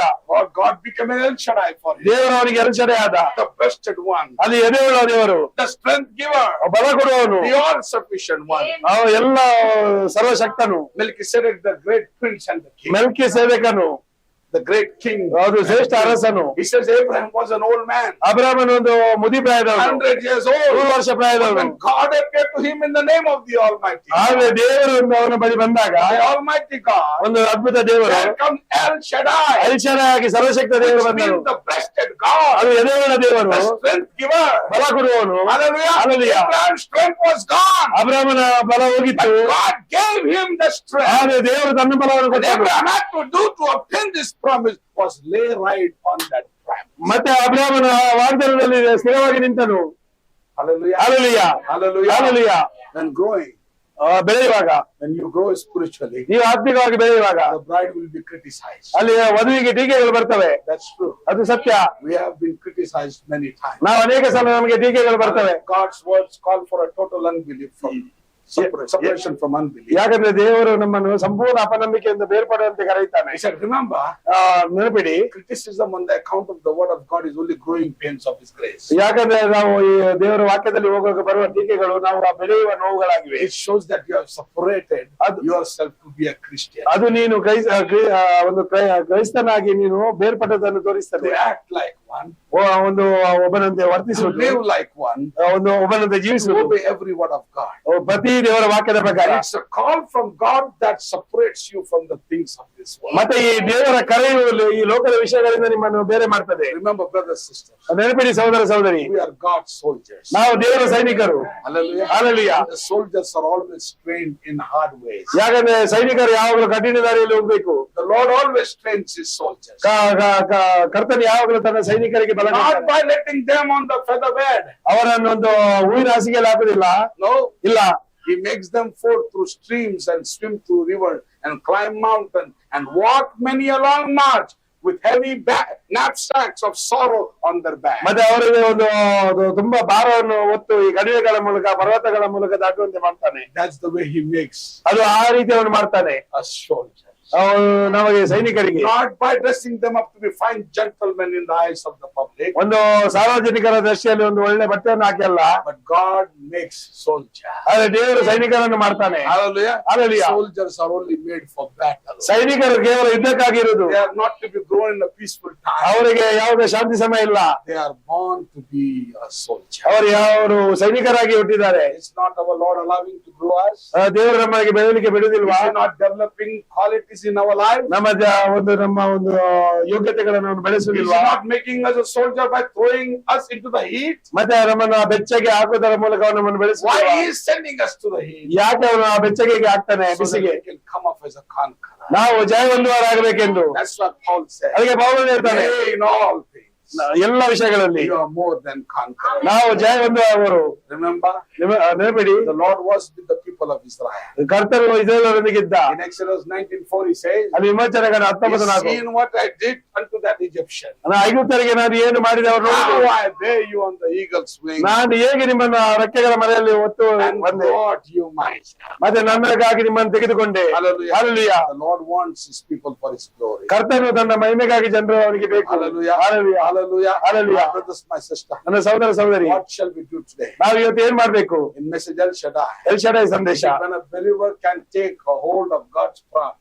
God became an El Shaddai for him. ದೇವರು ಅವನಿಗೆ ಎರಚಡೆ ಆದ. The breasted one. ಅಲ್ಲಿ ಎದೆಯುಳ್ಳ ದೇವರು, The strength giver. ಬಲ ಕೊಡುವವನು, The all sufficient one. ಎಲ್ಲ ಸರ್ವಶಕ್ತನು, Melchizedek, the great prince and the king. ಮೆಲ್ಕಿ ಸೇವಕನು, The great king. ಅದು ಶ್ರೇಷ್ಠ ಅರಸನು. He says Abraham was an old man. ಅಬ್ರಹಾಮನ ಒಂದು ಮುದಿ ಪ್ರಾಯದವನು, 100 years 100 old. ವರ್ಷ ಪ್ರಾಯದವನು. When God appeared to him in the name of the Almighty. ಆದ್ರೆ ದೇವರು ಅವನ ಬಳಿ ಬಂದಾಗ The Almighty God. ಒಂದು ಅದ್ಭುತ ದೇವರು, There comes El Shaddai. ಐಶ್ವರ್ಯಾಗಿ ಸರ್ವಶಕ್ತ ದೇವರು Which ಬಂದರು. means the breasted God. ಅದು ಎದೆಯುಳ್ಳ ದೇವರು, The strength giver. ಬಲ ಕೊಡುವವನು. Hallelujah. Hallelujah. Abraham's strength was gone. ಅಬ್ರಹಾಮನ ಬಲ ಹೋಗಿತ್ತು. But God gave him the strength. ಆದ್ರೆ ದೇವರು ತನ್ನ ಬಲವನ್ನು What ಕೊಟ್ಟರು. Abraham had to do to obtain this promise was lay right on that promise. ಮತ್ತೆ ಅಬ್ರಹಾಮನ ವಾಗ್ದಾನದಲ್ಲಿ ಸ್ಥಿರವಾಗಿ ನಿಂತನು. Hallelujah. Hallelujah. Hallelujah. Hallelujah. And growing. ಬೆಳೆಯುವಾಗ, When you grow spiritually, ನೀವು ಆತ್ಮಿಕವಾಗಿ ಬೆಳೆಯುವಾಗ the bride will be criticized. ಅಲ್ಲಿ ವಧುವಿಗೆ ಟೀಕೆಗಳು ಬರ್ತವೆ. That's true. ಅದು ಸತ್ಯ. We have been criticized many times. ನಾವು ಅನೇಕ ಸಲ ನಮಗೆ ಟೀಕೆಗಳು ಬರ್ತವೆ. God's words call for a total unbelief from separation from unbelief. ಯಾಕಂದ್ರೆ ದೇವರು ನಮ್ಮನ್ನು ಸಂಪೂರ್ಣ ಅಪನಂಬಿಕೆಯಿಂದ ಬೇರ್ಪಡುವಂತೆ ಕರೆಯುತ್ತಾನೆ. He said, remember, ನೆನಪಿಡಿ, criticism on the account of the word of God is only growing pains of his grace. ಯಾಕಂದ್ರೆ ನಾವು ಈ ದೇವರ ವಾಕ್ಯದಲ್ಲಿ ಹೋಗುವಾಗ ಬರುವ ಟೀಕೆಗಳು ನಾವು ಬೆಳೆಯುವ ನೋವುಗಳಾಗಿವೆ. It shows that you have separated yourself to be a Christian. ಅದು ನೀನು ಒಂದು ಕ್ರೈಸ್ತನಾಗಿ ನೀನು ಬೇರ್ಪಟ್ಟದನ್ನು ತೋರಿಸ್ತದೆ. To act like one. ಒಂದು ಒಬ್ಬನಂತೆ ವರ್ತಿಸುವುದು, live like one. ಒಂದು ಒಬ್ಬನಂತೆ ಜೀವಿಸುವುದು, obey every word of God. ಪ್ರತಿ ದೇವರ ವಾಕ್ಯದ ಪ್ರಕಾರ. It's a call from God that separates you from the things of this world. ಮತ್ತೆ ಈ ದೇವರ ಕರೆಯು ಈ ಲೋಕದ ವಿಷಯಗಳಿಂದ ನಿಮ್ಮನ್ನು ಬೇರೆ ಮಾಡ್ತದೆ. Remember, brothers, sisters, ನೆನಪಿಡಿ ಸಹೋದರ ಸಹೋದರಿ, we are God's soldiers. ನಾವು ದೇವರ ಸೈನಿಕರು. Hallelujah. Hallelujah. The soldiers are always trained in hard ways. ಯಾಕಂದ್ರೆ ಸೈನಿಕರು ಯಾವಾಗಲೂ ಕಠಿಣ ದಾರಿಯಲ್ಲಿ ಹೋಗ್ಬೇಕು. The Lord always trains his soldiers. ಕರ್ತನು ಯಾವಾಗಲೂ ತನ್ನ ಸೈನಿಕರಿಗೆ ಬಲ Not by letting them on the feather bed. ಅವರನ್ನು ಒಂದು ಹೂವಿನ ಹಾಸಿಗೆಯಲ್ಲಿ ಹಾಕುದಿಲ್ಲ. No. ಇಲ್ಲ. He makes them ford through streams and swim through rivers and climb mountains and walk many a long march with heavy knapsacks of sorrow on their back. ಮತ್ತೆ ಅವರಿಗೆ ಒಂದು ತುಂಬಾ ಭಾರವನ್ನು ಹೊತ್ತು ಈ ಕಣಿವೆಗಳ ಮೂಲಕ ಪರ್ವತಗಳ ಮೂಲಕ ದಾಟುವಂತೆ ಮಾಡ್ತಾನೆ. That's the way he makes. ಅದು ಆ ರೀತಿ ಅವನು ಮಾಡ್ತಾನೆ. A soldier. ನಮಗೆ ಸೈನಿಕರಿಗೆ. Not by dressing them up to be fine gentlemen in the eyes of the public. ಒಂದು ಸಾರ್ವಜನಿಕರ ದೃಷ್ಟಿಯಲ್ಲಿ ಒಂದು ಒಳ್ಳೆ ಬಟ್ಟೆಯನ್ನು ಹಾಕಲ್ಲ. But God makes soldiers. ಆದ್ರೆ ದೇವರು ಸೈನಿಕರನ್ನು ಮಾಡ್ತಾನೆ. Hallelujah. Hallelujah. Soldiers are only made for battle. ಸೈನಿಕರು ಕೇವಲ ಯುದ್ಧಕ್ಕಾಗಿರುವುದು. They are not to be grown in a peaceful time. ಅವರಿಗೆ ಯಾವುದೇ ಶಾಂತಿ ಸಮಯ ಇಲ್ಲ. They are born to be a soldier. ಅವರು ಸೈನಿಕರಾಗಿ ಹುಟ್ಟಿದ್ದಾರೆ. It's not our Lord allowing to grow us. ದೇವರು ನಮಗೆ ಬೆಳವಣಿಗೆ ಬಿಡುವುದಿಲ್ವಾ? Is he not developing qualities in our life? ನಮ್ಮ ಒಂದು ಯೋಗ್ಯತೆಗಳನ್ನು ಬೆಳೆಸುವುದಿಲ್ವಾ? Is he not making us a soldier by throwing us into the heat? ಮತ್ತೆ ನಮ್ಮನ್ನು ಬೆಚ್ಚಗೆ ಹಾಕುವುದರ ಮೂಲಕ ನಮ್ಮನ್ನು ಬೆಳೆಸುವ. Why he is sending us to the heat? ಯಾಕೆ ಅವನು ಆ ಬೆಚ್ಚಗೆಗೆ ಹಾಕ್ತಾನೆ, ಬಿಸಿಗೆ? We can come off as a conqueror. ನಾವು ಜಯವಂತರಾಗಬೇಕೆಂದು. That's what Paul said. ಅದಕ್ಕೆ ಪೌಲನು ಹೇಳ್ತಾನೆ, in all things. ಎಲ್ಲ ವಿಷಯಗಳಲ್ಲಿ You are more than conquerors. ನಾವು ಜಯ ಹೊಂದುವವರು. Remember, ನೆನಪಿಡಿ, the Lord was with the people of Israel. ಕರ್ತನು ಇಸ್ರಾಯೇಲರೊಂದಿಗಿದ್ದ. In Exodus 19:4 he says, ಅಲ್ಲಿ ವಿಮೋಚನೆಗಾರ "You 19:4, seen what I did unto that Egyptian. ಐಗುಪ್ತರಿಗೆ ನಾನು ಏನು ಮಾಡಿದೆ ಅವರು How ನೋಡಿದರು. I bear you on the eagle's wing ನಾನು ಹೇಗೆ ನಿಮ್ಮನ್ನ ರೆಕ್ಕೆಗಳ ಮರೆಯಲ್ಲಿ ಹೊತ್ತು and ಬಂದೆ, brought you myself." ಮತ್ತೆ ನನ್ನಗಾಗಿ ನಿಮ್ಮನ್ನು ತೆಗೆದುಕೊಂಡೆ. Hallelujah. Hallelujah. The Lord wants his people for his glory. ಕರ್ತನು ತನ್ನ ಮಹಿಮೆಗಾಗಿ ಜನರು ಅವನಿಗೆ ಬೇಕು. Hallelujah. Hallelujah. Hallelujah. Hallelujah. My brothers, my sister, ನನ್ನ ಸಹೋದರ ಸಹೋದರಿ, what shall we do today? ನಾವು ಇವತ್ತು ಏನ್ ಮಾಡ್ಬೇಕು? In message El Shaddai, El Shaddai ಸಂದೇಶ. when a believer can take a hold of God's promise,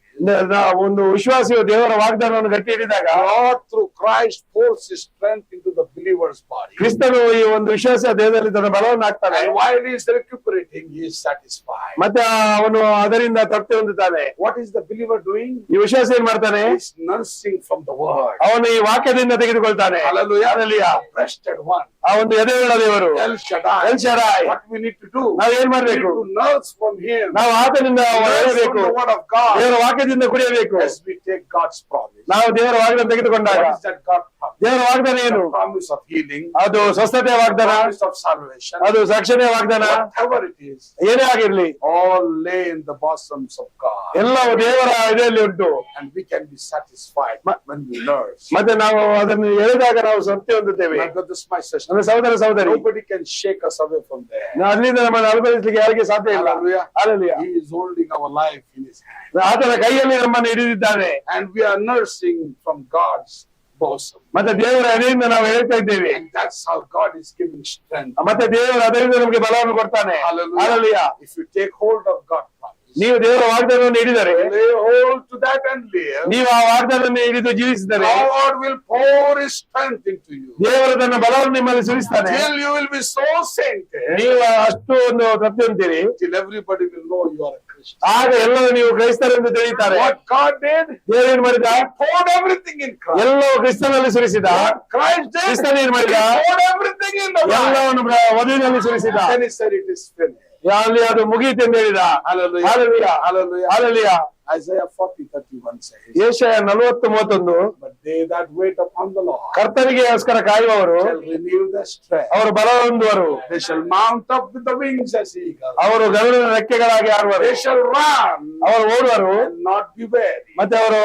ಒಂದು ವಿಶ್ವಾಸಿಯು ದೇವರ ವಾಗ್ದಾನವನ್ನು ಗಟ್ಟಿ ಹಿಡಿದಾಗ, God through Christ pours his strength into the believer's body. ಕ್ರಿಸ್ತನು ಈ ಒಂದು ವಿಶ್ವಾಸ ದೇಹದಲ್ಲಿ ತನ್ನ ಬಲವನ್ನು ಹಾಕ್ತಾನೆ. And while he is recuperating, he is satisfied. ಮತ್ತೆ ಅವನು ಅದರಿಂದ ತೃಪ್ತಿ ಹೊಂದುತ್ತಾನೆ. What is the believer doing? ಈ ವಿಶ್ವಾಸ ಏನ್ ಮಾಡ್ತಾನೆ? He is nursing from the word. ಅವನು ಈ ವಾಕ್ಯದಿಂದ ತೆಗೆದುಕೊಳ್ತಾನೆ. Hallelujah. Hallelujah. Breasted one. ಆ ಒಂದು ಎದೆಯುಳ್ಳ ದೇವರು El Shaddai. El Shaddai. What we need to do? ನಾವು ಏನ್ We need ಮಾಡ್ಬೇಕು? to nurse from him. ನಾವು ಆತನಿಂದ Nurse from ಹೊರಬೇಕು. the word of God. ದೇವರ ವಾಕ್ಯದಿಂದ ಕುಡಿಯಬೇಕು. As we take God's promise. ನಾವು ದೇವರ ವಾಗ್ದಾನ ತೆಗೆದುಕೊಂಡಾಗ, What is that God promise? ದೇವರ ವಾಗ್ದಾನ ಏನು? The promise of healing. ಅದು ಸ್ವಸ್ಥತೆಯ ವಾಗ್ದಾನ, Promise of salvation. ಅದು ರಕ್ಷಣೆಯ ವಾಗ್ದಾನ. Whatever it is, ಏನೇ ಆಗಿರ್ಲಿ, all lay in the bosoms of God. ಎಲ್ಲವೂ ದೇವರ ಇದೆಯಲ್ಲಿ ಉಂಟು. And we can be satisfied when we nurse. ಮತ್ತೆ ನಾವು ಅದನ್ನು ಎಳೆದಾಗ ನಾವು ತೃಪ್ತಿ ಹೊಂದುತ್ತೇವೆ. My brothers, my sisters, ನನ್ನ ಸಹೋದರ ಸಹೋದರಿ, nobody can shake us away from there. ಅಲ್ಲಿಂದ ನಮ್ಮನ್ನು ಅನುಭವಿಸಲಿಕ್ಕೆ ಯಾರಿಗೆ ಸಾಧ್ಯ ಇಲ್ಲ. Hallelujah. Hallelujah. He is holding our life in his hand. ಆತನ ಕೈಯಲ್ಲಿ ನಮ್ಮನ್ನು ಹಿಡಿದಿದ್ದಾನೆ. And we are nursing from God's bosom. ಮತ್ತೆ ದೇವರ ಎದೆಯಿಂದ ನಾವು ಹೇಳ್ತಾ ಇದ್ದೇವೆ. And that's how God is giving strength. ಮತ್ತೆ ದೇವರ ಅದರಿಂದ ನಮಗೆ ಬಲವನ್ನು ಕೊಡ್ತಾನೆ. Hallelujah. Hallelujah. If you take hold of God's promise, ನೀವು ದೇವರ ವಾಗ್ದಾನವನ್ನು ಹಿಡಿದರೆ, lay hold to that and live, ನೀವು ಆ ವಾಗ್ದಾನವನ್ನು ಹಿಡಿದು ಜೀವಿಸಿದರೆ, God will pour his strength into you. ದೇವರು ತನ್ನ ಬಲವನ್ನು ನಿಮ್ಮಲ್ಲಿ ಸುರಿಸ್ತಾನೆ. Till you will be so sainted, ನೀವು ಅಷ್ಟು ಒಂದು ತೃಪ್ತಿ ಹೊಂದಿರಿ, till everybody will know you are a Christian. ಆಗ ಎಲ್ಲರೂ ನೀವು ಕ್ರೈಸ್ತರೆಂದು ತಿಳಿಯುತ್ತಾರೆ. What God did, ದೇವರು ಏನ್ ಮಾಡಿದ? He poured everything in Christ. ಎಲ್ಲವೂ ಕ್ರಿಸ್ತನಲ್ಲಿ ಸುರಿಸಿದ. What Christ did, ಕ್ರಿಸ್ತನು ಏನ್ ಮಾಡಿದ? He poured everything in the bride. ಎಲ್ಲವನ್ನು ವಧುವಿನಲ್ಲಿ ಸುರಿಸಿದ. Then he said, "It is finished." ಅಲ್ಲಿ ಅದು ಮುಗಿಯಿತು ಎಂದು ಹೇಳಿದ. Hallelujah. Hallelujah. Hallelujah. Hallelujah. Isaiah 40:31 says, Jeshaiah 40:31, "But they that wait upon the Lord ಕರ್ತನಿಗೋಸ್ಕರ ಕಾಯುವವರು shall renew their strength. ಅವರು ಬಲ ಹೊಂದುವರು. They shall mount up with the wings as eagles. ಅವರು ಗರುಡನ ರೆಕ್ಕೆಗಳಾಗಿ ಹಾರುವರು. They shall run ಅವರು ಓಡುವರು and not be weary. ಮತ್ತೆ ಅವರು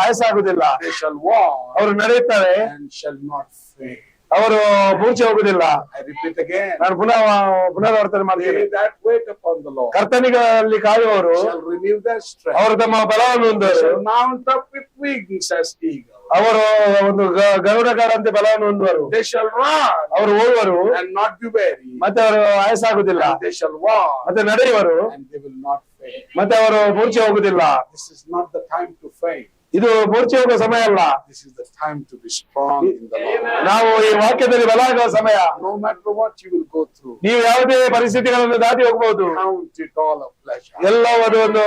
ಆಯಾಸಾಗುವುದಿಲ್ಲ. They shall walk ಅವರು ನಡೆಯುತ್ತಾರೆ, and shall not faint." ಅವರು ಮೂರ್ಛೆ ಹೋಗುದಿಲ್ಲ. I repeat again. ನಾನು ಪುನರಾವರ್ತನೆ ಮಾಡ್ತೀನಿ. They that wait upon the Lord ಕರ್ತನಿಗಲ್ಲಿ ಕಾಯುವವರು shall renew their strength. ಅವರು ತಮ್ಮ ಬಲವನ್ನು They ಹೊಂದುವರು. shall mount up with wings as eagles. ಅವರು ಒಂದು ಗರುಡಗಾರಂತೆ ಬಲವನ್ನು ಹೊಂದುವರು. They shall run ಅವರು ಓಡುವರು and not be weary. ಮತ್ತೆ ಅವರು ಆಯಾಸಾಗುದಿಲ್ಲ. And they shall walk ಮತ್ತೆ ನಡೆಯುವರು and they will not faint. ಮತ್ತೆ ಅವರು ಮೂರ್ಛೆ ಹೋಗುದಿಲ್ಲ. This is not the time to faint. ಇದು ಮೂರ್ಛೆ ಹೋಗುವ ಸಮಯ ಅಲ್ಲ. This is the time to be strong in the Lord. ನಾವು ಈ ವಾಕ್ಯದಲ್ಲಿ ಬಲ ಆಗುವ ಸಮಯ. No matter what you will go through, ನೀವು ಯಾವುದೇ ಪರಿಸ್ಥಿತಿಗಳನ್ನು ದಾಟಿ ಹೋಗಬಹುದು. count it all a pleasure. ಎಲ್ಲವೂ ಒಂದು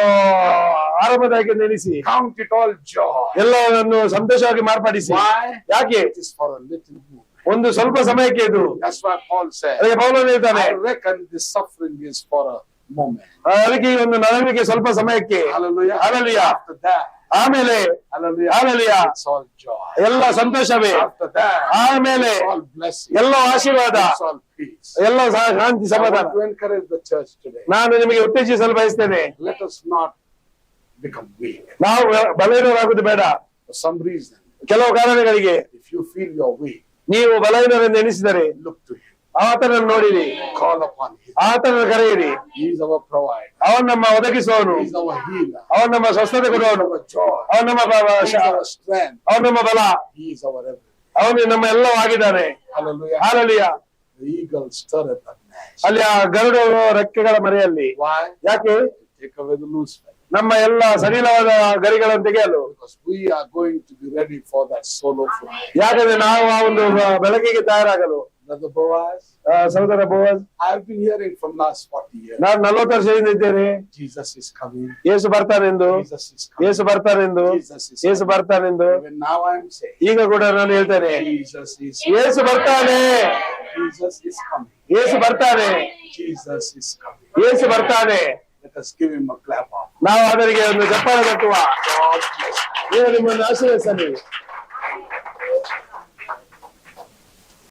ಆರಂಭದಾಗಿ ನೆನೆಸಿ, Count it all joy. ಎಲ್ಲವನ್ನು ಸಂತೋಷವಾಗಿ ಮಾರ್ಪಡಿಸಿ. Why? ಯಾಕೆ? It is for a little moment. ಒಂದು ಸ್ವಲ್ಪ ಸಮಯಕ್ಕೆ ಇದು. That's why Paul said, ಅದಕ್ಕೆ ಪೌಲನು ಹೇಳ್ತಾನೆ, I reckon this suffering is for a moment. ಅದಕ್ಕೆ ಈ ಒಂದು ನರಳಿಕೆ ಸ್ವಲ್ಪ ಸಮಯಕ್ಕೆ. Hallelujah. Hallelujah. After that, ಆಮೇಲೆ hallelujah, Hallelujah. it's all joy. ಎಲ್ಲ ಸಂತೋಷವೇ. After that, ಆಮೇಲೆ it's all blessing. ಎಲ್ಲ ಆಶೀರ್ವಾದ, It's all peace. ಎಲ್ಲ ಶಾಂತಿ I ಸಮಾಧಾನ. want to encourage the church today. ನಾನು ನಿಮಗೆ ಉತ್ತೇಜಿಸಲು ಬಯಸ್ತೇನೆ, Let us not become weak. ನಾವು ಬಲಹೀನರಾಗುವುದು ಬೇಡ. For some reason, ಕೆಲವು ಕಾರಣಗಳಿಗೆ if you feel you're weak, ನೀವು ಬಲಹೀನರೆಂದು ಎನಿಸಿದರೆ look to Him. ಆತನನ್ನು ನೋಡಿರಿ, Call upon Him. ಆತನನ್ನು ಕರೆಯಿರಿ. He is our provider. ಅವನು ನಮ್ಮ ಒದಗಿಸುವವನು, He is our healer. ಅವನು ನಮ್ಮ ಸ್ವಸ್ಥತೆ He is ಕೊಡುವವನು, our joy. ಅವನು ನಮ್ಮ He is our strength. ಅವನು ನಮ್ಮ ಬಲ, He is our everything. ಅವನು ನಮ್ಮ ಎಲ್ಲವೂ ಆಗಿದ್ದಾನೆ. Hallelujah. Hallelujah. The eagle stirreth the nest. ಅಲ್ಲಿ ಆ ಗರುಡ ರೆಕ್ಕೆಗಳ ಮರೆಯಲ್ಲಿ. Why? ಯಾಕೆ? To take away the loose feathers. ನಮ್ಮ ಎಲ್ಲ ಸಡಿಲವಾದ ಗರಿಗಳನ್ನು ತೆಗೆಯಲು. Because we are going to be ready for that solo flight. ಯಾಕಂದ್ರೆ ನಾವು ಆ ಒಂದು ಬೆಳಕಿಗೆ ತಯಾರಾಗಲು. Brother Boaz, ಸಹೋದರ Boaz, I have been hearing from last 40 years. ನಾನು 40 ವರ್ಷದಿಂದ ಇದ್ದೇನೆ. Jesus is coming. Yesu ಬರ್ತಾನೆಂದು, Jesus is coming. Yesu ಬರ್ತಾನೆಂದು, Jesus is Yesu coming. ಬರ್ತಾನೆಂದು. Even now I am saying, ಈಗ ಕೂಡ ನಾನು ಹೇಳ್ತೇನೆ, Jesus is ಯೇಸು ಬರ್ತಾನೆ, Jesus is coming. ಯೇಸು ಬರ್ತಾನೆ, Jesus is coming. ಯೇಸು ಬರ್ತಾನೆ. Let us give him a clap of. ನಾವು ಅದರಿಗೆ ಒಂದು ಚಪ್ಪಾಳೆ ತಟ್ಟುವ. God bless you. ದೇವರು ನಿಮ್ಮನ್ನು ಆಶೀರ್ವದಿಸಲಿ.